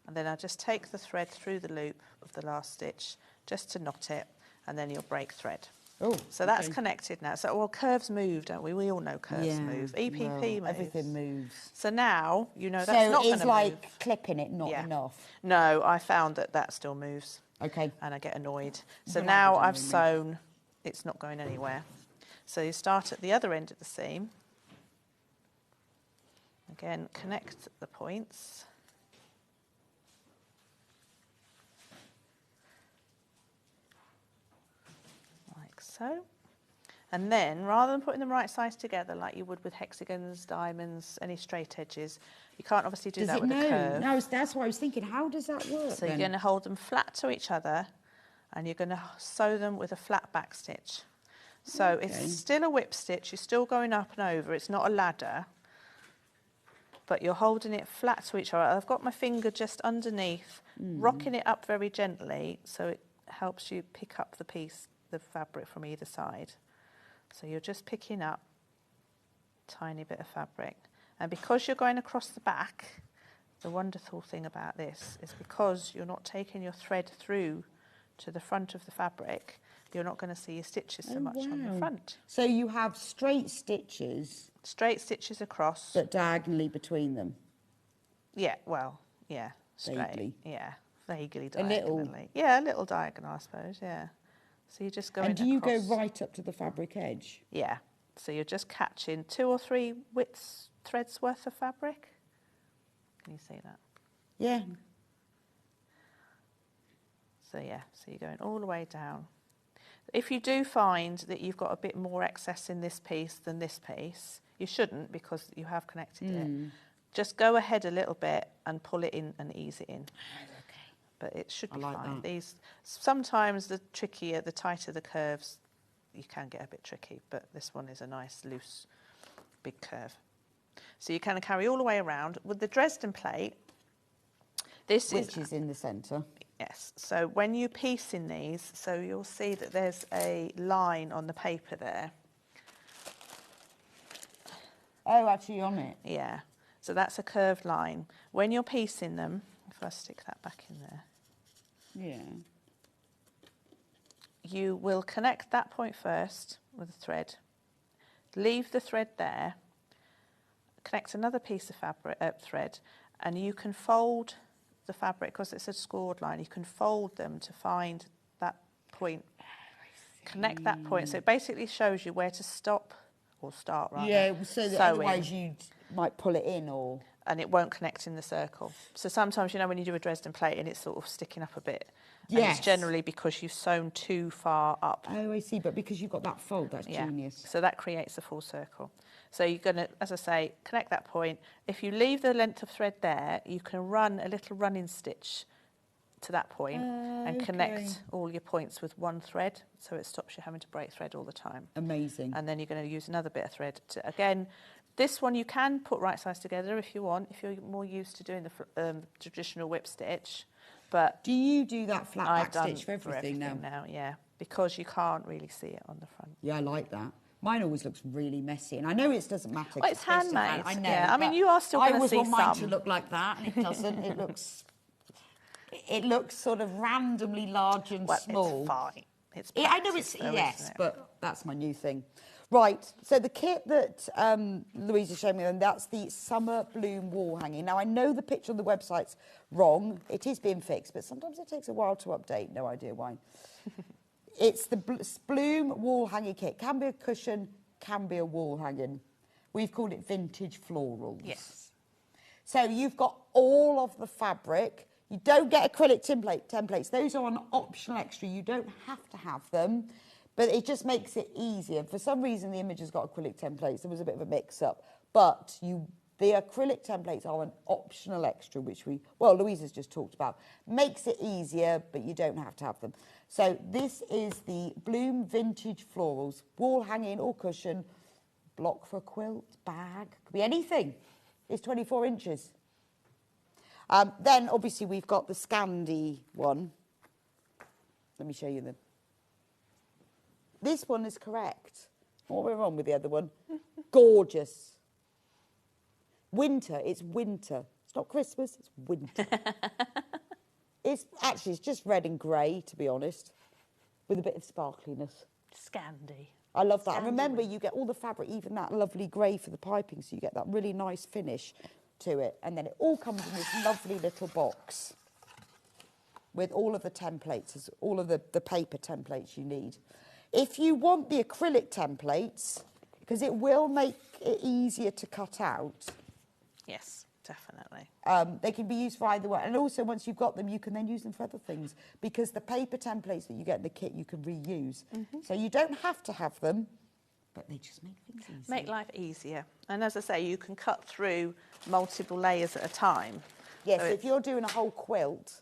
And then I just take the thread through the loop of the last stitch just to knot it, and then you'll break thread. Oh, so that's connected now. So, well, curves move, don't we? We all know curves move. EPP moves. Everything moves. So now you know that's not going to move. So it's like clipping it, not enough. No, I found that still moves. Okay. And I get annoyed. So now I've sewn, it's not going anywhere. So you start at the other end of the seam. Again, connect the points. So, and then rather than putting them right sides together like you would with hexagons, diamonds, any straight edges, you can't obviously do that with a curve. No, that's what I was thinking. How does that work? So you're going to hold them flat to each other, and you're going to sew them with a flat back stitch. So it's still a whip stitch. You're still going up and over. It's not a ladder, but you're holding it flat to each other. I've got my finger just underneath, rocking it up very gently, so it helps you pick up the piece, the fabric from either side. So you're just picking up a tiny bit of fabric, and because you're going across the back, the wonderful thing about this is because you're not taking your thread through to the front of the fabric, you're not going to see your stitches so much on the front. So you have straight stitches across, but diagonally between them. Yeah, well, yeah, straight. Vaguely. Yeah, vaguely diagonally. A little diagonal, I suppose. Yeah. So you're just going across. And do you go right up to the fabric edge? Yeah. So you're just catching 2 or 3 threads worth of fabric. Can you see that? Yeah. So yeah, so you're going all the way down. If you do find that you've got a bit more excess in this piece than this piece, you shouldn't because you have connected it. Just go ahead a little bit and pull it in and ease it in. But it should be fine. These sometimes the trickier, the tighter the curves, you can get a bit tricky. But this one is a nice, loose, big curve. So you kind of carry all the way around with the Dresden plate. Which is in the centre. Yes. So when you piece in these, so you'll see that there's a line on the paper there. Oh, actually on it. Yeah. So that's a curved line. When you're piecing them. If I stick that back in there. Yeah. You will connect that point first with a thread. Leave the thread there. Connect another piece of fabric, thread, and you can fold the fabric, because it's a scored line, you can fold them to find that point. Connect that point. So it basically shows you where to stop, or start rather. Yeah, so that otherwise you might pull it in or... And it won't connect in the circle. So sometimes, you know, when you do a Dresden plate and it's sort of sticking up a bit. Yes. And it's generally because you've sewn too far up. Oh, I see. But because you've got that fold, that's genius. So that creates a full circle. So you're going to, as I say, connect that point. If you leave the length of thread there, you can run a little running stitch to that point and connect all your points with one thread. So it stops you having to break thread all the time. Amazing. And then you're going to use another bit of thread to, again, this one you can put right sides together if you want, if you're more used to doing the traditional whip stitch. But do you do that flat back stitch for everything now? Yeah, because you can't really see it on the front. Yeah, I like that. Mine always looks really messy, and I know it doesn't matter. Well, it's handmade. I know. Yeah, I mean, you are still going to see some. I always want mine to look like that, and it doesn't. It looks sort of randomly large and small. It's fine. It's I know practice, but that's my new thing. Right, so the kit that Louise is showing me, and that's the Summer Bloom wall hanging. Now, I know the picture on the website's wrong. It is being fixed, but sometimes it takes a while to update. No idea why. It's the Bloom wall hanging kit. Can be a cushion, can be a wall hanging. We've called it vintage florals. Yes. So you've got all of the fabric. You don't get acrylic templates. Those are an optional extra. You don't have to have them. But it just makes it easier. For some reason, the image has got acrylic templates. There was a bit of a mix-up. But the acrylic templates are an optional extra, which Louise has just talked about. Makes it easier, but you don't have to have them. So this is the Bloom Vintage Florals. Wall hanging or cushion, block for a quilt, bag, could be anything. It's 24 inches. Then, obviously, we've got the Scandi one. Let me show you them. This one is correct. What went wrong with the other one? Gorgeous. Winter. It's winter. It's not Christmas. It's winter. It's just red and grey, to be honest, with a bit of sparkliness. Scandi. I love that. And remember, you get all the fabric, even that lovely grey for the piping, so you get that really nice finish to it. And then it all comes in this lovely little box with all of the templates, all of the paper templates you need. If you want the acrylic templates, because it will make it easier to cut out. Yes, definitely. They can be used for either way. And also, once you've got them, you can then use them for other things. Because the paper templates that you get in the kit, you can reuse. So you don't have to have them, but they just make things easier. Make life easier. And as I say, you can cut through multiple layers at a time. Yes, so if you're doing a whole quilt.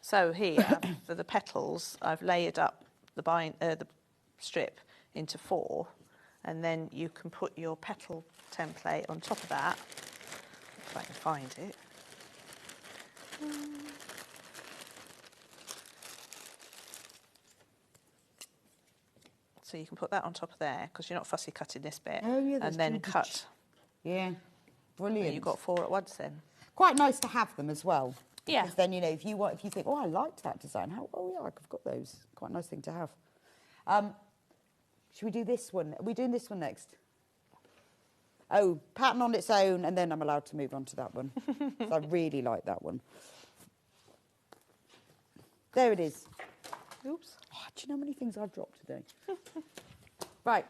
So here, for the petals, I've layered up the strip into 4, and then you can put your petal template on top of that, if I can find it. So you can put that on top of there, because you're not fussy cutting this bit, and then cut. Yeah, brilliant. And you've got 4 at once then. Quite nice to have them as well. Yeah. Because then, if you think, oh, I liked that design. I've got those. Quite a nice thing to have. Should we do this one? Are we doing this one next? Oh, pattern on its own, and then I'm allowed to move on to that one. I really like that one. There it is. Oops. Oh, do you know how many things I've dropped today? Right.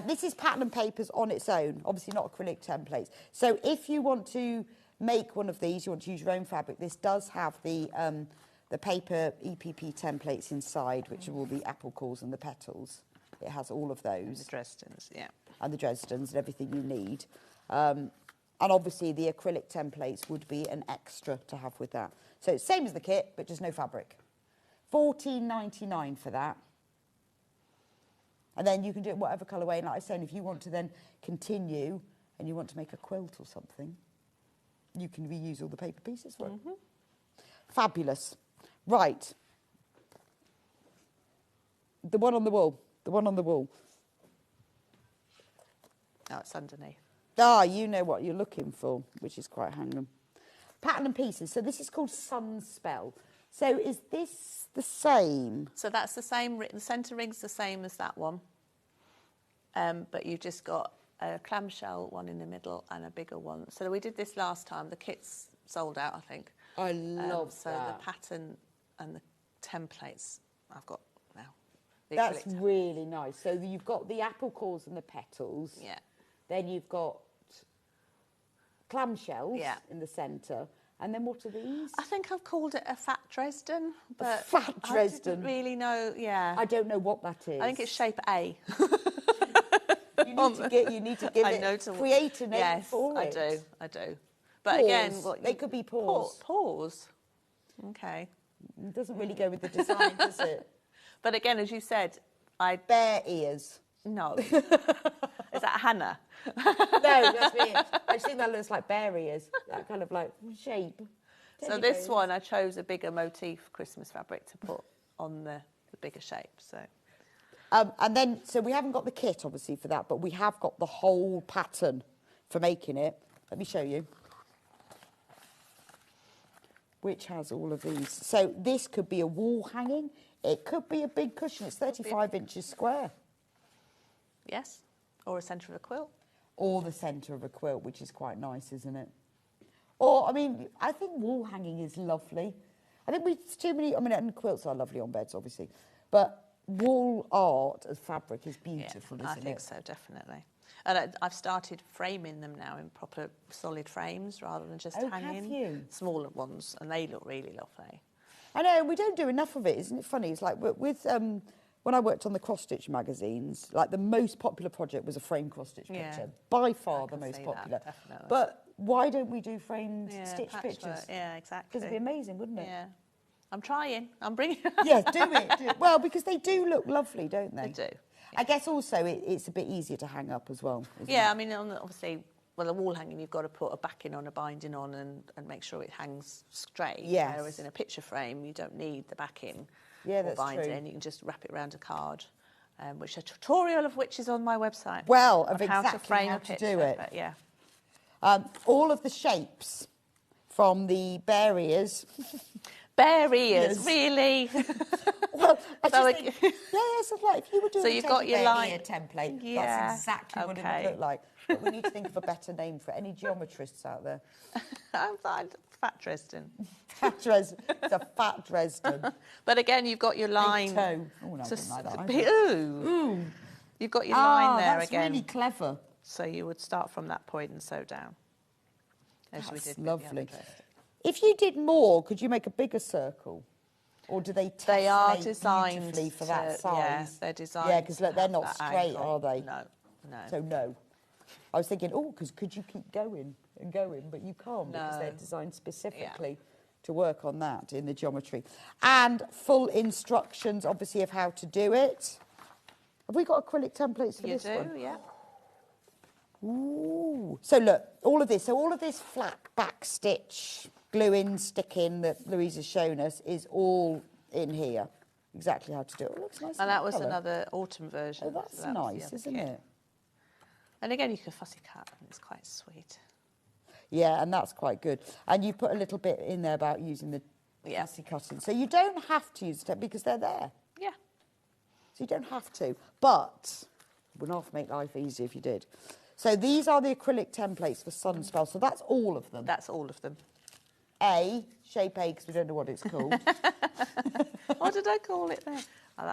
This is pattern and papers on its own. Obviously not acrylic templates. So if you want to make one of these, you want to use your own fabric, this does have the paper EPP templates inside, which are all the apple cores and the petals. It has all of those. The Dresdens, yeah. And the Dresdens and everything you need. And obviously the acrylic templates would be an extra to have with that. So it's same as the kit, but just no fabric. $14.99 for that. And then you can do it whatever colourway. And like I said, if you want to then continue and you want to make a quilt or something, you can reuse all the paper pieces for it. Fabulous. Right. The one on the wall. The one on the wall. Oh, it's underneath. Ah, you know what you're looking for, which is quite handy. Pattern and pieces. So this is called Sunspell. So is this the same? So that's the same. The centre ring's the same as that one. But you've just got a clamshell one in the middle and a bigger one. So we did this last time. The kit's sold out, I think. I love so that. The pattern and the templates I've got now. That's really nice. So you've got the apple cores and the petals. Yeah. Then you've got clamshells in the centre. And then what are these? I think I've called it a fat Dresden. But fat Dresden. I didn't really know, I don't know what that is. I think it's shape A. You need to give create a name for it. I do. But again, they could be paws. Paws. Okay. It doesn't really go with the design, does it? But again, as you said, bear ears. No. Is that Hannah? No, that's me. I just think that looks like bear ears. That kind of like shape. So this one, I chose a bigger motif Christmas fabric to put on the bigger shape. So. And then, so we haven't got the kit, obviously, for that, but we have got the whole pattern for making it. Let me show you. Which has all of these. So this could be a wall hanging. It could be a big cushion. It's 35 inches square. Yes. Or a centre of a quilt. Or the centre of a quilt, which is quite nice, isn't it? Or, I mean, I think wall hanging is lovely. I think it's too many, I mean, and quilts are lovely on beds, obviously. But wall art as fabric is beautiful, isn't it? I think so, definitely. And I've started framing them now in proper solid frames rather than just hanging. Have you? Smaller ones, and they look really lovely. I know, we don't do enough of it, isn't it funny? It's like with when I worked on the cross-stitch magazines, like the most popular project was a frame cross-stitch picture. By far the most popular. Definitely. But why don't we do framed stitch patchwork. pictures? Yeah, exactly. Because it'd be amazing, wouldn't it? Yeah. I'm trying. I'm bringing Yeah, do it. Well, because they do look lovely, don't they? They do. Yeah. I guess also it's a bit easier to hang up as well. Yeah, I mean, obviously, well, the wall hanging, you've got to put a backing on, a binding on, and make sure it hangs straight. Yes. Whereas in a picture frame, you don't need the backing or binding. true. You can just wrap it around a card, which a tutorial of which is on my website. Well, of how exactly to frame how a to picture, do it. But yeah. All of the shapes from the bear ears. Bear ears, really? Well, I So just think, yes, it's like if you were doing So a you've got your bear line- ear template, Yeah, that's exactly what it would okay. look like. But we need to think of a better name for it. Any geometrists out there? I'm fine. Fat Dresden. Fat Dresden. It's a fat Dresden. But again, you've got your line. Big toe. Oh, no, I didn't like that. Ooh. You've got your line there that's again. really clever. So you would start from that point and sew down. As we That's did with the other lovely. Dresden. If you did more, could you make a bigger circle? Or do they They are tessellate designed beautifully for to- that size? Yeah, they're designed. Yeah, because to they're have not that straight, angle. are they? No, no. So no. I was thinking, because could you keep going and going? But you can't because they're No. designed specifically to work on that in the geometry. And full instructions, obviously, of how to do it. Have we got acrylic templates for You this do, one? yeah. Ooh. So look, all of this. So all of this flat back stitch, glue-in, stick-in that Louise has shown us is all in here. Exactly how to do it. It looks nice. And that was colour. another autumn version. Oh, that's so that was the nice, other isn't kit. it? And again, you can fussy cut, and it's quite sweet. Yeah, and that's quite good. And you put a little bit in there about using the fussy cutting. So you don't have to use it because they're there. Yeah. So you don't have to. But it would not make life easy if you did. So these are the acrylic templates for Sunspell. So that's all of them. That's all of them. A, shape A, because we don't know what it's called. What did I call it there? Oh,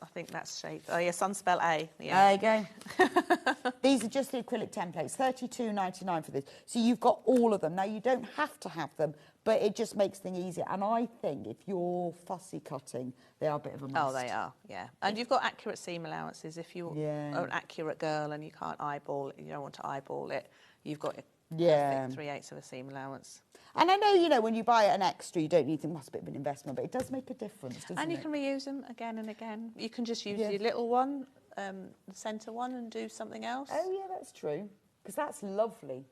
I think that's shape. Oh, yeah, Sunspell A. Yeah. There you go. These are just the acrylic templates, $32.99 for this. So you've got all of them. Now, you don't have to have them, but it just makes things easier. And I think if you're fussy cutting, they are a bit of a must. Oh, they are, yeah. And you've got accurate seam allowances. If you're an accurate girl and you can't eyeball it, you don't want to eyeball it, you've got your perfect 3/8 of a seam allowance. And I know, when you buy an extra, you don't need to think, that's a bit of an investment, but it does make a difference, doesn't it? And you can reuse them again and again. You can just use your little one, the centre one, and do something else. Oh, yeah, that's true, because that's lovely.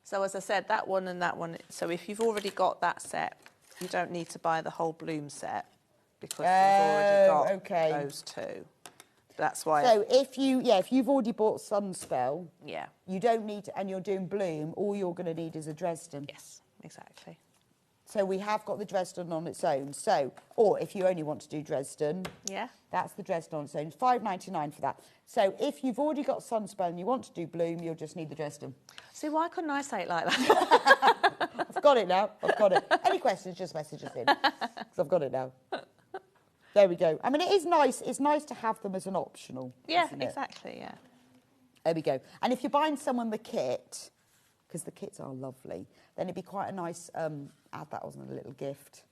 So, as I said, that one and that one. So, if you've already got that set, you don't need to buy the whole bloom set because you've already got those two. That's why. So if you've already bought Sunspell, yeah, you don't need to, and you're doing bloom, all you're going to need is a Dresden. Yes, exactly. So we have got the Dresden on its own. So, or if you only want to do Dresden, yeah, that's the Dresden on its own. $5.99 for that. So if you've already got Sunspell and you want to do bloom, you'll just need the Dresden. See, why couldn't I say it like that? I've got it now. I've got it. Any questions, just message us in, because I've got it now. There we go. I mean, it is nice. It's nice to have them as an optional. Yeah, exactly, yeah. There we go. And if you're buying someone the kit, because the kits are lovely, then it'd be quite a nice, add that as a little gift.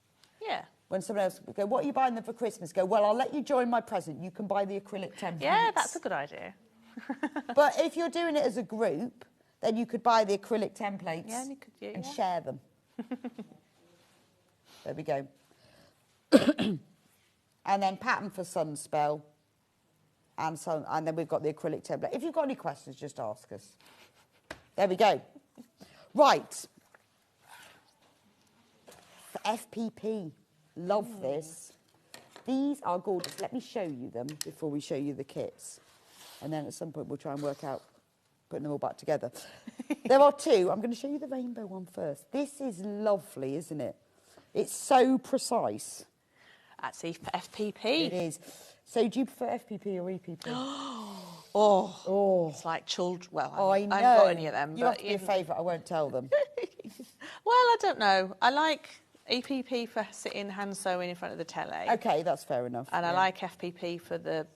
Yeah. When someone else go, what are you buying them for Christmas? Go, well, I'll let you join my present. You can buy the acrylic templates. Yeah, that's a good idea. But if you're doing it as a group, then you could buy the acrylic templates and share them. There we go. And then pattern for Sunspell. And then we've got the acrylic template. If you've got any questions, just ask us. There we go. Right. For FPP. Love this. These are gorgeous. Let me show you them before we show you the kits. And then at some point we'll try and work out putting them all back together. There are two. I'm going to show you the rainbow one first. This is lovely, isn't it? It's so precise. That's FPP. It is. So do you prefer FPP or EPP? Oh, it's like children. Well, I know. I haven't got any of them. You have to be a favourite. I won't tell them. Well, I don't know. I like EPP for sitting hand sewing in front of the telly. Okay, that's fair enough. And I like FPP for the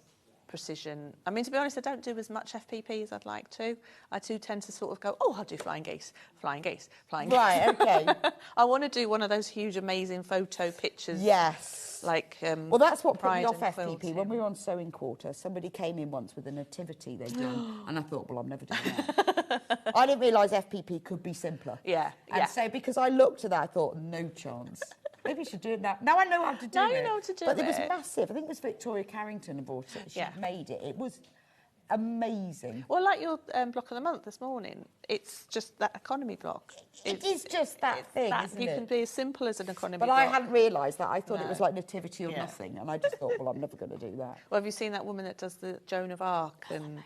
precision. I mean, to be honest, I don't do as much FPP as I'd like to. I do tend to sort of go, oh, I'll do flying geese, flying geese, flying geese. Right, okay. I want to do one of those huge, amazing photo pictures. Yes. Like, well, that's what put me Pride off and FPP. quilting. When we were on Sewing Quarter, somebody came in once with a nativity they'd done, and I thought, well, I'm never doing that. I didn't realise FPP could be simpler. Yeah, And so because I looked at that, I thought, no chance. Maybe I should do it now. Now I know how to do it. Now you know how to do but it. But it was massive. I think it was Victoria Carrington who bought it. She made it. It was amazing. Well, like your block of the month this morning, it's just that economy block. It is just that thing, isn't you it? can be as simple as an economy But block. I hadn't realised that. I thought it No. was like nativity or nothing. And I just thought, well, I'm never going to do that. Well, have you seen that woman that does the Joan of Arc? And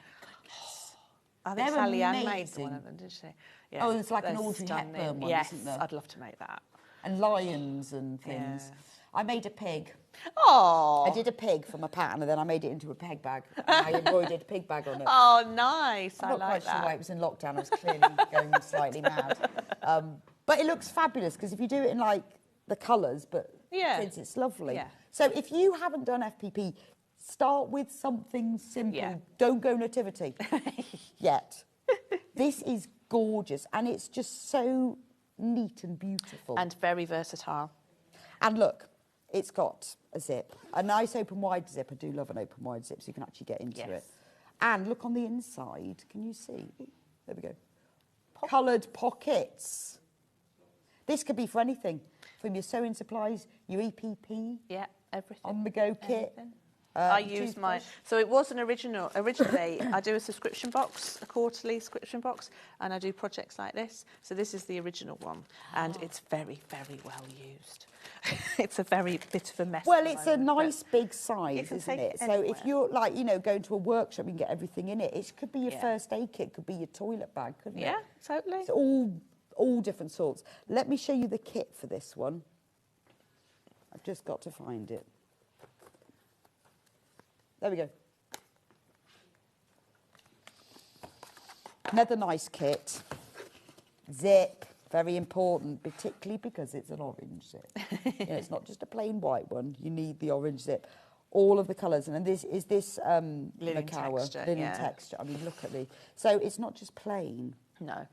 I think They're Sally Ann made amazing. one of them, did she? Yeah. Oh, it's like an They're Audrey stunning. Hepburn one, yes, isn't there? I'd love to make that. And lions and things. Yeah. I made a pig. Oh. I did a pig from a pattern and then I made it into a peg bag. And I embroidered a pig bag on it. Oh, nice. I'm I not like quite that. sure why it was in lockdown. I was clearly going slightly mad. But it looks fabulous because if you do it in like the colours, but kids, it's lovely. Yeah. So if you haven't done FPP, start with something simple. Yeah. Don't go nativity yet. This is gorgeous and it's just so neat and beautiful. And very versatile. And look, it's got a zip, a nice open wide zip. I do love an open wide zip so you can actually get into it. And look on the inside, can you see? There we go. Coloured pockets. This could be for anything, from your sewing supplies, your EPP, Yeah, everything. on the go kit. Anything. I use my... toothbrush. So it was originally, I do a subscription box, a quarterly subscription box, and I do projects like this. So this is the original one, and it's very, very well used. It's a very bit of a mess. Well, at the it's a moment, but nice big size, can isn't take it? it So anywhere. if you're like, you know, going to a workshop and get everything in it, it could be your first aid kit, could be your toilet bag, couldn't it? Yeah, totally. It's all different sorts. Let me show you the kit for this one. I've just got to find it. There we go. Another nice kit. Zip, very important, particularly because it's an orange zip. You know, it's not just a plain white one. You need the orange zip. All of the colours, and this is this Linen Macawa, texture, linen yeah. texture. I mean, look at the. So it's not just plain. No.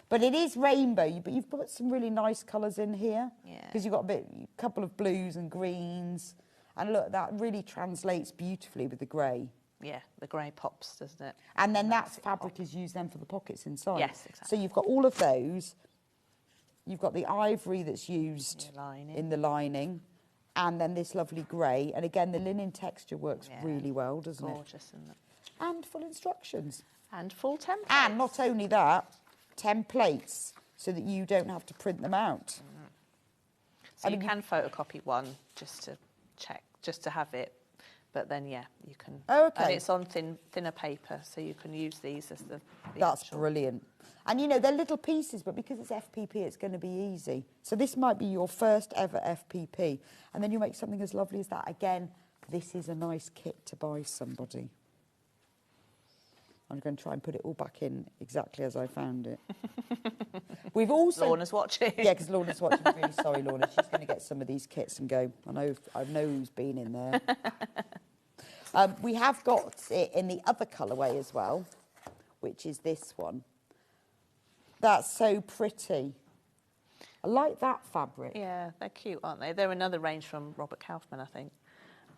But it is rainbow, but you've put some really nice colours in here. Yeah. Because you've got a couple of blues and greens. And look, that really translates beautifully with the grey. Yeah, the grey pops, doesn't it? And then that fabric is used then for the pockets inside. Yes, exactly. So you've got all of those. You've got the ivory that's used in the lining. And then this lovely grey. And again, the linen texture works really well, doesn't Gorgeous, isn't it? And full instructions. And full templates. And not only that, templates so that you don't have to print them out. So you can photocopy one just to check, just to have it. But then, yeah, you can... Oh, okay. And it's on thinner paper, so you can use these as the That's actual... brilliant. And, you know, they're little pieces, but because it's FPP, it's going to be easy. So this might be your first ever FPP. And then you make something as lovely as that. Again, this is a nice kit to buy somebody. I'm going to try and put it all back in exactly as I found it. We've also... Lorna's watching. Yeah, because Lorna's watching. I'm really sorry, Lorna. She's going to get some of these kits and go, I know who's been in there. We have got it in the other colourway as well, which is this one. That's so pretty. I like that fabric. Yeah, they're cute, aren't they? They're another range from Robert Kaufman, I think.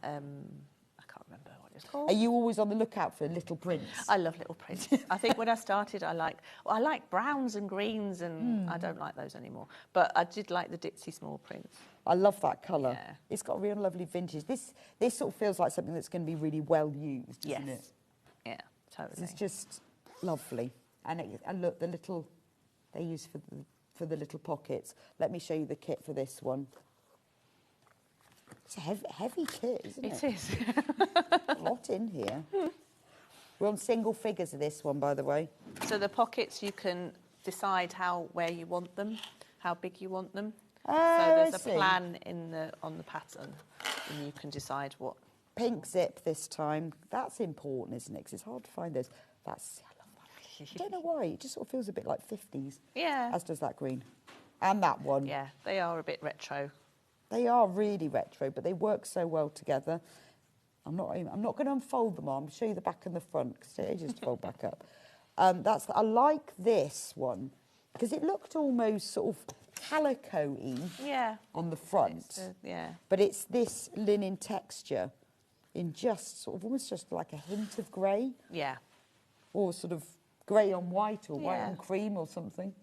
I can't remember what it's called. Are you always on the lookout for little prints? I love little prints. I think when I started, I like browns and greens, and I don't like those anymore. But I did like the ditzy small prints. I love that colour. Yeah. It's got a real lovely vintage. This sort of feels like something that's going to be really well used, doesn't it? Yeah, totally. It's just lovely. And look, the little they use for the little pockets. Let me show you the kit for this one. It's a heavy kit, isn't it? It is. A lot in here. We're on single figures of this one, by the way. So the pockets, you can decide where you want them, how big you want them. So there's a plan on the pattern, and you can decide what pink zip this time. That's important, isn't it? Because it's hard to find those. I love that. I don't know why. It just sort of feels a bit like 50s. Yeah. As does that green. And that one. Yeah, they are a bit retro. They are really retro, but they work so well together. I'm not going to unfold them all. I'm going to show you the back and the front because it ages to fold back up. I like this one because it looked almost sort of calico-y on the front. But it's this linen texture in just sort of almost just like a hint of grey. Yeah. Or sort of grey on white or white on cream or something.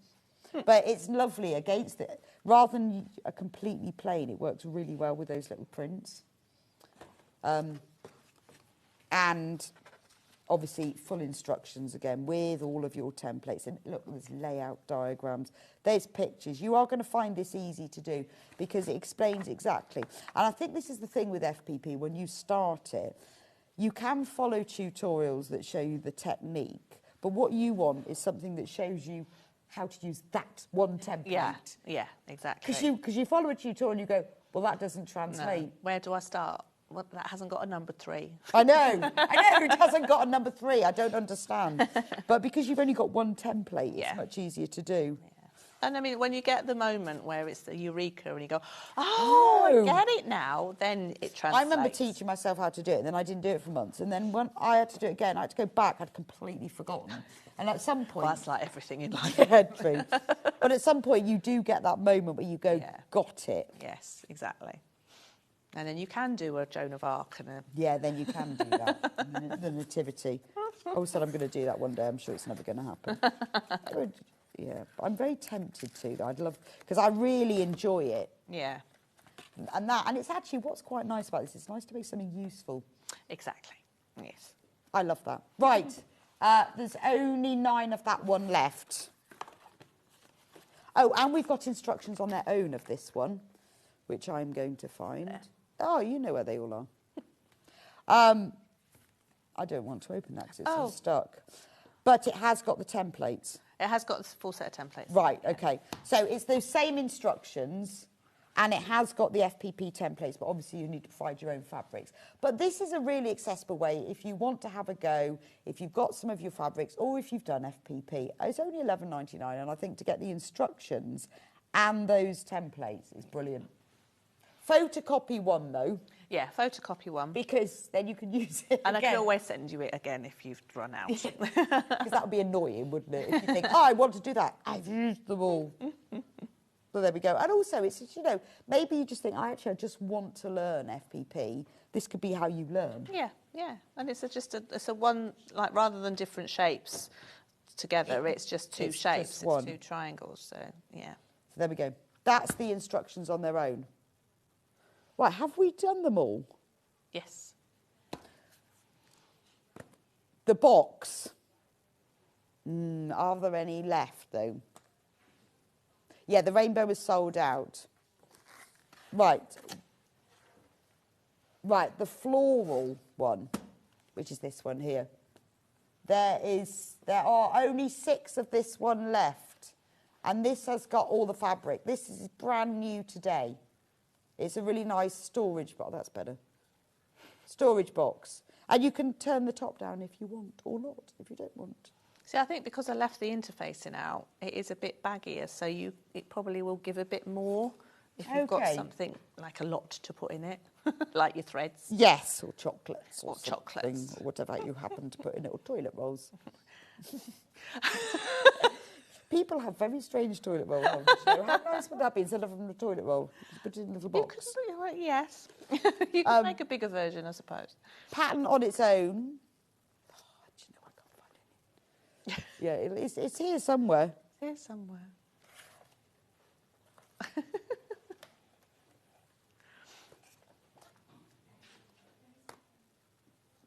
But it's lovely against it. Rather than a completely plain, it works really well with those little prints. And obviously full instructions again with all of your templates. And look, there's layout diagrams, there's pictures. You are going to find this easy to do because it explains exactly. And I think this is the thing with FPP, when you start it, you can follow tutorials that show you the technique, but what you want is something that shows you how to use that one template. Yeah, exactly. Because you follow a tutorial and you go, well, that doesn't translate. No. Where do I start? Well, that hasn't got a number 3. I know, it hasn't got a number 3. I don't understand. But because you've only got one template, it's much easier to do. Yeah. And I mean, when you get the moment where it's the eureka and you go, I get it now, then it translates. I remember teaching myself how to do it, and then I didn't do it for months. And then when I had to do it again, I had to go back. I'd completely forgotten. And at some point... Well, that's like everything in life. Yeah, true. But at some point, you do get that moment where you go, got it. Yes, exactly. And then you can do a Joan of Arc and a... Yeah, then you can do that. The Nativity. I always said I'm going to do that one day. I'm sure it's never going to happen. Yeah, I'm very tempted to. I'd love... Because I really enjoy it. Yeah. And it's actually, what's quite nice about this, it's nice to make something useful. Exactly. Yes. I love that. Right. There's only 9 of that one left. Oh, and we've got instructions on their own of this one, which I'm going to find. There. Oh, you know where they all are. I don't want to open that because it's all stuck. But it has got the templates. It has got a full set of templates. Right, OK. So it's those same instructions, and it has got the FPP templates, but obviously you need to provide your own fabrics. But this is a really accessible way if you want to have a go, if you've got some of your fabrics, or if you've done FPP. It's only £11.99, and I think to get the instructions and those templates is brilliant. Photocopy one, though. Yeah, photocopy one. Because then you can use it And again. I can always send you it again if you've run out. Because that would be annoying, wouldn't it? If you think, I want to do that. I've used them all. So there we go. And also, it's, you know, maybe you just think, I just want to learn FPP. This could be how you learn. Yeah, yeah. And it's a one, like, rather than different shapes together, it's just two shapes. It's 2 triangles, so, yeah. So there we go. That's the instructions on their own. Right, have we done them all? Yes. The box. Are there any left, though? Yeah, the rainbow is sold out. Right. Right, the floral one, which is this one here. There are only 6 of this one left. And this has got all the fabric. This is brand new today. It's a really nice storage box. That's better. Storage box. And you can turn the top down if you want, or not, if you don't want. See, I think because I left the interfacing out, it is a bit baggier, so it probably will give a bit more if you've got something like a lot to put in it, like your threads. Yes, or chocolates. Or chocolates. Or whatever you happen to put in it, or toilet rolls. People have very strange toilet rolls on the show. How nice would that be instead of from the toilet roll? Just put it in a little box. Yes. You can make a bigger version, I suppose. Pattern on its own. Oh, do you know, I can't find it. Yeah, it's here somewhere. It's here somewhere.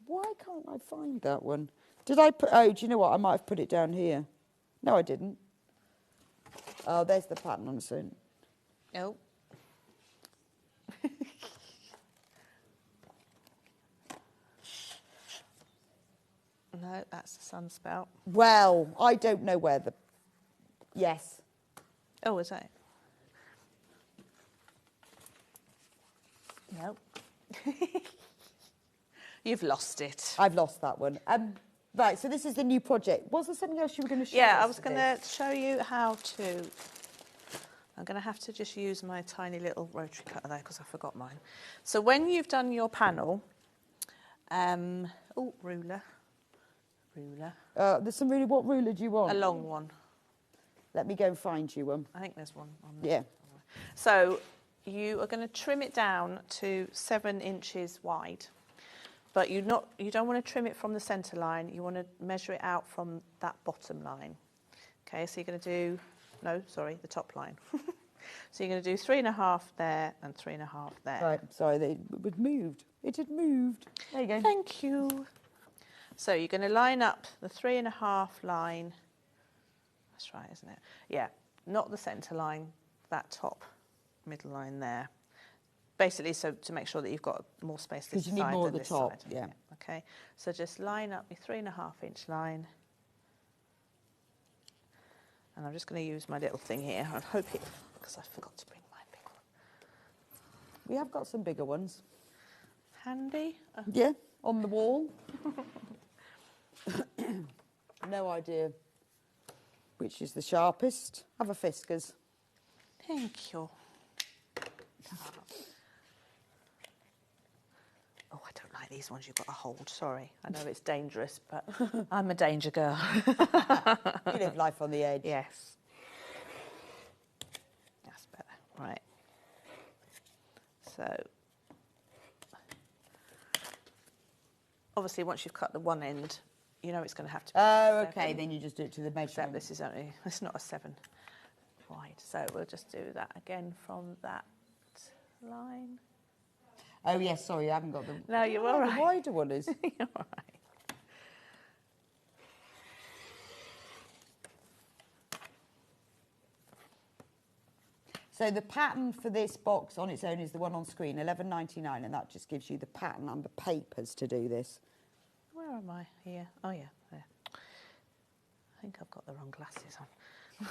Why can't I find that one? Did I put... Oh, do you know what? I might have put it down here. No, I didn't. Oh, there's the pattern on its own. Oh. No, that's the sun spout. Well, I don't know where the... Yes. Oh, is that it? No. You've lost it. I've lost that one. Right, so this is the new project. Was there something else you were going to show us? Yeah, I was going to show you how to... I'm going to have to just use my tiny little rotary cutter there because I forgot mine. So when you've done your panel... oh, ruler. There's some really... What ruler do you want? A long one. Let me go and find you one. I think there's one on there. Yeah. So you are going to trim it down to 7 inches wide. But you don't want to trim it from the centre line. You want to measure it out from that bottom line. Okay, so you're going to do... No, sorry, the top line. So you're going to do 3.5 there and 3.5 there. Right, sorry, it moved. It had moved. There you go. Thank you. So you're going to line up the 3.5 line. That's right, isn't it? Yeah, not the centre line, that top middle line there. Basically, so to make sure that you've got more space this side than this side. Because you need more at the top, yeah. Okay, so just line up your 3.5 inch line. And I'm just going to use my little thing here. I hope it, because I forgot to bring my big one. We have got some bigger ones. Handy? Yeah, on the wall. No idea which is the sharpest. Have a Fiskars. Thank you. Oh, I don't like these ones you've got to hold. Sorry. I know it's dangerous, but I'm a danger girl. You live life on the edge. Yes. That's better. Right. So, obviously, once you've cut the one end, you know it's going to have to be okay. Then you just do it to the measurement. This is only, it's not a 7 wide. So we'll just do that again from that line. Oh, yes, sorry, I haven't got the... No, you're all right. The wider one is. You're all right. So the pattern for this box on its own is the one on screen, $11.99, and that just gives you the pattern and the papers to do this. Where am I? Here. Oh, yeah, there. I think I've got the wrong glasses on.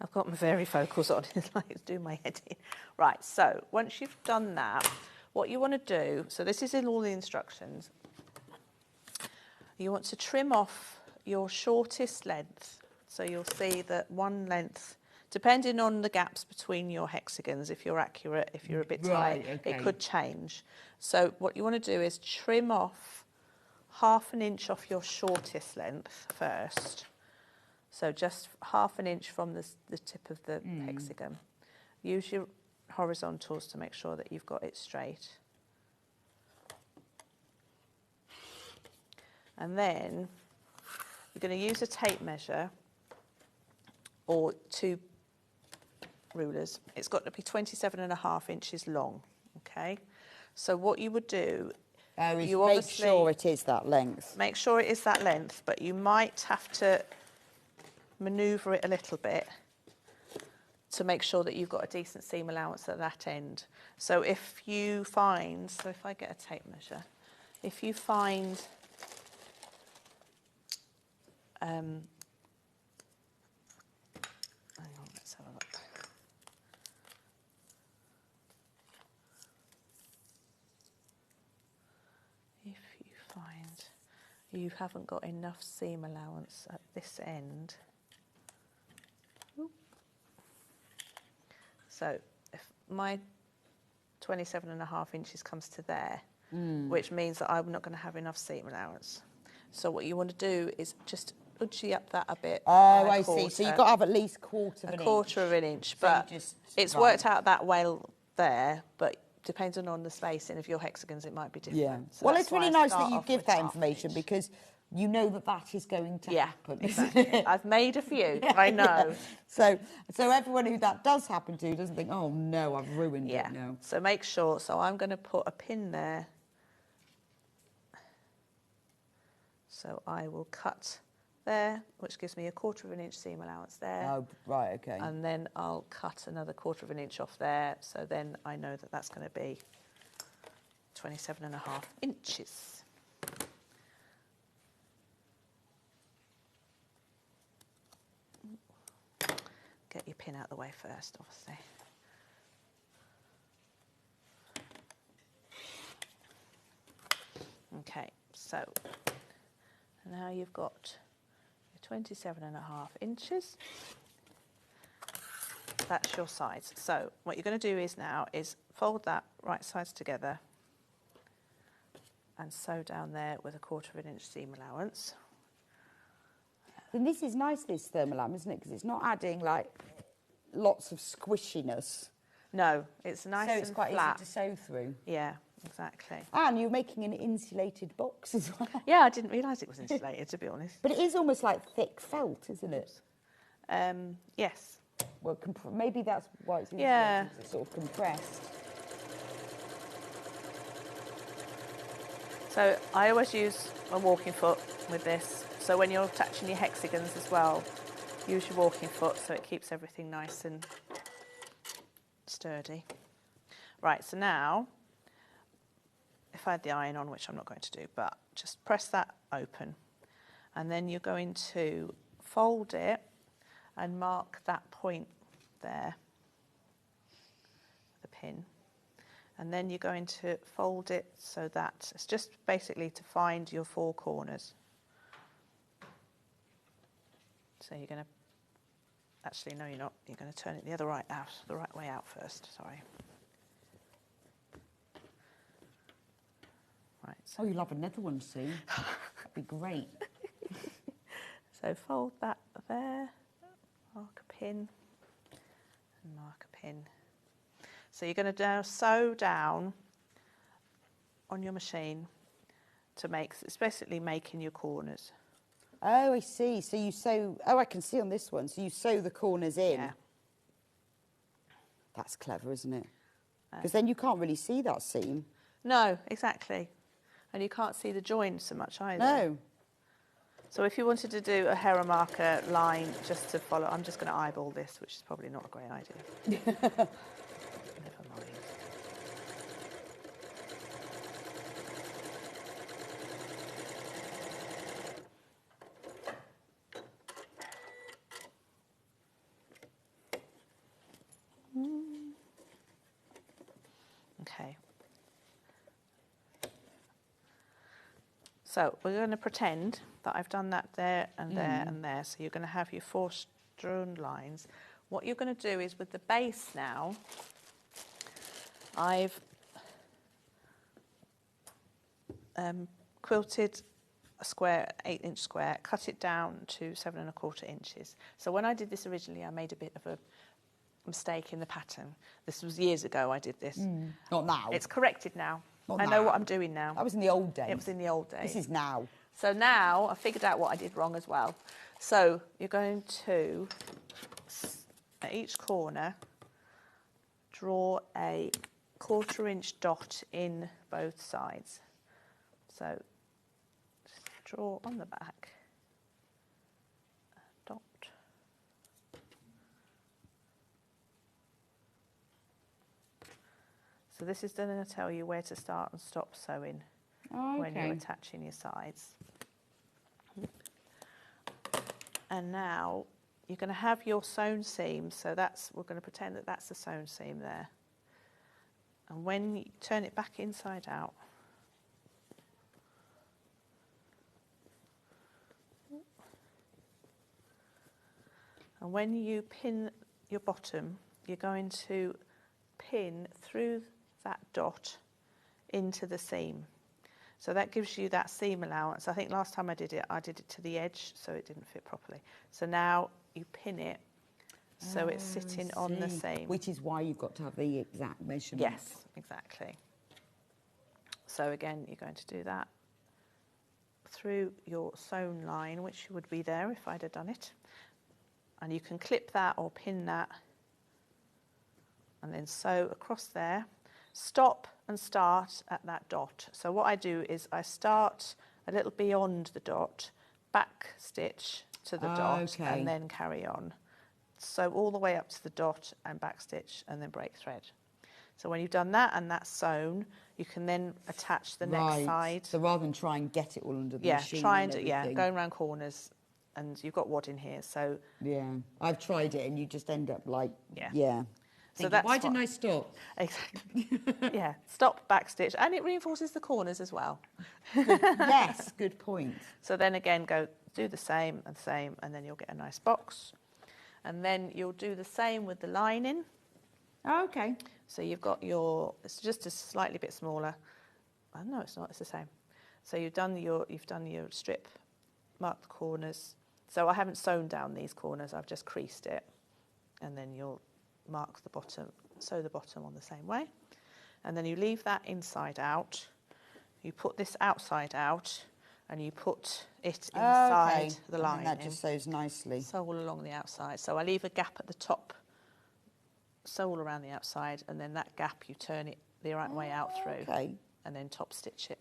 I've got my varifocals on. It's like it's doing my head in. Right, so once you've done that, what you want to do, so this is in all the instructions, you want to trim off your shortest length. So you'll see that one length, depending on the gaps between your hexagons, if you're accurate, if you're a bit tight, it could change. So what you want to do is trim off 1/2 inch off your shortest length first. So just 1/2 inch from the tip of the hexagon. Use your horizontals to make sure that you've got it straight. And then you're going to use a tape measure or 2 rulers. It's got to be 27.5 inches long, okay? So what you would do... is make sure it is that length. Make sure it is that length, but you might have to manoeuvre it a little bit to make sure that you've got a decent seam allowance at that end. So if you find, so if I get a tape measure, if you find hang on, let's have a look. If you find you haven't got enough seam allowance at this end, so if my 27.5 inches comes to there, which means that I'm not going to have enough seam allowance. So what you want to do is just udgy up that a bit. Oh, I see. So you've got to have at least a quarter of an inch. But it's worked out that well there, but depending on the spacing of your hexagons, it might be different. Yeah. So well, it's really nice that you give that information because you know that is going to happen. Exactly. I've made a few, I know. Yeah. So everyone who that does happen to doesn't think, oh no, I've ruined it now. So make sure, so I'm going to put a pin there. So I will cut there, which gives me a 1/4 inch seam allowance there. Oh, right, okay. And then I'll cut another 1/4 inch off there. So then I know that that's going to be 27.5 inches. Get your pin out of the way first, obviously. So now you've got your 27.5 inches. That's your size. So what you're going to do is now is fold that right sides together and sew down there with a 1/4 inch seam allowance. And this is nice, this thermolam, isn't it? Because it's not adding like lots of squishiness. No, it's nice and so it's quite flat. easy to sew through. Yeah, exactly. And you're making an insulated box as well. Yeah, I didn't realise it was insulated, to be honest. But it is almost like thick felt, isn't it? Yes. Well, maybe that's why it's insulated. Yeah. It's sort of compressed. So I always use a walking foot with this. So when you're attaching your hexagons as well, use your walking foot so it keeps everything nice and sturdy. Right, so now, if I had the iron on, which I'm not going to do, but just press that open. And then you're going to fold it and mark that point there with a pin. And then you're going to fold it so that it's just basically to find your 4 corners. So you're going to, actually no you're not, you're going to turn it the right way out first, sorry. Right. So oh, you'll have another one soon. That'd be great. So fold that there, mark a pin, and mark a pin. So you're going to now sew down on your machine to make, it's basically making your corners. Oh, I see. So you sew, oh, I can see on this one. So you sew the corners in. Yeah. That's clever, isn't it? Because then you can't really see that seam. No, exactly. And you can't see the join so much either. No. So if you wanted to do a Hera marker line just to follow, I'm just going to eyeball this, which is probably not a great idea. Never mind. Okay. So we're going to pretend that I've done that there and there and there. So you're going to have your 4 strewn lines. What you're going to do is with the base now, I've quilted a square, 8-inch square, cut it down to 7¼ inches. So when I did this originally, I made a bit of a mistake in the pattern. This was years ago I did this. Not now. It's corrected now. Not I know now. what I'm doing now. That was in the old days. It was in the old days. This is now. So now I figured out what I did wrong as well. So you're going to, at each corner, draw a 1/4 inch dot in both sides. So just draw on the back a dot. So this is going to tell you where to start and stop sewing when you're attaching your sides. And now you're going to have your sewn seam, so we're going to pretend that that's the sewn seam there. And when you turn it back inside out, and when you pin your bottom, you're going to pin through that dot into the seam. So that gives you that seam allowance. I think last time I did it to the edge, so it didn't fit properly. So now you pin it so it's sitting on the seam. Which is why you've got to have the exact measurement. Yes, exactly. So again, you're going to do that through your sewn line, which would be there if I'd have done it. And you can clip that or pin that and then sew across there. Stop and start at that dot. So what I do is I start a little beyond the dot, back stitch to the dot, and then carry on. So all the way up to the dot and back stitch and then break thread. So when you've done that and that's sewn, you can then attach the next side. So rather than try and get it all under the machine. Going around corners, and you've got wad in here. So yeah, I've tried it, and you just end up like Why didn't I stop? Exactly. Yeah, stop, backstitch, and it reinforces the corners as well. Yes, good point. So then again, do the same, and then you'll get a nice box. And then you'll do the same with the lining. Oh, okay. So you've got it's just a slightly bit smaller. Oh, no, it's not, it's the same. So you've done your strip, mark the corners. So I haven't sewn down these corners, I've just creased it. And then you'll mark the bottom, sew the bottom on the same way. And then you leave that inside out. You put this outside out, and you put it inside the lining. And that just sews nicely. Sew all along the outside. So I leave a gap at the top, sew all around the outside, and then that gap you turn it the right way out through. Okay. And then top stitch it.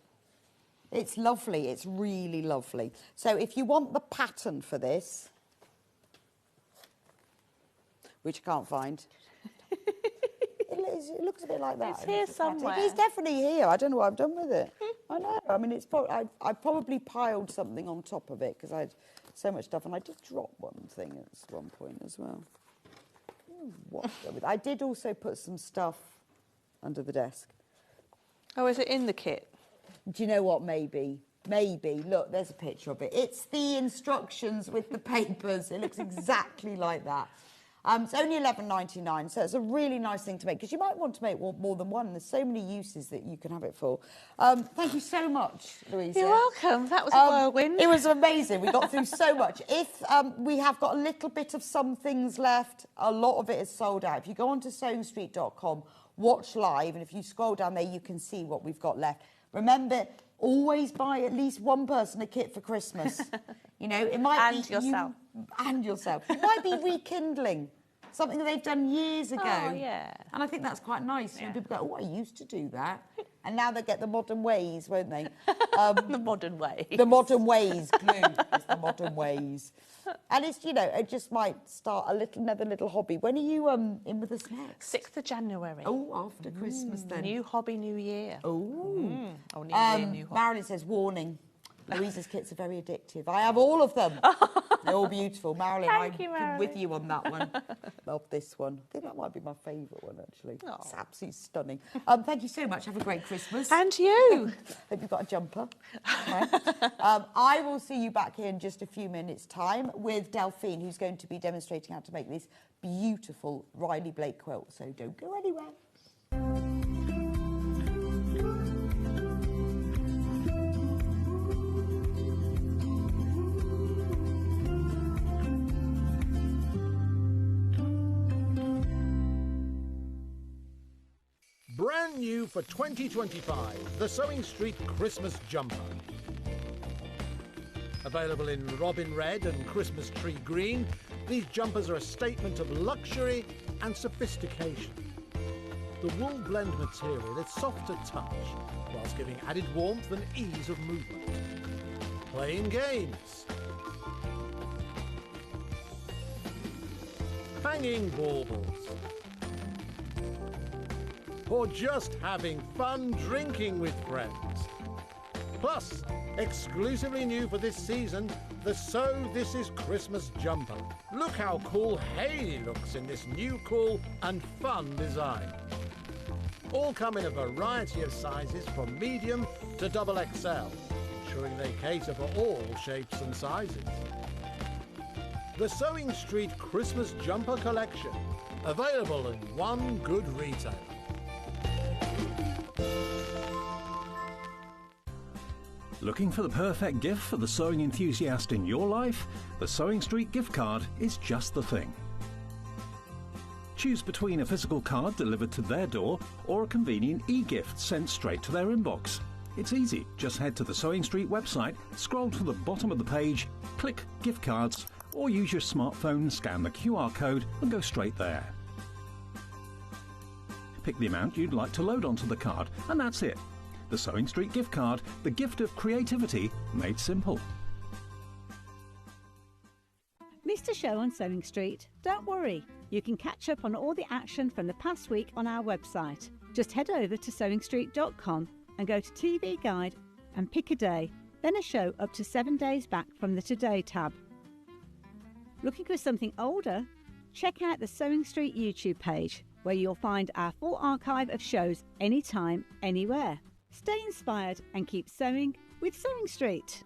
It's lovely. It's really lovely. So if you want the pattern for this, which I can't find, it looks a bit like that. It's here somewhere. It's definitely here. I don't know what I've done with it. I know. I mean, I probably piled something on top of it because I had so much stuff, and I did drop one thing at one point as well. I did also put some stuff under the desk. Oh, is it in the kit? Do you know what? Maybe. Look, there's a picture of it. It's the instructions with the papers. It looks exactly like that. It's only $11.99, so it's a really nice thing to make, because you might want to make more than one. There's so many uses that you can have it for. Thank you so much, Louisa. You're welcome. That was a whirlwind. It was amazing. We got through so much. If we have got a little bit of some things left, a lot of it is sold out. If you go onto sewingstreet.com, watch live, and if you scroll down there, you can see what we've got left. Remember, always buy at least one person a kit for Christmas. You know, it might be yourself. And yourself. It might be rekindling something that they've done years ago. Oh, yeah. And I think that's quite nice. When people go, oh, I used to do that. And now they get the modern ways, won't they? The modern way. The modern ways, glue. It's the modern ways. And it's, you know, it just might start another little hobby. When are you in with us next? 6th of January. Oh, after Christmas then. New hobby, new year. Oh. Oh, new year, new hobby. Marilyn says, warning. Louisa's kits are very addictive. I have all of them. They're all beautiful. Marilyn, I'm with you on that one. Love this one. I think that might be my favourite one, actually. Oh. It's absolutely stunning. Thank you so much. Have a great Christmas. And you. Hope you've got a jumper. Right. I will see you back here in just a few minutes' time with Delphine, who's going to be demonstrating how to make this beautiful Riley Blake quilt. So don't go anywhere. Brand new for 2025, the Sewing Street Christmas Jumper. Available in Robin Red and Christmas Tree Green, these jumpers are a statement of luxury and sophistication. The wool blend material is soft to touch, whilst giving added warmth and ease of movement. Playing games. Hanging baubles. Or just having fun drinking with friends. Plus, exclusively new for this season, the So This Is Christmas Jumper. Look how cool Hayley looks in this new cool and fun design. All come in a variety of sizes from medium to XXL, ensuring they cater for all shapes and sizes. The Sewing Street Christmas Jumper Collection, available in one good retailer. Looking for the perfect gift for the sewing enthusiast in your life? The Sewing Street gift card is just the thing. Choose between a physical card delivered to their door or a convenient e-gift sent straight to their inbox. It's easy. Just head to the Sewing Street website, scroll to the bottom of the page, click Gift Cards, or use your smartphone, scan the QR code and go straight there. Pick the amount you'd like to load onto the card, and that's it. The Sewing Street gift card, the gift of creativity made simple. Missed a show on Sewing Street? Don't worry, you can catch up on all the action from the past week on our website. Just head over to sewingstreet.com and go to TV Guide and pick a day, then a show up to 7 days back from the Today tab. Looking for something older? Check out the Sewing Street YouTube page, where you'll find our full archive of shows anytime, anywhere. Stay inspired and keep sewing with Sewing Street.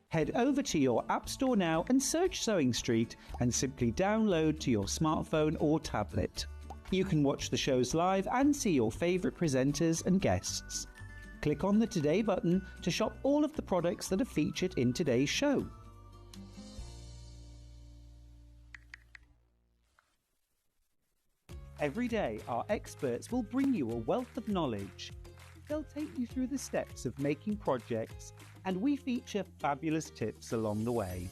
Head over to your App Store now and search Sewing Street and simply download to your smartphone or tablet. You can watch the shows live and see your favourite presenters and guests. Click on the Today button to shop all of the products that are featured in today's show. Every day, our experts will bring you a wealth of knowledge. They'll take you through the steps of making projects, and we feature fabulous tips along the way.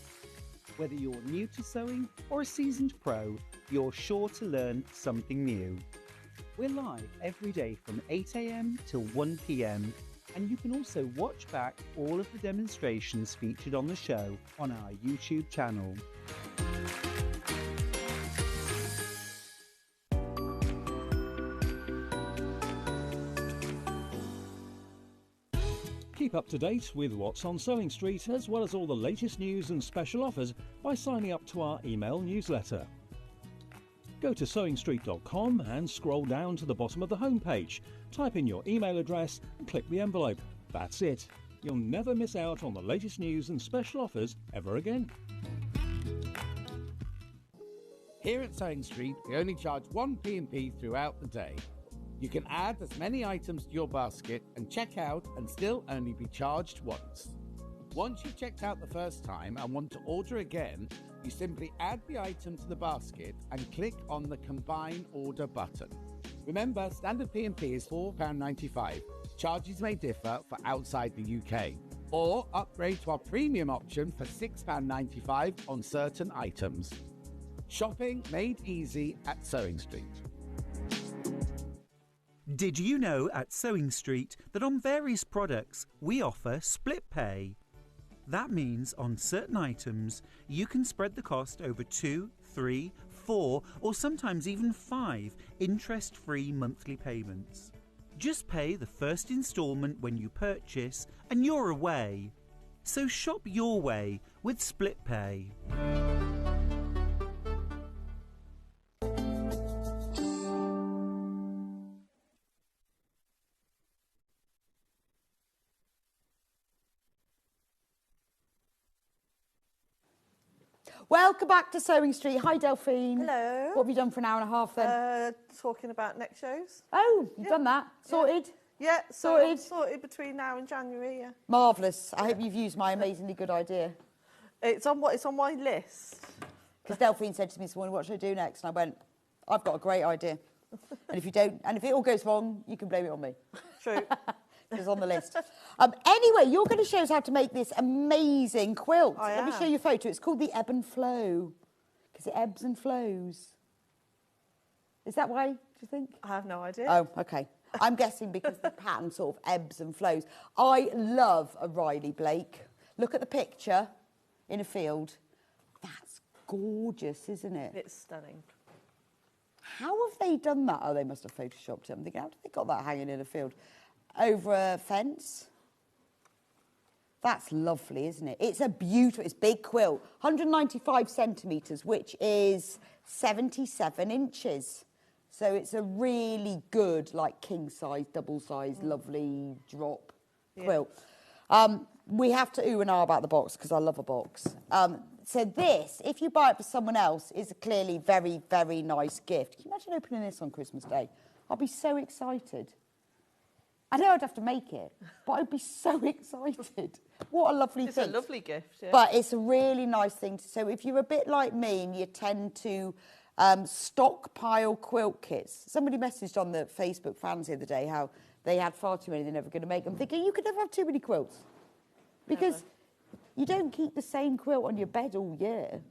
Whether you're new to sewing or a seasoned pro, you're sure to learn something new. We're live every day from 8 a.m. till 1 p.m, and you can also watch back all of the demonstrations featured on the show on our YouTube channel. Keep up to date with what's on Sewing Street, as well as all the latest news and special offers by signing up to our email newsletter. Go to sewingstreet.com and scroll down to the bottom of the homepage. Type in your email address and click the envelope. That's it. You'll never miss out on the latest news and special offers ever again. Here at Sewing Street, we only charge one P&P throughout the day. You can add as many items to your basket and check out and still only be charged once. Once you've checked out the first time and want to order again, you simply add the item to the basket and click on the Combine Order button. Remember, standard P&P is £4.95. Charges may differ for outside the UK. Or upgrade to our premium option for £6.95 on certain items. Shopping made easy at Sewing Street. Did you know at Sewing Street that on various products we offer split pay? That means on certain items you can spread the cost over 2, 3, 4 or sometimes even 5 interest-free monthly payments. Just pay the first instalment when you purchase and you're away. So shop your way with split pay. Welcome back to Sewing Street. Hi, Delphine. Hello. What have you done for an hour and a half then? Talking about next shows. Oh, you've done that. Sorted? Yeah, Sorted? Sorted between now and January, yeah. Marvellous. I hope you've used my amazingly good idea. It's on my list. Because Delphine said to me this morning, what should I do next? And I went, I've got a great idea. And if you don't, and if it all goes wrong, you can blame it on me. True. It's on the list. Anyway, you're going to show us how to make this amazing quilt. Let me show you a photo. It's called the Ebb and Flow, because it ebbs and flows. Is that why, do you think? I have no idea. Oh, OK. I'm guessing because the pattern sort of ebbs and flows. I love a Riley Blake. Look at the picture in a field. That's gorgeous, isn't it? It's stunning. How have they done that? Oh, they must have photoshopped it. I'm thinking, how did they got that hanging in a field? Over a fence. That's lovely, isn't it? It's a beautiful, it's big quilt. 195 centimetres, which is 77 inches. So it's a really good, like, king-size, double-size, lovely drop quilt. We have to ooh and ah about the box, because I love a box. So this, if you buy it for someone else, is a clearly very, very nice gift. Can you imagine opening this on Christmas Day? I'll be so excited. I know I'd have to make it, but I'd be so excited. What a lovely thing. It's a lovely gift, yeah. But it's a really nice thing. So if you're a bit like me and you tend to stockpile quilt kits. Somebody messaged on the Facebook fans the other day how they had far too many, they're never going to make them. Thinking, you could never have too many quilts. Because you don't keep the same quilt on your bed all year.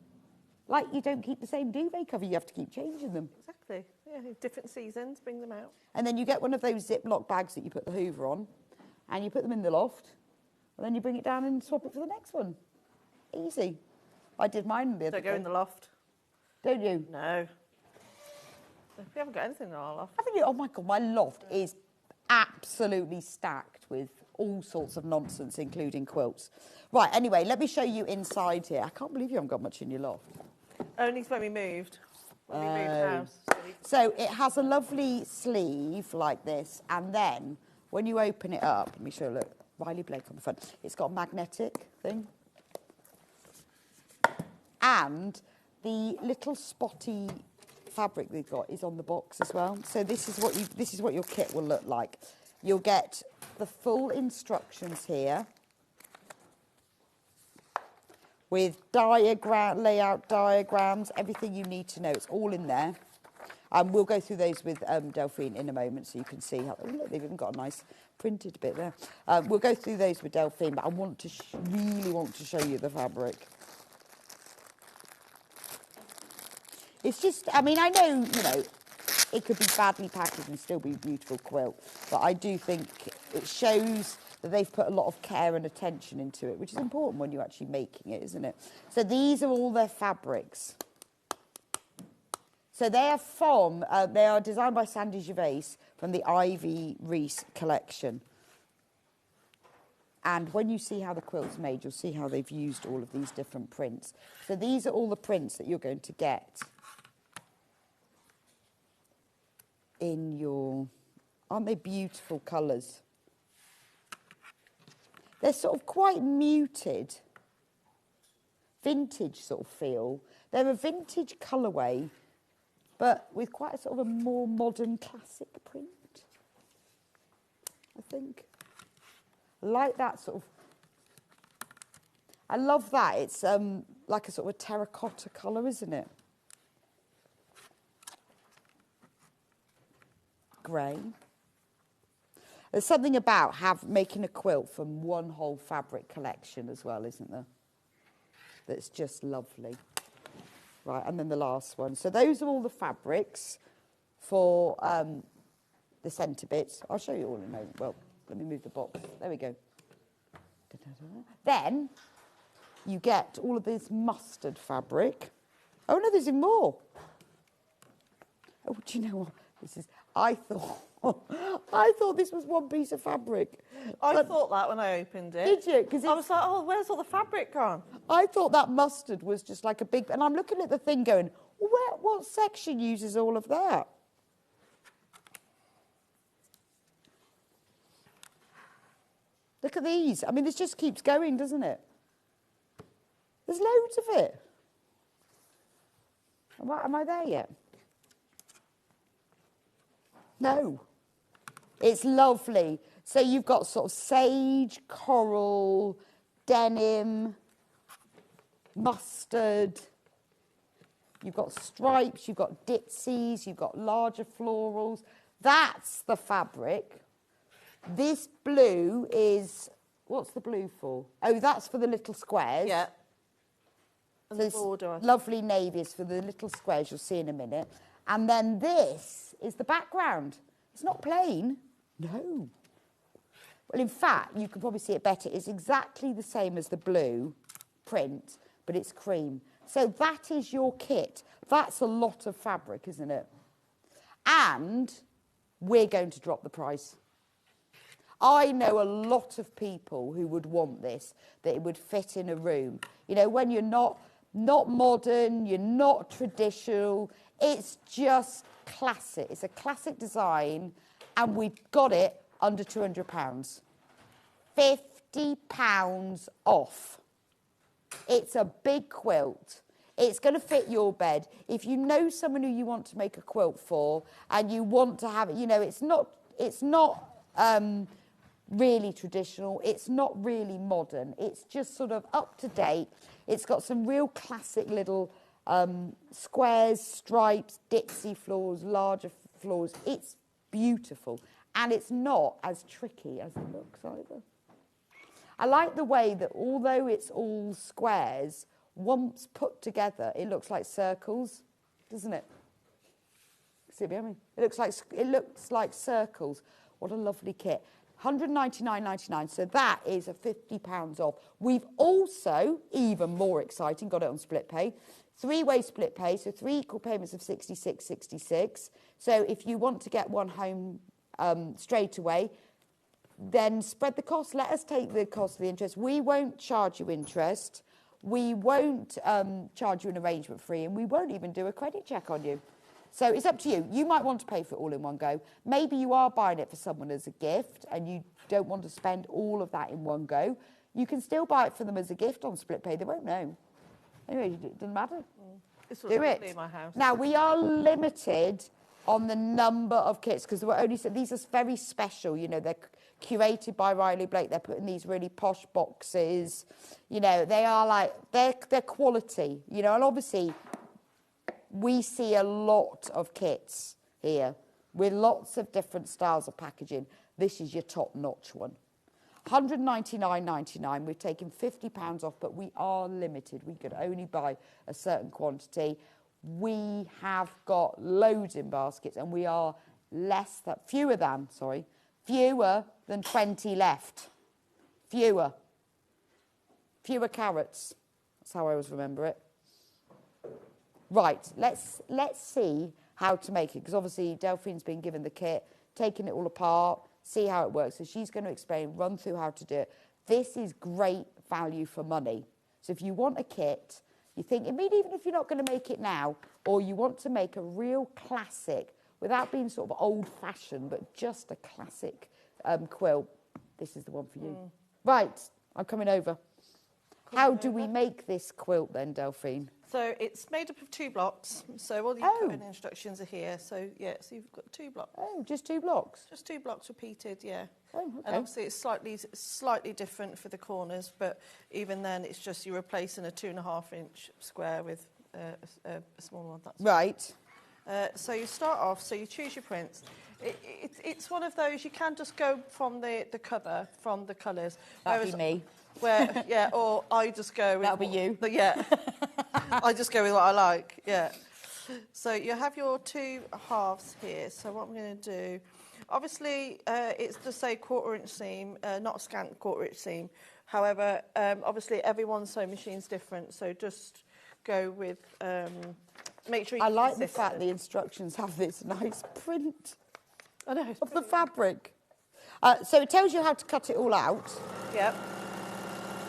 Like you don't keep the same duvet cover, you have to keep changing them. Exactly. Yeah, different seasons, bring them out. And then you get one of those Ziploc bags that you put the Hoover on, and you put them in the loft, and then you bring it down and swap it for the next one. Easy. I did mine the other day. Don't go in the loft. Don't you? No. We haven't got anything in our loft. Haven't you? Oh my God, my loft is absolutely stacked with all sorts of nonsense, including quilts. Right, anyway, let me show you inside here. I can't believe you haven't got much in your loft. Only when we moved. When we moved house. So it has a lovely sleeve like this, and then when you open it up, let me show you, look, Riley Blake on the front. It's got a magnetic thing. And the little spotty fabric they've got is on the box as well. So this is what your kit will look like. You'll get the full instructions here with layout diagrams, everything you need to know. It's all in there. We'll go through those with Delphine in a moment so you can see how. Oh, look, they've even got a nice printed bit there. We'll go through those with Delphine, but I want to really want to show you the fabric. It's just, I mean, I know, you know, it could be badly packaged and still be a beautiful quilt, but I do think it shows that they've put a lot of care and attention into it, which is important when you're actually making it, isn't it? So these are all their fabrics. So they are designed by Sandy Gervais from the Ivy Reese collection. And when you see how the quilt's made, you'll see how they've used all of these different prints. So these are all the prints that you're going to get in your, aren't they beautiful colours? They're sort of quite muted, vintage sort of feel. They're a vintage colourway, but with quite a sort of a more modern classic print, I think. I like that sort of, I love that. It's like a sort of a terracotta colour, isn't it? Grey. There's something about making a quilt from one whole fabric collection as well, isn't there? That's just lovely. Right, and then the last one. So those are all the fabrics for the centre bits. I'll show you all in a moment. Well, let me move the box. There we go. Then you get all of this mustard fabric. Oh no, there's even more. Oh, do you know what? This is. I thought this was one piece of fabric. I thought that when I opened it. Did you? Because I was like, oh, where's all the fabric gone? I thought that mustard was just like a big. And I'm looking at the thing, going, well, what section uses all of that? Look at these. I mean, this just keeps going, doesn't it? There's loads of it. Am I there yet? No. It's lovely. So you've got sort of sage, coral, denim, mustard. You've got stripes, you've got ditsies, you've got larger florals. That's the fabric. This blue is, what's the blue for? Oh, that's for the little squares. Yeah. And so the border. Lovely navies for the little squares, you'll see in a minute. And then this is the background. It's not plain. No. Well, in fact, you can probably see it better. It's exactly the same as the blue print, but it's cream. So that is your kit. That's a lot of fabric, isn't it? And we're going to drop the price. I know a lot of people who would want this, that it would fit in a room. You know, when you're not modern, you're not traditional, it's just classic. It's a classic design, and we've got it under £200. £50 off. It's a big quilt. It's going to fit your bed. If you know someone who you want to make a quilt for, and you want to have it, you know, it's not really traditional. It's not really modern. It's just sort of up to date. It's got some real classic little squares, stripes, ditsy floors, larger floors. It's beautiful. And it's not as tricky as it looks either. I like the way that although it's all squares, once put together, it looks like circles, doesn't it? See it behind me? It looks like circles. What a lovely kit. £199.99, so that is a £50 off. We've also, even more exciting, got it on split pay, 3-way split pay, so 3 equal payments of £66.66. So if you want to get one home straight away, then spread the cost. Let us take the cost of the interest. We won't charge you interest. We won't charge you an arrangement fee, and we won't even do a credit check on you. So it's up to you. You might want to pay for it all in one go. Maybe you are buying it for someone as a gift and you don't want to spend all of that in one go. You can still buy it for them as a gift on split pay. They won't know. Anyway, it doesn't matter. This was Do lovely it. in my house. Now, we are limited on the number of kits because we're only, these are very special. You know, they're curated by Riley Blake. They're put in these really posh boxes. You know, they are like, they're quality, you know, and obviously we see a lot of kits here with lots of different styles of packaging. This is your top-notch one. £199.99. We've taken £50 off, but we are limited. We could only buy a certain quantity. We have got loads in baskets, and we are fewer than 20 left. Fewer carrots. That's how I always remember it. Right, let's see how to make it, because obviously Delphine's been given the kit, taking it all apart, see how it works. So she's going to explain, run through how to do it. This is great value for money. So if you want a kit, you think, even if you're not going to make it now, or you want to make a real classic, without being sort of old-fashioned, but just a classic quilt, this is the one for you. Right, I'm coming over. How do we make this quilt then, Delphine? So it's made up of 2 blocks. So all your cutting instructions are here. So, yeah, so you've got 2 blocks. Oh, just 2 blocks? Just 2 blocks repeated, yeah. Oh, okay. And obviously it's slightly different for the corners, but even then it's just you're replacing a 2.5-inch square with a smaller one. That's right. So you start off, so you choose your prints. It's one of those, you can just go from the cover, from the colours. That'd be me. Or I just go with... That'll be you. But yeah, I just go with what I like, yeah. So you have your 2 halves here. So what I'm going to do, obviously it's to say 1/4-inch seam, not a scant 1/4-inch seam. However, obviously everyone's sewing machine's different, so just go with... make sure you... I like the fact the instructions have this nice print of the fabric. So it tells you how to cut it all out. Yep.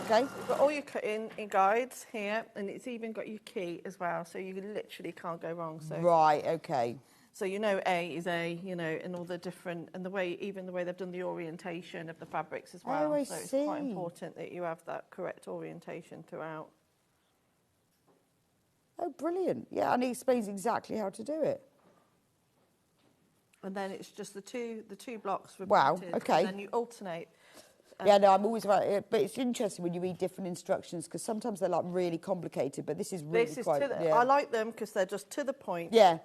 Okay. You've got all your cutting in guides here, and it's even got your key as well, so you literally can't go wrong. So right, okay. So you know A is A, you know, and all the different, and the way they've done the orientation of the fabrics as well. Oh, I so see. It's quite important that you have that correct orientation throughout. Oh, brilliant. Yeah, and he explains exactly how to do it. And then it's just the two blocks repeated. Wow, okay. And then you alternate. Yeah, no, I'm always right. But it's interesting when you read different instructions, because sometimes they're like really complicated, but this is really I like them because they're just to the point. Yeah,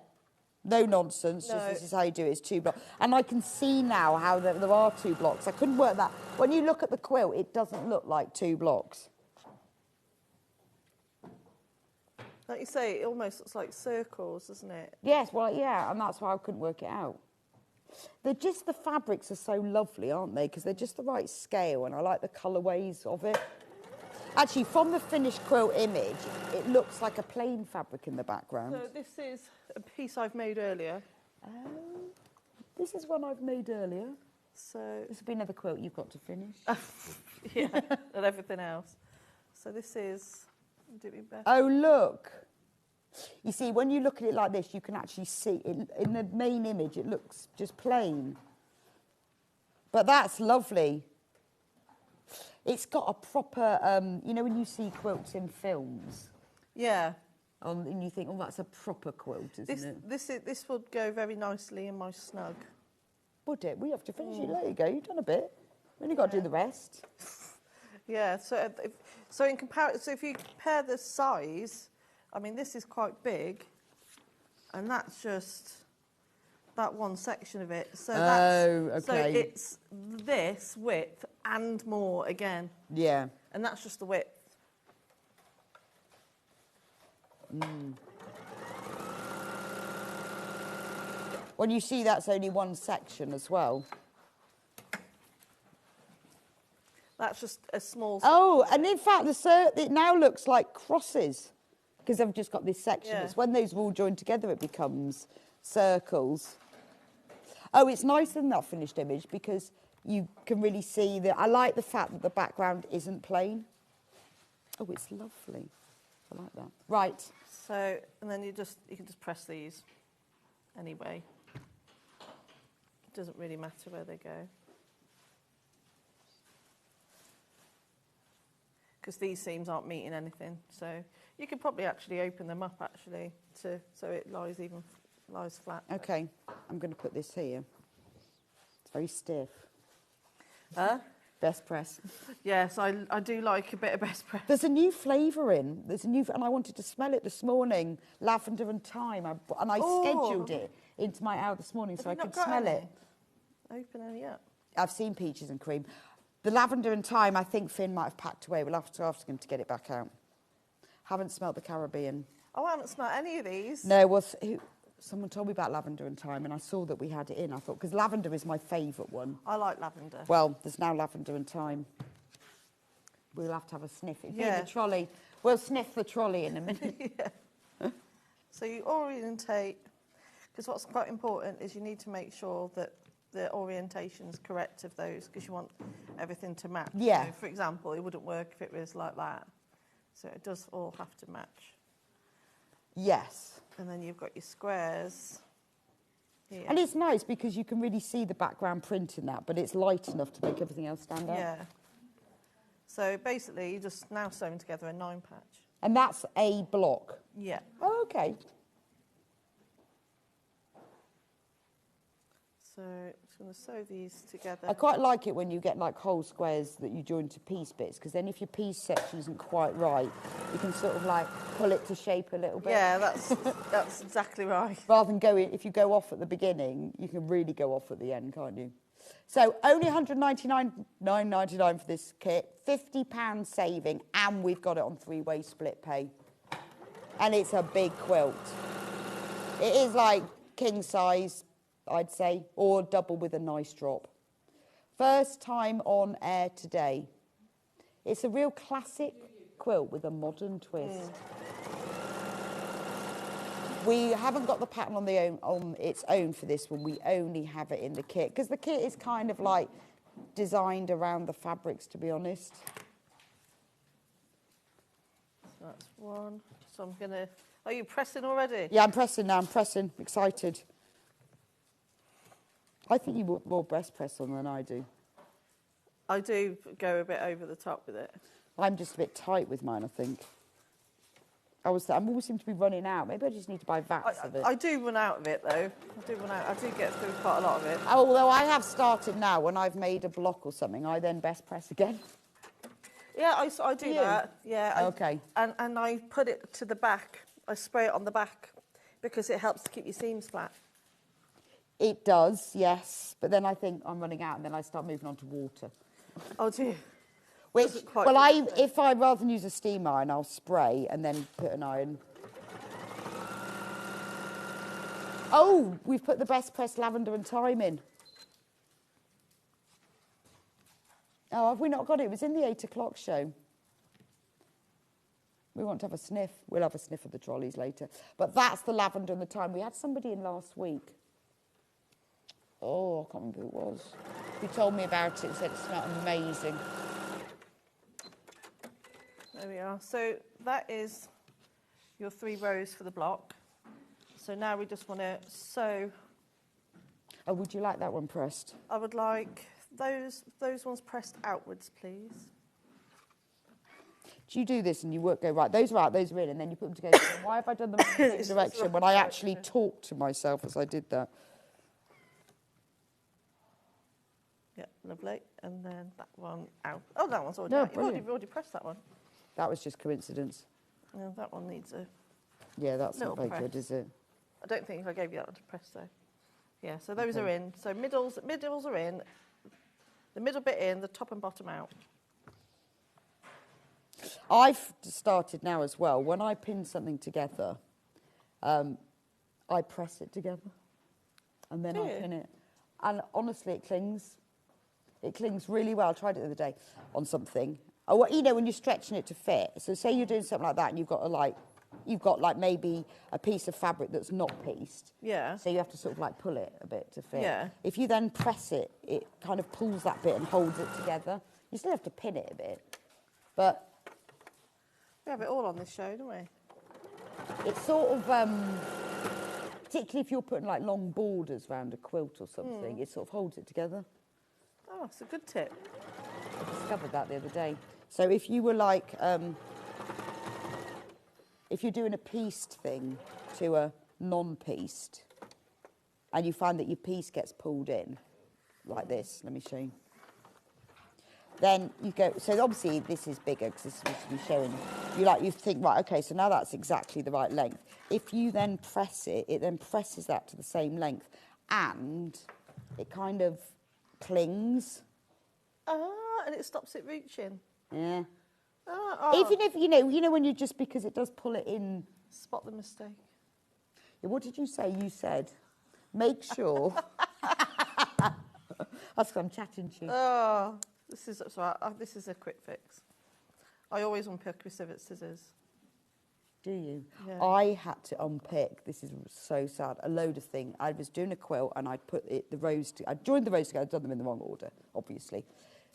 no nonsense. No. Just, this is how you do it. It's 2 blocks. And I can see now how there are 2 blocks. I couldn't work that. When you look at the quilt, it doesn't look like 2 blocks. Like you say, it almost looks like circles, doesn't it? Yes, well, yeah, and that's why I couldn't work it out. The fabrics are so lovely, aren't they? Because they're just the right scale, and I like the colourways of it. Actually, from the finished quilt image, it looks like a plain fabric in the background. So this is a piece I've made earlier. Oh, this is one I've made earlier. So this will be another quilt you've got to finish. Yeah, and everything else. So this is... Do it better. Oh, look. You see, when you look at it like this, you can actually see, in the main image, it looks just plain. But that's lovely. It's got a proper, you know when you see quilts in films? Yeah. And you think, oh, that's a proper quilt, isn't it? This would go very nicely in my snug. Would it? We have to finish it. There you go. You've done a bit. Then you've got to do the rest. Yeah, so in comparison, so if you compare the size, I mean, this is quite big, and that's just that one section of it. So okay. So it's this width and more again. Yeah. And that's just the width. When you see that's only one section as well. That's just a small... Oh, and in fact, it now looks like crosses, because I've just got this section. Yeah. It's when those are all joined together, it becomes circles. Oh, it's nice in that finished image, because you can really see that. I like the fact that the background isn't plain. Oh, it's lovely. I like that. Right. So, and then you can just press these anyway. It doesn't really matter where they go. Because these seams aren't meeting anything. So you could probably actually open them up actually so it lies flat. Okay, I'm going to put this here. It's very stiff. Best press. Yes, I do like a bit of best press. There's a new flavour in. And I wanted to smell it this morning. Lavender and thyme. I scheduled it into my hour this morning so I could smell it. Open any up. I've seen peaches and cream. The lavender and thyme, I think Finn might have packed away. We'll have to ask him to get it back out. Haven't smelt the Caribbean. Oh, I haven't smelt any of these. No, well, someone told me about lavender and thyme, and I saw that we had it in. I thought, because lavender is my favourite one. I like lavender. Well, there's now lavender and thyme. We'll have to have a sniff. It'll be in the trolley. We'll sniff the trolley in a minute. Yeah. So you orientate, because what's quite important is you need to make sure that the orientation's correct of those, because you want everything to match. Yeah. So, for example, it wouldn't work if it was like that. So it does all have to match. Yes. And then you've got your squares here. And it's nice because you can really see the background print in that, but it's light enough to make everything else stand out. Yeah. So basically, you're just now sewing together a 9 patch. And that's a block? Yeah. Oh, okay. So I'm just going to sew these together. I quite like it when you get like whole squares that you join to piece bits, because then if your piece section isn't quite right, you can sort of like pull it to shape a little bit. Yeah, that's exactly right. Rather than if you go off at the beginning, you can really go off at the end, can't you? So only £199.99 for this kit, £50 saving, and we've got it on 3-way split pay. And it's a big quilt. It is like king size, I'd say, or double with a nice drop. First time on air today. It's a real classic quilt with a modern twist. We haven't got the pattern on its own for this one. We only have it in the kit, because the kit is kind of like designed around the fabrics, to be honest. So that's one. So I'm going to... Are you pressing already? Yeah, I'm pressing now. I'm pressing. Excited. I think you put more breast press on than I do. I do go a bit over the top with it. I'm just a bit tight with mine, I think. I always seem to be running out. Maybe I just need to buy vats of it. I do run out of it, though. I do get through quite a lot of it. Although I have started now, when I've made a block or something, I then best press again. Yeah, I do that. Yeah. Okay. And I put it to the back. I spray it on the back because it helps to keep your seams flat. It does, yes. But then I think I'm running out, and then I start moving on to water. Oh, do you? Which, if I rather than use a steam iron, I'll spray and then put an iron. Oh, we've put the best pressed lavender and thyme in. Oh, have we not got it? It was in the 8 o'clock show. We want to have a sniff. We'll have a sniff of the trolleys later. But that's the lavender and the thyme. We had somebody in last week. Oh, I can't remember who it was. Who told me about it and said it smelled amazing. There we are. So that is your 3 rows for the block. So now we just want to sew. Oh, would you like that one pressed? I would like those ones pressed outwards, please. Do you do this and you go, right, those are out, those are in, and then you put them together? Why have I done them in the same direction when I actually talked to myself as I did that? Yeah, lovely. And then that one out. Oh, that one's already out. You've already pressed that one. That was just coincidence. No, that one needs a... Yeah, that's not very press. good, is it? I don't think I gave you that one to press, though. Yeah, so those are in. So middles are in. The middle bit in, the top and bottom out. I've started now as well. When I pin something together, I press it together. And then I pin it. And honestly, it clings. It clings really well. I tried it the other day on something. Oh, you know, when you're stretching it to fit. So say you're doing something like that and you've got to, like, you've got like maybe a piece of fabric that's not pieced. Yeah. So you have to sort of like pull it a bit to fit. Yeah. If you then press it, it kind of pulls that bit and holds it together. You still have to pin it a bit, but we have it all on this show, don't we? it's sort of, particularly if you're putting like long borders around a quilt or something, it sort of holds it together. Oh, it's a good tip. I discovered that the other day. So if you were like, if you're doing a pieced thing to a non-pieced, and you find that your piece gets pulled in, like this, let me show you. Then you go, so obviously this is bigger because this is supposed to be showing, you think, right, okay, so now that's exactly the right length. If you then press it, it then presses that to the same length, and it kind of clings. Ah, and it stops it reaching. Yeah. Oh. Even if, you know when you just, because it does pull it in. Spot the mistake. Yeah, what did you say? You said, make sure. That's what I'm chatting to you. Oh, this is a quick fix. I always unpick with scissors. Do you? Yeah. I had to unpick, this is so sad, a load of things. I was doing a quilt and I'd put the rows, I joined the rows together, I'd done them in the wrong order, obviously.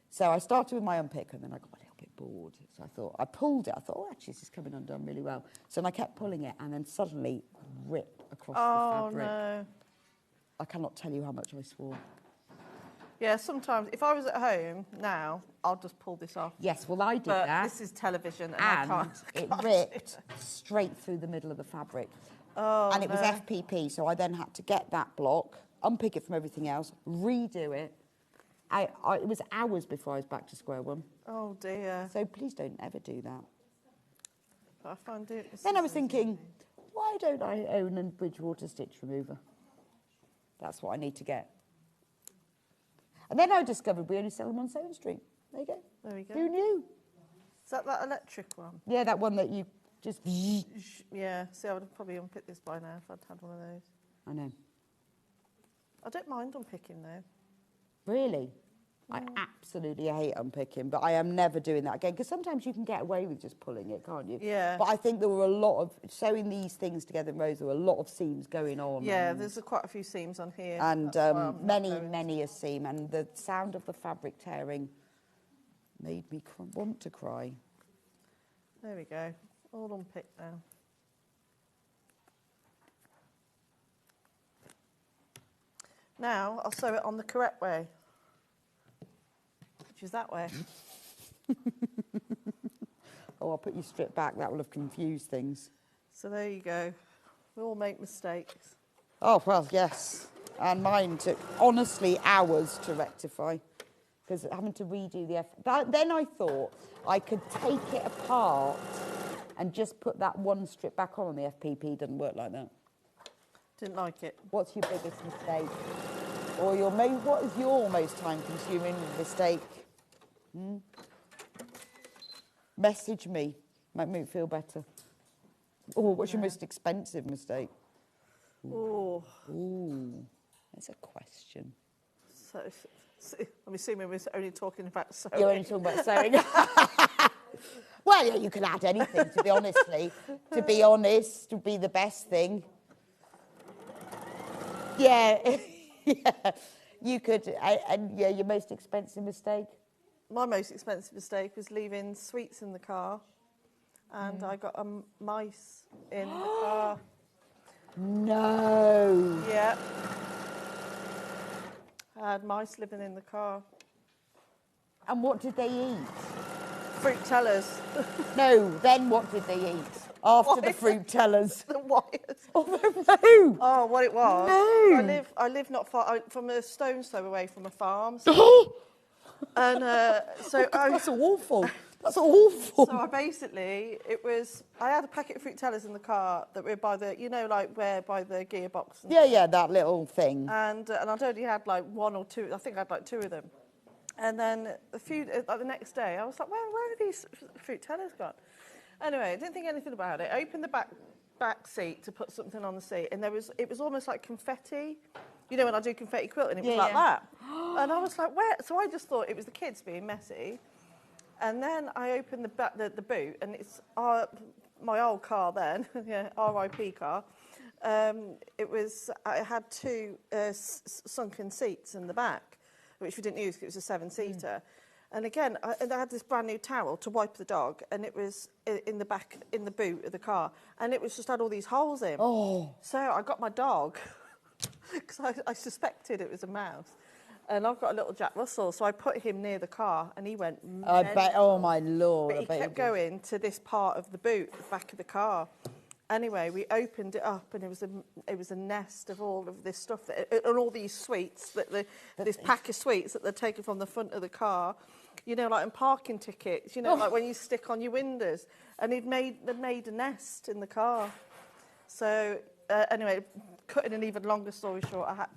So I started with my unpick and then I got a little bit bored. So I thought, I pulled it, I thought, oh, actually, this is coming undone really well. So then I kept pulling it and then suddenly rip across the fabric. Oh, no. I cannot tell you how much I swore. Yeah, sometimes, if I was at home now, I'll just pull this off. Yes, well, I did but that. This is television, and I can't it ripped straight through the middle of the fabric. Oh, and it was FPP, so I then had to get that block, unpick it from everything else, redo it. It was hours before I was back to square one. Oh, dear. So please don't ever do that. I find it... Then I was thinking, why don't I own a Bridgewater stitch remover? That's what I need to get. And then I discovered we only sell them on Sewing Street. There you go. There we go. Who knew? Is that electric one? Yeah, that one that you just... Yeah, see, I would have probably unpicked this by now if I'd had one of those. I know. I don't mind unpicking, though. Really? I absolutely hate unpicking, but I am never doing that again, because sometimes you can get away with just pulling it, can't you? Yeah. But I think there were a lot of, sewing these things together in rows, there were a lot of seams going on. Yeah, there's quite a few seams on here. And many a seam, and the sound of the fabric tearing made me want to cry. There we go, all unpicked now. Now, I'll sew it on the correct way. Which is that way. Oh, I'll put you strip back. That will have confused things. So there you go. We all make mistakes. Oh, well, yes. And mine took, honestly, hours to rectify. Because having to redo the... Then I thought I could take it apart and just put that one strip back on the FPP. Doesn't work like that. Didn't like it. What's your biggest mistake? Or what is your most time-consuming mistake? Message me. Might make me feel better. Oh, what's your most expensive mistake? Oh. Ooh, that's a question. So, I'm assuming we're only talking about sewing. You're only talking about sewing. Well, yeah, you can add anything, to be honestly. To be honest, to be the best thing. Yeah. Yeah. You could, and yeah, your most expensive mistake? My most expensive mistake was leaving sweets in the car, and I got mice in the car. No. Yeah. I had mice living in the car. And what did they eat? Fruit tellers. No, then what did they eat? After the fruit tellers. The wires. Oh, no. Oh, what it was. No. I live not far from a stone's throw away from a farm. So, and so that's awful. That's awful. So I had a packet of fruit tellers in the car that were by the, by the gearbox. Yeah, that little thing. And I'd only had like one or two. I think I had like two of them. And then the next day, I was like, where are these fruit tellers gone? Anyway, I didn't think anything about it. I opened the back seat to put something on the seat, and it was almost like confetti. You know when I do confetti quilting, it was like that. And I was like, where? So I just thought it was the kids being messy. And then I opened the boot, and it's my old car then, yeah, RIP car. I had two sunken seats in the back, which we didn't use because it was a 7-seater. And again, I had this brand new towel to wipe the dog, and it was in the back, in the boot of the car, and it was just had all these holes in. Oh. So I got my dog, because I suspected it was a mouse. And I've got a little Jack Russell, so I put him near the car, and he went mental. I bet, oh my Lord. But he kept going to this part of the boot, the back of the car. Anyway, we opened it up, and it was a nest of all of this stuff, and all these sweets, this pack of sweets that they're taken from the front of the car. You know, like in parking tickets, you know, like when you stick on your windows. And they'd made a nest in the car. So, anyway, cutting an even longer story short, I had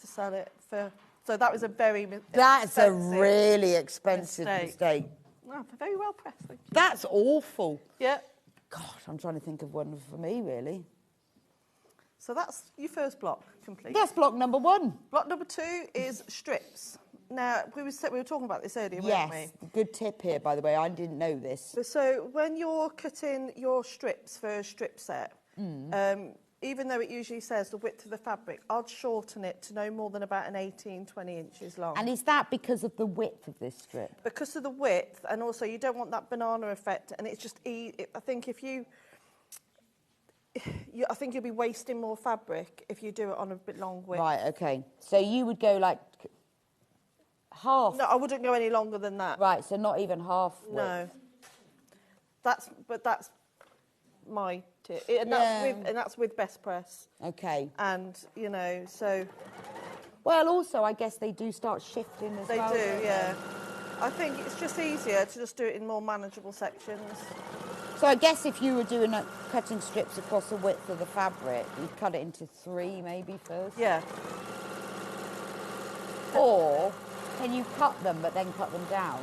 to sell it for... So that was a very That's a really expensive mistake. Oh, very well pressed, thank you. That's awful. Yeah. God, I'm trying to think of one for me, really. So that's your first block complete. That's block number 1. Block number 2 is strips. Now, we were talking about this earlier, weren't we? Yes, good tip here, by the way. I didn't know this. So when you're cutting your strips for a strip set, even though it usually says the width of the fabric, I'd shorten it to no more than about an 18-20 inches long. And is that because of the width of this strip? Because of the width, and also you don't want that banana effect, and it's just I think I think you'll be wasting more fabric if you do it on a bit long width. Right, okay. So you would go like half? No, I wouldn't go any longer than that. Right, so not even half width? No. That's my tip. And that's with best press. Okay. And, you know, so... Well, also, I guess they do start shifting as well. They do, yeah. I think it's just easier to just do it in more manageable sections. So I guess if you were doing cutting strips across the width of the fabric, you'd cut it into 3 maybe first? Yeah. Or can you cut them but then cut them down?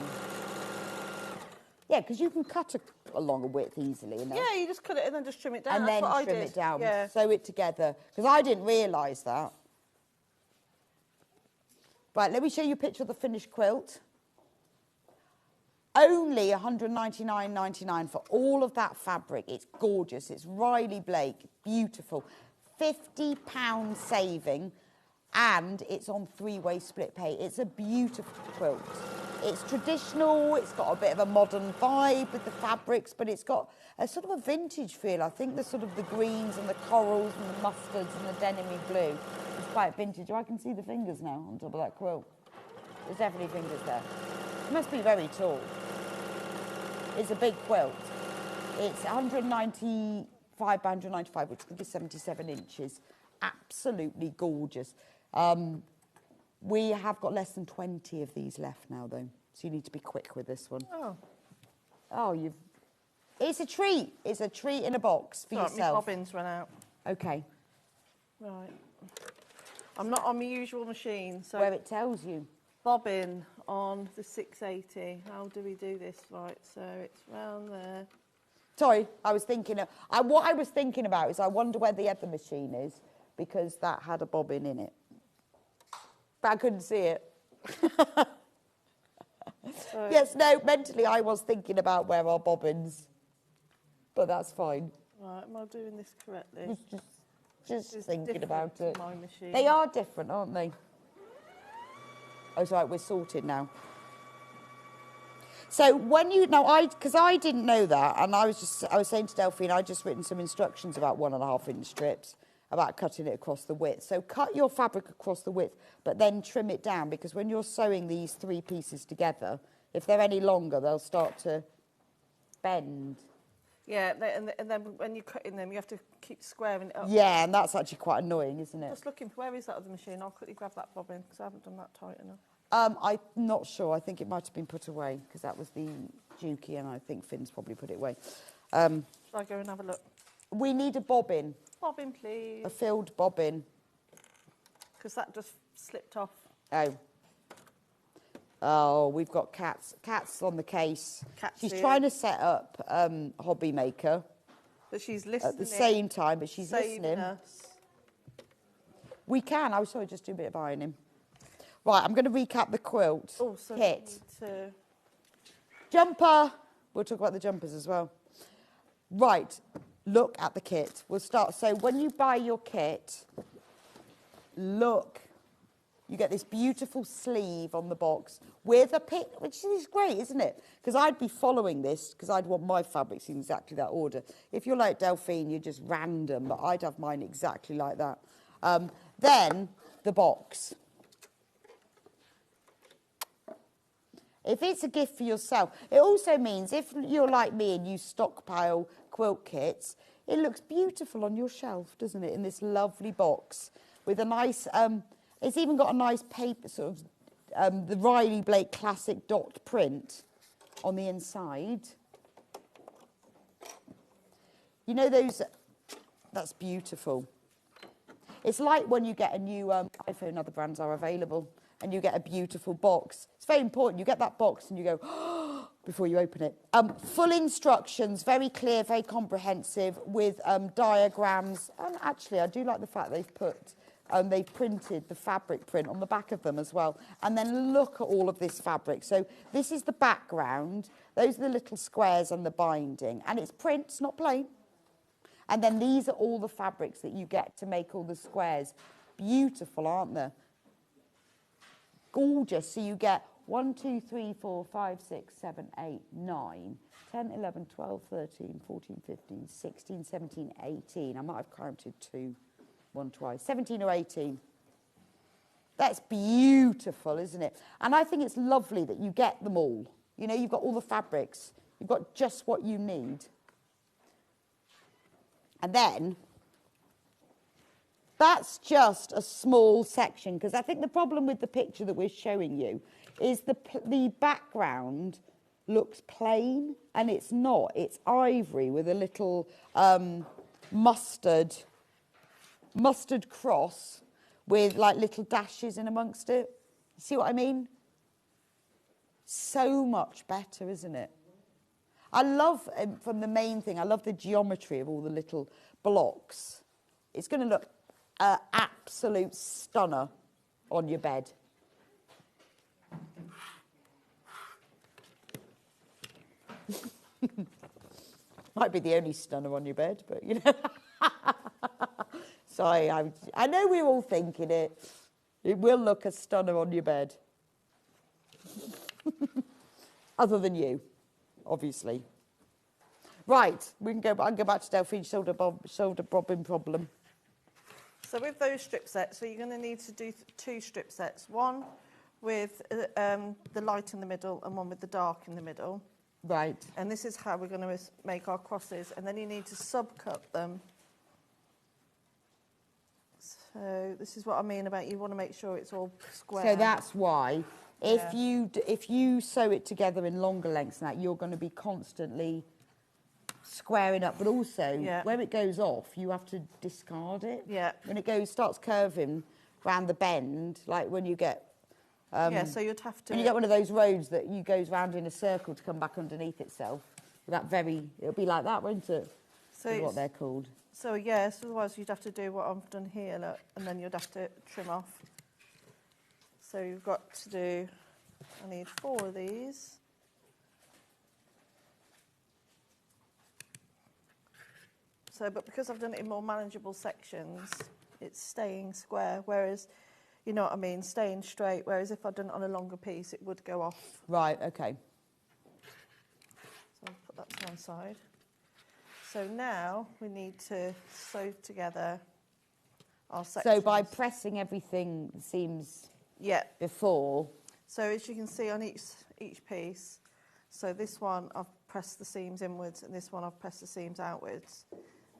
Yeah, because you can cut along a width easily. You know? Yeah, you just cut it and then just trim it down. And That's then what trim I did. it down, yeah. sew it together. Because I didn't realise that. Right, let me show you a picture of the finished quilt. Only $199.99 for all of that fabric. It's gorgeous. It's Riley Blake. Beautiful. £50 saving. And it's on 3-way split pay. It's a beautiful quilt. It's traditional. It's got a bit of a modern vibe with the fabrics, but it's got a sort of a vintage feel. I think the sort of the greens and the corals and the mustards and the denim blue is quite vintage. Oh, I can see the fingers now on top of that quilt. There's definitely fingers there. It must be very tall. It's a big quilt. It's 195 by 195, which I think is 77 inches. Absolutely gorgeous. We have got less than 20 of these left now, though, so you need to be quick with this one. Oh, it's a treat. It's a treat in a box for yourself. My bobbins run out. Okay. Right. I'm not on my usual machine, so... Where it tells you. Bobbin on the 680. How do we do this? Right, so it's round there. Sorry, I was thinking... what I was thinking about is I wonder where the other machine is, because that had a bobbin in it. But I couldn't see it. Yes, no, mentally I was thinking about where our bobbins. But that's fine. Right, am I doing this correctly? Just thinking about it. My machine. They are different, aren't they? Oh, it's right, we're sorted now. So when you... Now, because I didn't know that, and I was saying to Delphine, I'd just written some instructions about 1.5-inch strips, about cutting it across the width. So cut your fabric across the width, but then trim it down, because when you're sewing these 3 pieces together, if they're any longer, they'll start to bend. Yeah, and then when you're cutting them, you have to keep squaring it up. Yeah, and that's actually quite annoying, isn't it? Just looking for, where is that other machine? I'll quickly grab that bobbin, because I haven't done that tight enough. I'm not sure. I think it might have been put away, because that was the Dukey, and I think Finn's probably put it away. Shall I go and have a look? We need a bobbin. Bobbin, please. A filled bobbin. Because that just slipped off. Oh, we've got Cats. Cats on the case. Cat's she's here. trying to set up Hobby Maker. But she's listening. At the same time, but she's listening. Us. We can. I was sorry, just do a bit of ironing. Right, I'm going to recap the quilt kit. Jumper. We'll talk about the jumpers as well. Right, look at the kit. We'll start. So when you buy your kit, look, you get this beautiful sleeve on the box with a pic, which is great, isn't it? Because I'd be following this, because I'd want my fabrics in exactly that order. If you're like Delphine, you're just random, but I'd have mine exactly like that. Then the box. If it's a gift for yourself, it also means if you're like me and you stockpile quilt kits, it looks beautiful on your shelf, doesn't it, in this lovely box with a nice, it's even got a nice paper, sort of, the Riley Blake classic dot print on the inside. You know those, that's beautiful. It's like when you get a new iPhone, other brands are available, and you get a beautiful box. It's very important. You get that box and you go, oh, before you open it. Full instructions, very clear, very comprehensive, with diagrams. And actually, I do like the fact they've put, they've printed the fabric print on the back of them as well. And then look at all of this fabric. So this is the background. Those are the little squares and the binding. And it's print, it's not plain. And then these are all the fabrics that you get to make all the squares. Beautiful, aren't they? Gorgeous. So you get 1, 2, 3, 4, 5, 6, 7, 8, 9, 10, 11, 12, 13, 14, 15, 16, 17, 18. I might have counted 2, 1 twice. 17 or 18. That's beautiful, isn't it? And I think it's lovely that you get them all. You know, you've got all the fabrics. You've got just what you need. And then, that's just a small section, because I think the problem with the picture that we're showing you is the background looks plain, and it's not. It's ivory with a little mustard cross with like little dashes in amongst it. See what I mean? So much better, isn't it? I love, from the main thing, I love the geometry of all the little blocks. It's going to look an absolute stunner on your bed. Might be the only stunner on your bed, but you know. Sorry, I know we're all thinking it. It will look a stunner on your bed. Other than you, obviously. Right, we can go back to Delphine's shoulder bobbing problem. So with those strip sets, so you're going to need to do 2 strip sets. One with the light in the middle and one with the dark in the middle. Right. And this is how we're going to make our crosses. And then you need to subcut them. So this is what I mean about you want to make sure it's all square. So that's why if you sew it together in longer lengths than that, you're going to be constantly squaring up, but also where it goes off, you have to discard it. Yeah. When it starts curving round the bend, like when you get so you'd have to. When you get one of those roads that you goes round in a circle to come back underneath itself, it'll be like that, won't it? So is what they're called. So yes, otherwise you'd have to do what I've done here, look, and then you'd have to trim off. So you've got to do. I need 4 of these. So, but because I've done it in more manageable sections, it's staying square, whereas, you know what I mean, staying straight, whereas if I'd done it on a longer piece, it would go off. Right, okay. So I'll put that to one side. So now we need to sew together our sections. So by pressing everything the seams before. So as you can see on each piece, so this one I've pressed the seams inwards and this one I've pressed the seams outwards.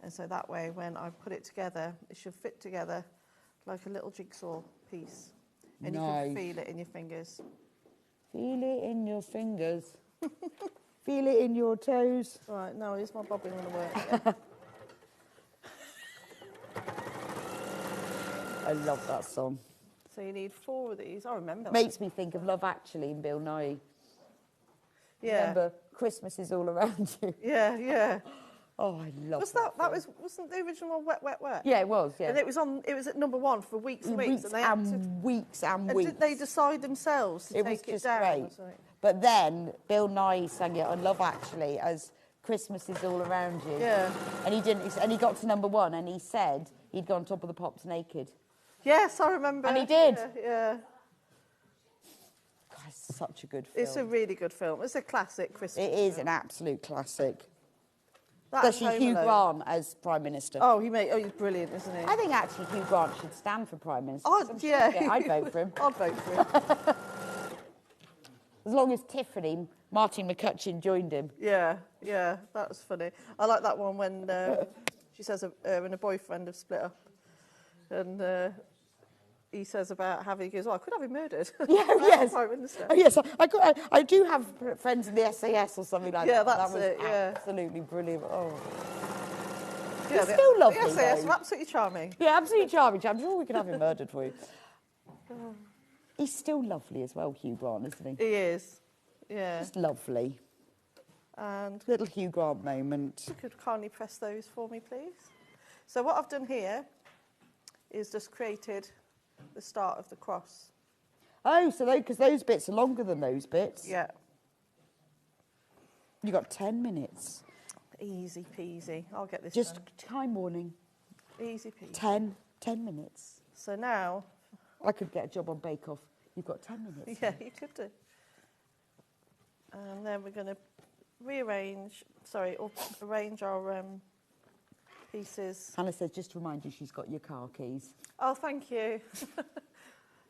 And so that way, when I put it together, it should fit together like a little jigsaw piece. And you can feel it in your fingers. Feel it in your fingers. Feel it in your toes. Right, now is my bobbin going to work? I love that song. So you need 4 of these. I remember. Makes me think of Love Actually and Bill Nye. Yeah. Remember, Christmas is all around you. Yeah, yeah. Oh, I love Wasn't the original one Wet, Wet, Wet? Yeah, it was, yeah. And it was at number 1 for weeks and weeks. Weeks. Did they decide themselves to take it down? Great. But then Bill Nye sang it on Love Actually as Christmas is all around you. Yeah. And he didn't. And he got to number 1, and he said he'd gone top of the pops naked. Yes, I remember. And he did. Yeah. God, it's such a good film. It's a really good film. It's a classic Christmas It is film. an absolute classic. That and Especially Home Hugh Alone. Grant as Prime Minister. Oh, he's brilliant, isn't he? I think actually Hugh Grant should stand for Prime Minister. Oh, yeah. I'd vote for him. I'd vote for him. As long as Tiffany, Martin McCutcheon, joined him. Yeah, that was funny. I like that one when she says her and her boyfriend have split up. And he says about having, he goes, I could have him murdered. Yeah, yes. Prime Minister. Oh, yes, I do have friends in the SAS or something like that. Yeah, that's that was it, yeah. absolutely brilliant. Oh. Yeah, He's still lovely, The SAS though. are absolutely charming. Yeah, absolutely charming. I'm sure we could have him murdered for you. He's still lovely as well, Hugh Grant, isn't he? He is, yeah. Just lovely. And Little Hugh Grant moment. you could kindly press those for me, please. So what I've done here is just created the start of the cross. Oh, so because those bits are longer than those bits. Yeah. You got 10 minutes. Easy peasy. I'll get this Just done. time warning. Easy peasy. 10 minutes. So now... I could get a job on Bake Off. You've got 10 minutes. Yeah, you could do. And then we're going to arrange our pieces. Hannah says, just to remind you, she's got your car keys. Oh, thank you.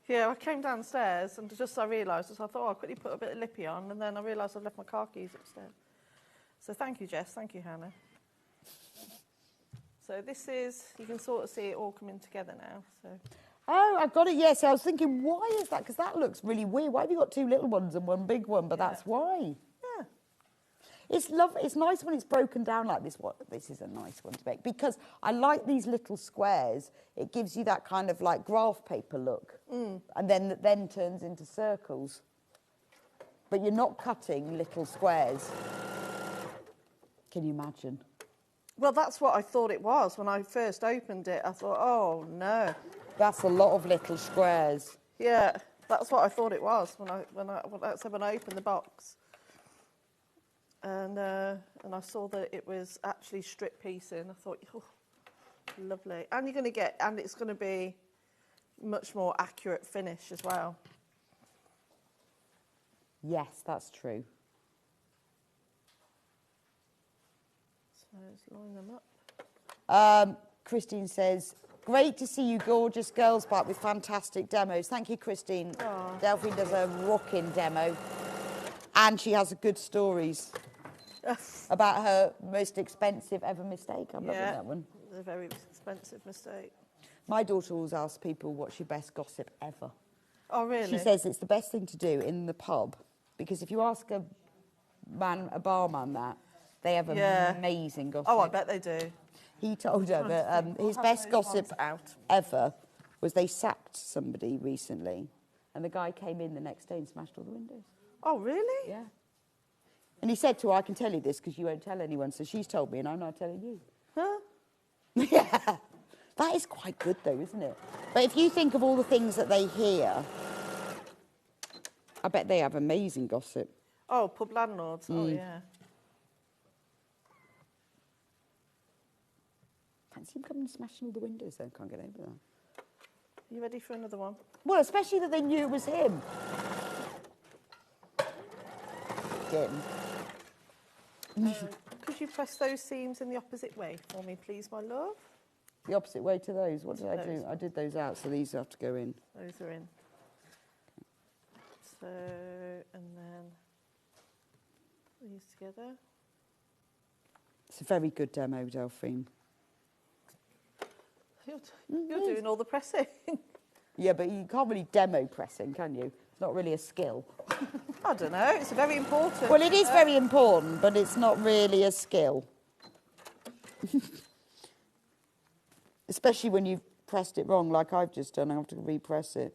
Yeah, I came downstairs and just I realised, I thought, I'll quickly put a bit of lippy on, and then I realised I'd left my car keys upstairs. So thank you, Jess. Thank you, Hannah. So this is, you can sort of see it all coming together now. So. Oh, I've got it, yes. I was thinking, why is that? Because that looks really weird. Why have you got 2 little ones and 1 big one? But that's why. Yeah. It's lovely. It's nice when it's broken down like this. This is a nice one to make. Because I like these little squares. It gives you that kind of like graph paper look. And then turns into circles. But you're not cutting little squares. Can you imagine? Well, that's what I thought it was. When I first opened it, I thought, oh, no. That's a lot of little squares. Yeah, that's what I thought it was when I opened the box, and I saw that it was actually strip piecing. I thought, oh, lovely, and it's going to be much more accurate finish as well. Yes, that's true. So let's line them up. Christine says, great to see you gorgeous girls back with fantastic demos. Thank you, Christine. Aww. Delphine does a rocking demo. And she has good stories about her most expensive ever mistake. I'm loving that one. A very expensive mistake. My daughter always asks people, what's your best gossip ever? Oh, really? She says it's the best thing to do in the pub. Because if you ask a barman that, they have amazing gossip. Oh, I bet they do. He told her that his best gossip ever was they sacked somebody recently, and the guy came in the next day and smashed all the windows. Oh, really? Yeah. And he said to her, I can tell you this because you won't tell anyone, so she's told me and I'm not telling you. Huh? Yeah. That is quite good though, isn't it? But if you think of all the things that they hear, I bet they have amazing gossip. Oh, pub landlords. Oh, yeah. Fancy him coming and smashing all the windows then. Can't get over that. You ready for another one? Well, especially that they knew it was him. Jim. Could you press those seams in the opposite way for me, please, my love? The opposite way to those. What did I do? I did those out, so these have to go in. Those are in. So, and then these together. It's a very good demo, Delphine. You're doing all the pressing. Yeah, but you can't really demo pressing, can you? It's not really a skill. I don't know. It's very important. Well, it is very important, but it's not really a skill. Especially when you've pressed it wrong, like I've just done. I have to repress it.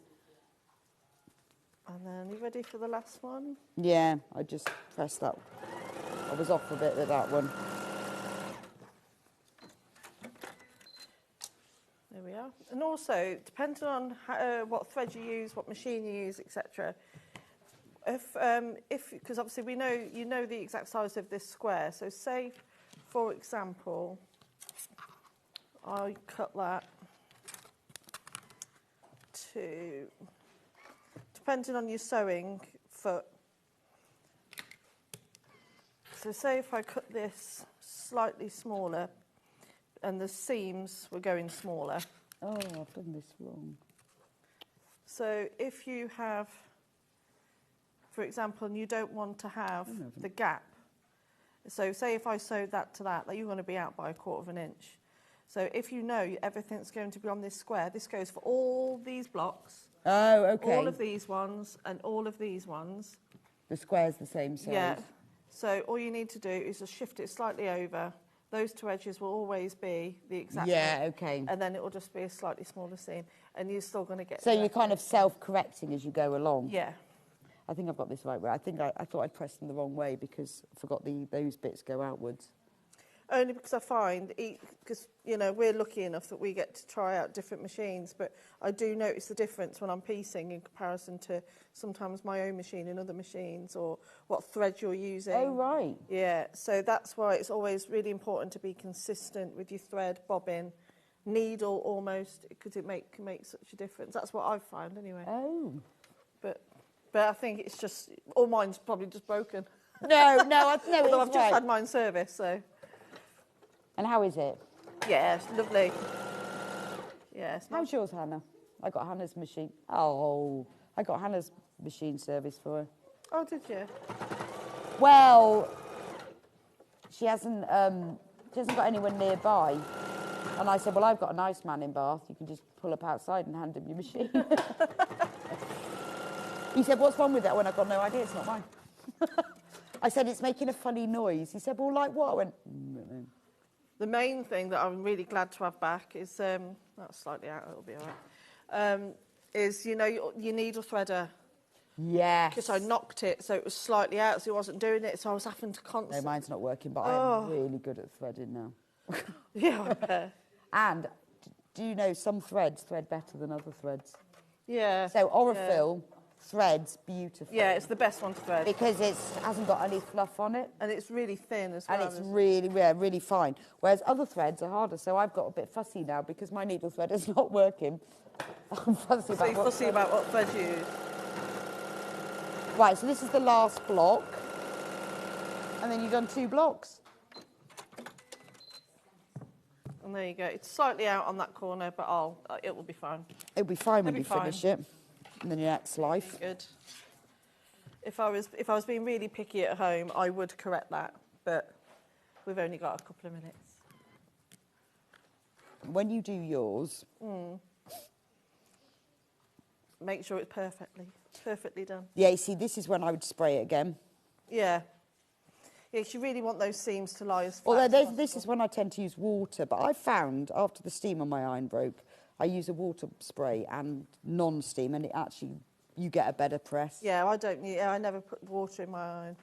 And then, you ready for the last one? Yeah, I just pressed that. I was off a bit with that one. There we are. And also, depending on what thread you use, what machine you use, etc., if because obviously we know you know the exact size of this square. So say, for example, I cut that to, depending on your sewing foot. So say if I cut this slightly smaller, and the seams were going smaller. Oh, I've done this wrong. So if you have, for example, and you don't want to have the gap. So say if I sewed that to that, you're going to be out by 1/4 inch. So if you know everything's going to be on this square, this goes for all these blocks. Oh, okay. All of these ones and all of these ones. The square's the same size. Yeah. So all you need to do is just shift it slightly over. Those two edges will always be the exact Yeah, width, okay. and then it will just be a slightly smaller seam, and you're still going to get... So you're kind of self-correcting as you go along? Yeah. I think I've got this right way. I think I thought I'd pressed them the wrong way because I forgot those bits go outwards. Only because I find, because, you know, we're lucky enough that we get to try out different machines, but I do notice the difference when I'm piecing in comparison to sometimes my own machine and other machines, or what thread you're using. Oh, right. Yeah, so that's why it's always really important to be consistent with your thread, bobbin, needle almost, because it can make such a difference. That's what I've found anyway. Oh. But I think it's just, all mine's probably just broken. No, Although I've just had mine serviced, so... And how is it? Yeah, it's lovely. Yeah, it's How's yours, Hannah? I got Hannah's machine. Oh, I got Hannah's machine service for her. Oh, did you? Well, she hasn't got anyone nearby. And I said, well, I've got a nice man in Bath. You can just pull up outside and hand him your machine. He said, what's wrong with that? When I've got no idea, it's not mine. I said, it's making a funny noise. He said, well, like what? I went, The main thing that I'm really glad to have back is, that's slightly out, it'll be all right, is, you know, your needle threader. Yes. Because I knocked it, so it was slightly out, so it wasn't doing it, so I was having to constantly... No, mine's not working, but I'm really good at threading now. Yeah, I bet. And do you know some threads thread better than other threads? Yeah. So Orifil threads beautifully. Yeah, it's the best one to thread. Because it hasn't got any fluff on it. And it's really thin as well. And it's really, really fine. Whereas other threads are harder. So I've got a bit fussy now because my needle thread is not working. I'm fussy about what thread you use. Right, so this is the last block. And then you've done 2 blocks. And there you go. It's slightly out on that corner, but it will be fine. It'll be fine when you finish it. And then your next life. Good. If I was being really picky at home, I would correct that, but we've only got a couple of minutes. When you do yours, make sure it's perfectly done. Yeah, you see, this is when I would spray it again. Yeah. Yeah, you really want those seams to lie as flat. Although this is when I tend to use water, but I found after the steam on my iron broke, I use a water spray and non-steam, and it actually, you get a better press. Yeah, I never put water in my iron.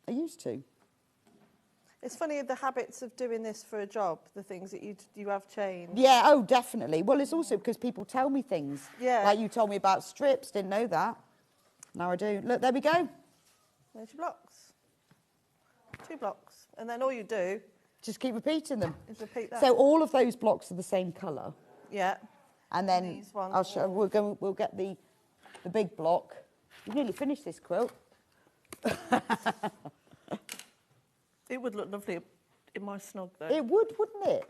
I used to. It's funny, the habits of doing this for a job, the things that you have changed. Yeah, oh, definitely. Well, it's also because people tell me things. Yeah. Like you told me about strips, didn't know that. Now I do. Look, there we go. There's your blocks. 2 blocks. And then all you do... Just keep repeating them. Is repeat that. So all of those blocks are the same colour. Yeah. And then I'll show. We'll get the big block. You've nearly finished this quilt. It would look lovely in my snug, though. It would, wouldn't it?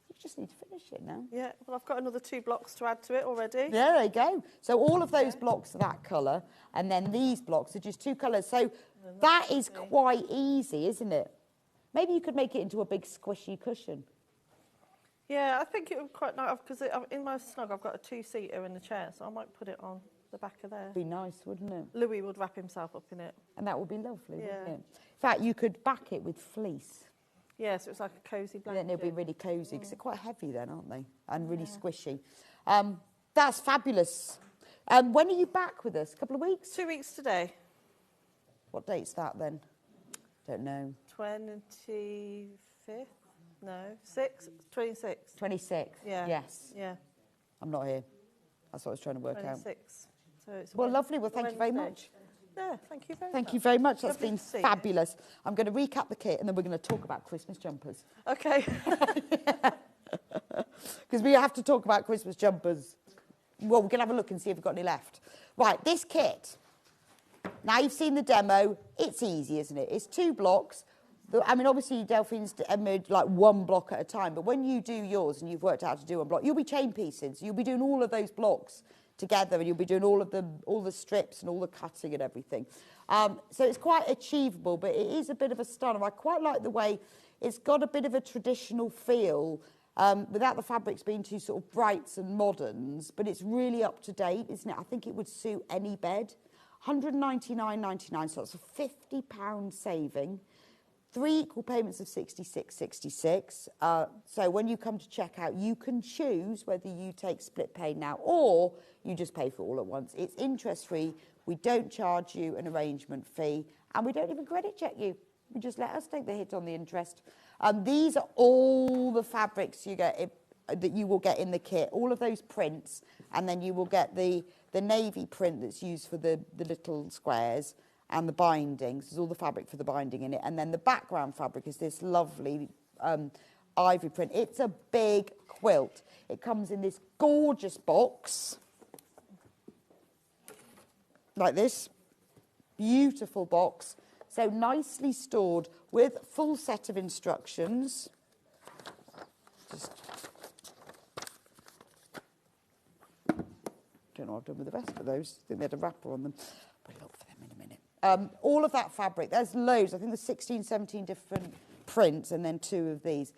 You just need to finish it now. Yeah. Well, I've got another 2 blocks to add to it already. Yeah, there you go. So all of those blocks are that colour, and then these blocks are just 2 colours. So that is quite easy, isn't it? Maybe you could make it into a big squishy cushion. Yeah, I think it would quite nice, because in my snug I've got a 2-seater in the chair, so I might put it on the back of there. Be nice, wouldn't it? Louis would wrap himself up in it. And that would be lovely, Yeah. wouldn't it? In fact, you could back it with fleece. Yeah, so it's like a cosy blanket. And then it'll be really cosy, because they're quite heavy then, aren't they? And really squishy. That's fabulous. When are you back with us? A couple of weeks? 2 weeks today. What date's that then? Don't know. 25th? No, 6th? 26th. 26th? Yeah. Yes. Yeah. I'm not here. That's what I was trying to work out. 26th. So it's Well, lovely. Well, thank you very much. Yeah, thank you very much. Thank you very much. That's Lovely been to see you. fabulous. I'm going to recap the kit and then we're going to talk about Christmas jumpers. Okay. Because we have to talk about Christmas jumpers. Well, we're going to have a look and see if we've got any left. Right, this kit. Now you've seen the demo. It's easy, isn't it? It's 2 blocks. I mean, obviously, Delphine's made like 1 block at a time. But when you do yours and you've worked out how to do 1 block, you'll be chain piecing. So you'll be doing all of those blocks together and you'll be doing all the strips and all the cutting and everything. So it's quite achievable, but it is a bit of a stunner. I quite like the way it's got a bit of a traditional feel without the fabrics being too sort of brights and moderns, but it's really up to date, isn't it? I think it would suit any bed. £199.99, so that's a £50 saving. 3 equal payments of £66.66. So when you come to checkout, you can choose whether you take split pay now or you just pay for it all at once. It's interest-free. We don't charge you an arrangement fee, and we don't even credit check you. You just let us take the hit on the interest. These are all the fabrics you get that you will get in the kit, all of those prints, and then you will get the navy print that's used for the little squares and the bindings. There's all the fabric for the binding in it, and then the background fabric is this lovely ivory print. It's a big quilt. It comes in this gorgeous box, like this, beautiful box. So nicely stored with full set of instructions. Just don't know what I've done with the rest of those. I think they had a wrapper on them. We'll look for them in a minute. All of that fabric, there's loads. I think there's 16, 17 different prints and then 2 of these.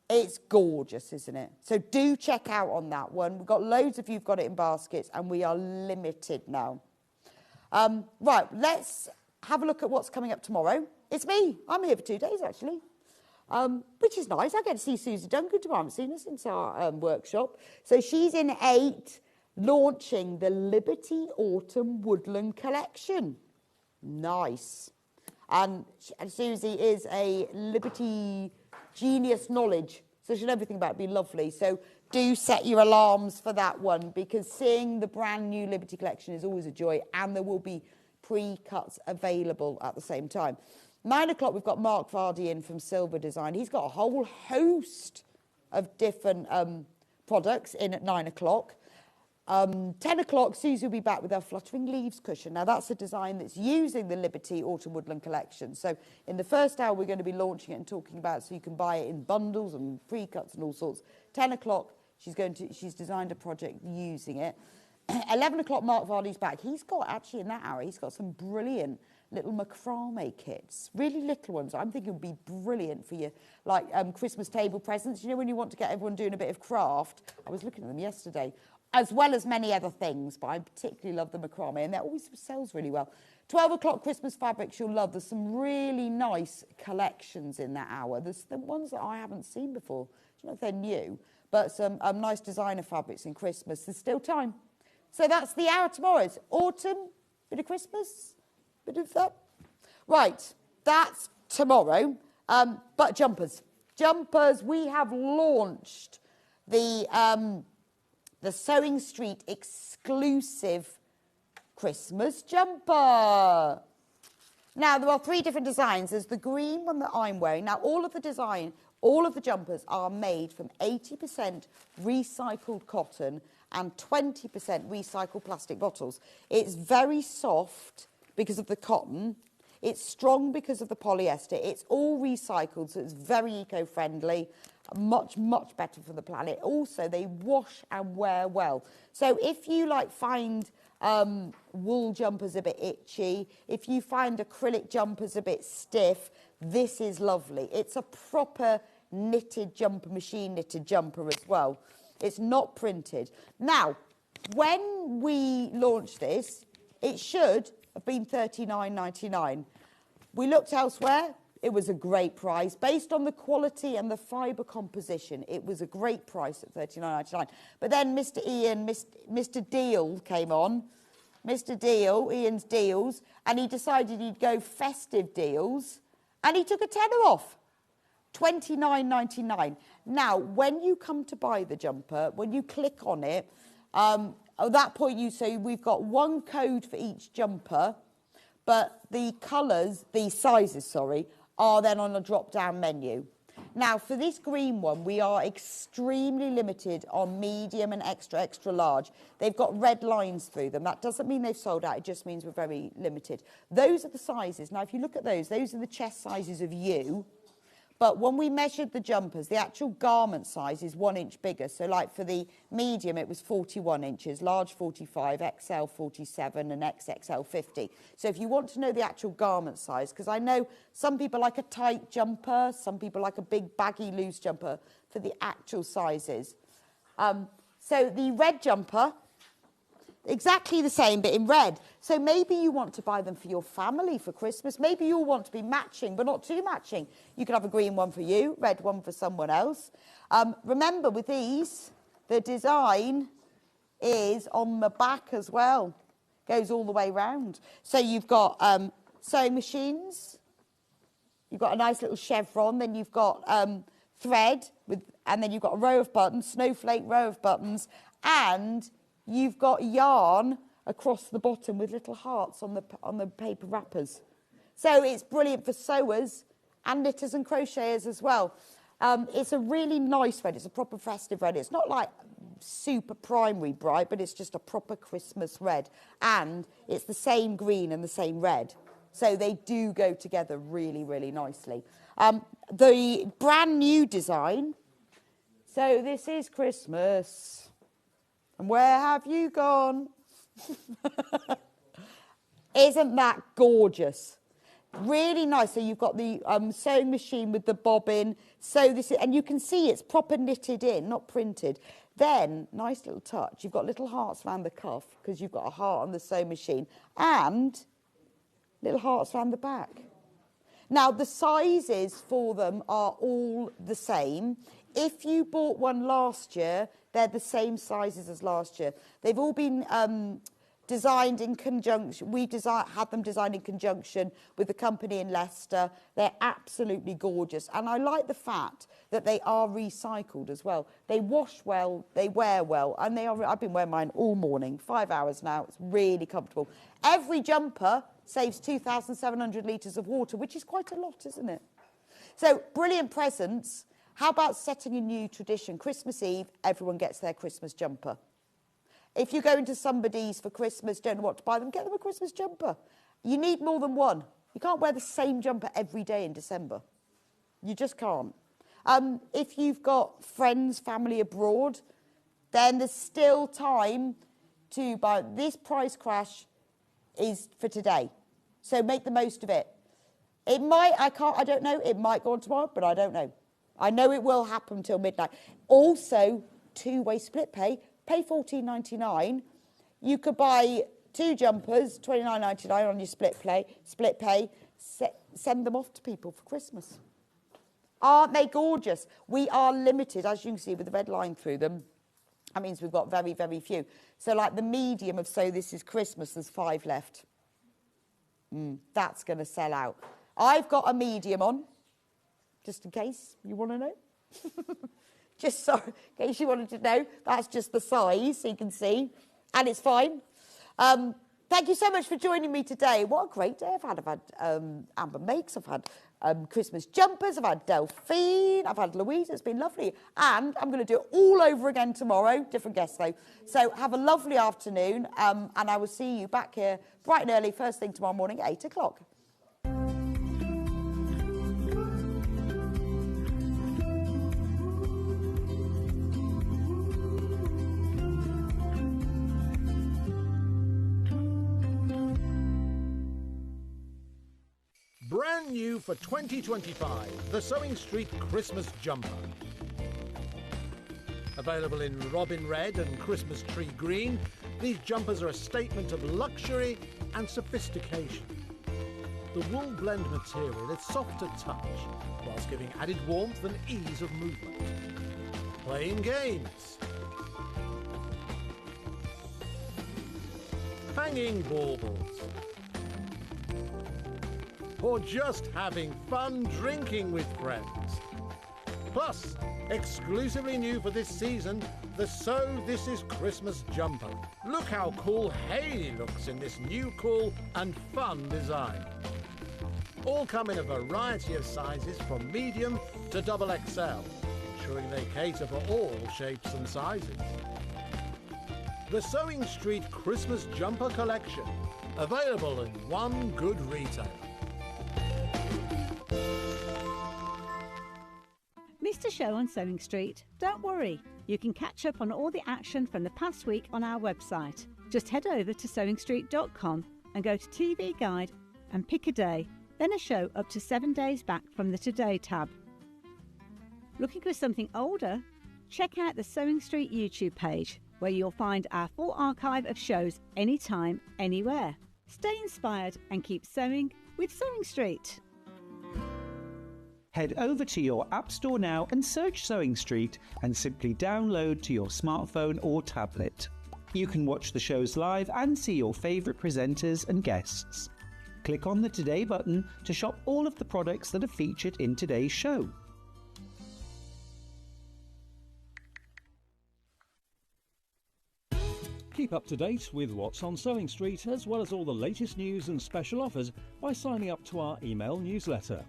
It's gorgeous, isn't it? So do check out on that one. We've got loads of you've got it in baskets and we are limited now. Right, let's have a look at what's coming up tomorrow. It's me. I'm here for 2 days, actually, which is nice. I get to see Susie Duncan tomorrow. I haven't seen her since our workshop. So she's in 8, launching the Liberty Autumn Woodland Collection. Nice. And Susie is a Liberty genius knowledge, so she'll know everything about it. Be lovely. So do set your alarms for that one, because seeing the brand new Liberty collection is always a joy, and there will be pre-cuts available at the same time. 9 o'clock, we've got Mark Vardy in from Silver Design. He's got a whole host of different products in at 9 o'clock. 10 o'clock, Susie will be back with her Fluttering Leaves cushion. Now, that's a design that's using the Liberty Autumn Woodland collection. So in the first hour, we're going to be launching it and talking about it, so you can buy it in bundles and pre-cuts and all sorts. 10 o'clock, she's designed a project using it. 11 o'clock, Mark Vardy's back. He's got, actually, in that hour, he's got some brilliant little macrame kits, really little ones. I'm thinking would be brilliant for you, like Christmas table presents. You know, when you want to get everyone doing a bit of craft. I was looking at them yesterday, as well as many other things, but I particularly love the macrame, and that always sells really well. 12 o'clock, Christmas fabrics you'll love. There's some really nice collections in that hour. There's the ones that I haven't seen before. I don't know if they're new, but some nice designer fabrics in Christmas. There's still time. So that's the hour tomorrow. It's autumn, bit of Christmas, bit of that. Right, that's tomorrow. But jumpers. Jumpers, we have launched the Sewing Street exclusive Christmas jumper. Now, there are 3 different designs. There's the green one that I'm wearing. Now, all of the jumpers are made from 80% recycled cotton and 20% recycled plastic bottles. It's very soft because of the cotton. It's strong because of the polyester. It's all recycled, so it's very eco-friendly. Much, much better for the planet. Also, they wash and wear well. So if you find wool jumpers a bit itchy, if you find acrylic jumpers a bit stiff, this is lovely. It's a proper knitted jumper, machine knitted jumper as well. It's not printed. Now, when we launched this, it should have been $39.99. We looked elsewhere. It was a great price. Based on the quality and the fibre composition, it was a great price at $39.99. But then Mr. Deal came on. Mr. Deal, Ian's Deals, and he decided he'd go festive deals, and he took a tenner off. $29.99. Now, when you come to buy the jumper, when you click on it, at that point we've got 1 code for each jumper. but the colours, the sizes, sorry, are then on a drop-down menu. Now, for this green one, we are extremely limited on medium and extra, extra large. They've got red lines through them. That doesn't mean they've sold out. It just means we're very limited. Those are the sizes. Now, if you look at those are the chest sizes of you. But when we measured the jumpers, the actual garment size is 1 inch bigger. So like for the medium, it was 41 inches, large 45, XL 47 and XXL 50. So if you want to know the actual garment size, because I know some people like a tight jumper, some people like a big baggy loose jumper for the actual sizes. So the red jumper, exactly the same, but in red. So maybe you want to buy them for your family for Christmas. Maybe you'll want to be matching, but not too matching. You could have a green one for you, red one for someone else. Remember, with these, the design is on the back as well. Goes all the way round. So you've got sewing machines. You've got a nice little chevron. Then you've got thread, and then you've got a row of buttons, snowflake row of buttons, and you've got yarn across the bottom with little hearts on the paper wrappers. So it's brilliant for sewers and knitters and crocheters as well. It's a really nice red. It's a proper festive red. It's not like super primary bright, but it's just a proper Christmas red. And it's the same green and the same red. So they do go together really, really nicely. The brand new design. So this is Christmas. And where have you gone? Isn't that gorgeous? Really nice. So you've got the sewing machine with the bobbin. So this is, and you can see it's proper knitted in, not printed. Then, nice little touch. You've got little hearts around the cuff because you've got a heart on the sewing machine. And little hearts around the back. Now, the sizes for them are all the same. If you bought one last year, they're the same sizes as last year. They've all been designed in conjunction. We had them designed in conjunction with the company in Leicester. They're absolutely gorgeous. And I like the fact that they are recycled as well. They wash well, they wear well, and they are. I've been wearing mine all morning, 5 hours now. It's really comfortable. Every jumper saves 2,700 litres of water, which is quite a lot, isn't it? So, brilliant presents. How about setting a new tradition? Christmas Eve, everyone gets their Christmas jumper. If you go into somebody's for Christmas, don't know what to buy them, get them a Christmas jumper. You need more than one. You can't wear the same jumper every day in December. You just can't. If you've got friends, family abroad, then there's still time to buy. This price crash is for today. So make the most of it. It might, I don't know, it might go on tomorrow, but I don't know. I know it will happen till midnight. Also, two-way split pay. Pay $14.99. You could buy 2 jumpers, $29.99 on your split pay. Send them off to people for Christmas. Aren't they gorgeous? We are limited, as you can see, with the red line through them. That means we've got very, very few. So like the medium of So This Is Christmas, there's 5 left. That's going to sell out. I've got a medium on. Just in case you want to know. Just so, in case you wanted to know. That's just the size, so you can see. And it's fine. Thank you so much for joining me today. What a great day I've had. I've had Amber Makes, I've had Christmas jumpers, I've had Delphine, I've had Louise. It's been lovely. And I'm going to do it all over again tomorrow. Different guests, though. So have a lovely afternoon. And I will see you back here bright and early, first thing tomorrow morning at 8 o'clock. Brand new for 2025, the Sewing Street Christmas Jumper. Available in Robin Red and Christmas Tree Green, these jumpers are a statement of luxury and sophistication. The wool blend material is soft to touch, whilst giving added warmth and ease of movement. Playing games. Hanging baubles. Or just having fun drinking with friends. Plus, exclusively new for this season, the So This Is Christmas jumper. Look how cool Hayley looks in this new cool and fun design. All come in a variety of sizes from medium to double XL, ensuring they cater for all shapes and sizes. The Sewing Street Christmas Jumper Collection, available in one good retailer. Missed a show on Sewing Street? Don't worry, you can catch up on all the action from the past week on our website. Just head over to sewingstreet.com and go to TV Guide and pick a day, then a show up to 7 days back from the Today tab. Looking for something older? Check out the Sewing Street YouTube page, where you'll find our full archive of shows anytime, anywhere. Stay inspired and keep sewing with Sewing Street. Head over to your App Store now and search Sewing Street and simply download to your smartphone or tablet. You can watch the shows live and see your favourite presenters and guests. Click on the Today button to shop all of the products that are featured in today's show. Keep up to date with what's on Sewing Street, as well as all the latest news and special offers by signing up to our email newsletter.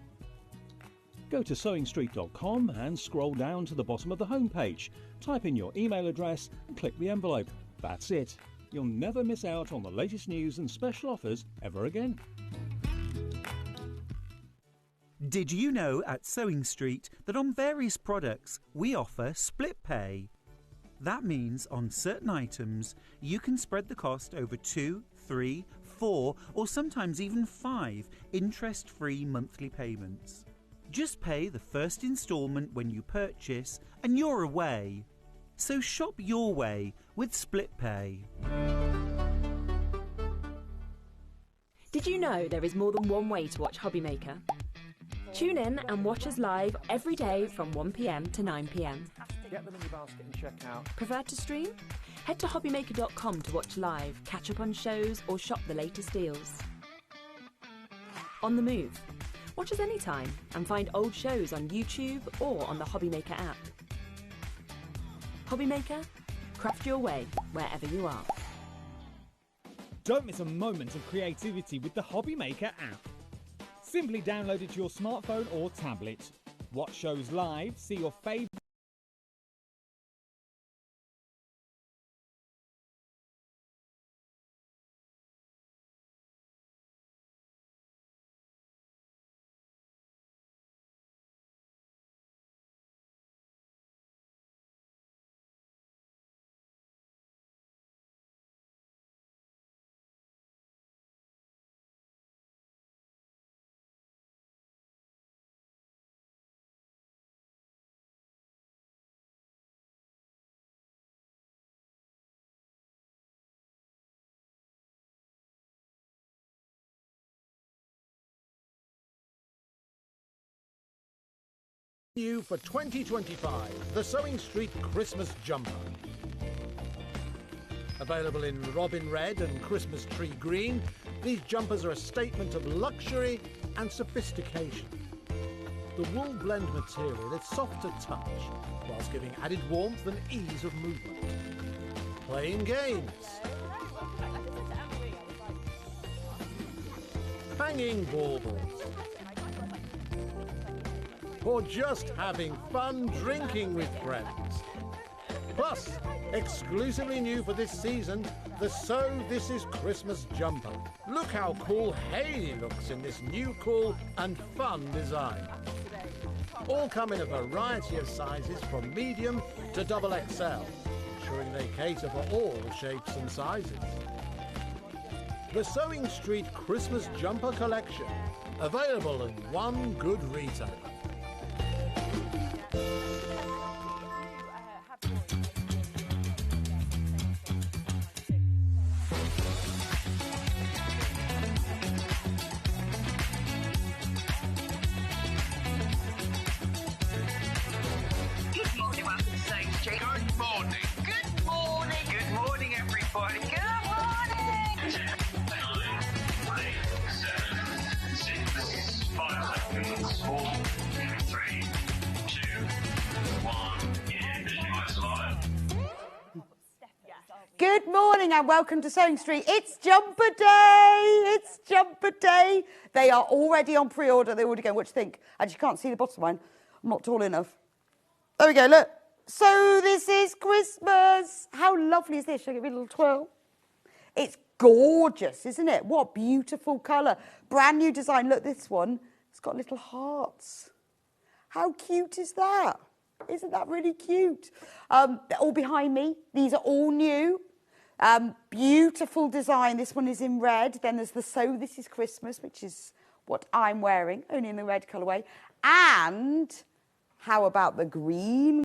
Go to sewingstreet.com and scroll down to the bottom of the homepage. Type in your email address and click the envelope. That's it. You'll never miss out on the latest news and special offers ever again. Did you know at Sewing Street that on various products we offer split pay? That means on certain items you can spread the cost over 2, 3, 4 or sometimes even 5 interest-free monthly payments. Just pay the first instalment when you purchase and you're away. So shop your way with split pay. Did you know there is more than one way to watch Hobbymaker? Tune in and watch us live every day from 1 p.m. to 9 p.m. Get them in your basket and check out. Prefer to stream? Head to hobbymaker.com to watch live, catch up on shows or shop the latest deals. On the move. Watch us anytime and find old shows on YouTube or on the Hobbymaker app. Hobbymaker, craft your way wherever you are. Don't miss a moment of creativity with the Hobbymaker app. Simply download it to your smartphone or tablet. Watch shows live, see your favourite New for 2025, the Sewing Street Christmas Jumper. Available in Robin Red and Christmas Tree Green, these jumpers are a statement of luxury and sophistication. The wool blend material is soft to touch, whilst giving added warmth and ease of movement. Playing games. Hanging baubles. Or just having fun drinking with friends. Plus, exclusively new for this season, the So This Is Christmas jumper. Look how cool Hayley looks in this new cool and fun design. All come in a variety of sizes from medium to double XL, ensuring they cater for all shapes and sizes. The Sewing Street Christmas Jumper Collection, available in one good retailer. Good morning and welcome to Sewing Street. It's jumper day. It's jumper day. They are already on pre-order. They're already going. What do you think? Actually, you can't see the bottom of mine. I'm not tall enough. There we go. Look. So this is Christmas. How lovely is this? Shall I give you a little twirl? It's gorgeous, isn't it? What beautiful colour. Brand new design. Look, this one. It's got little hearts. How cute is that? Isn't that really cute? They're all behind me. These are all new. Beautiful design. This one is in red. Then there's the So This Is Christmas, which is what I'm wearing, only in the red colourway. And how about the green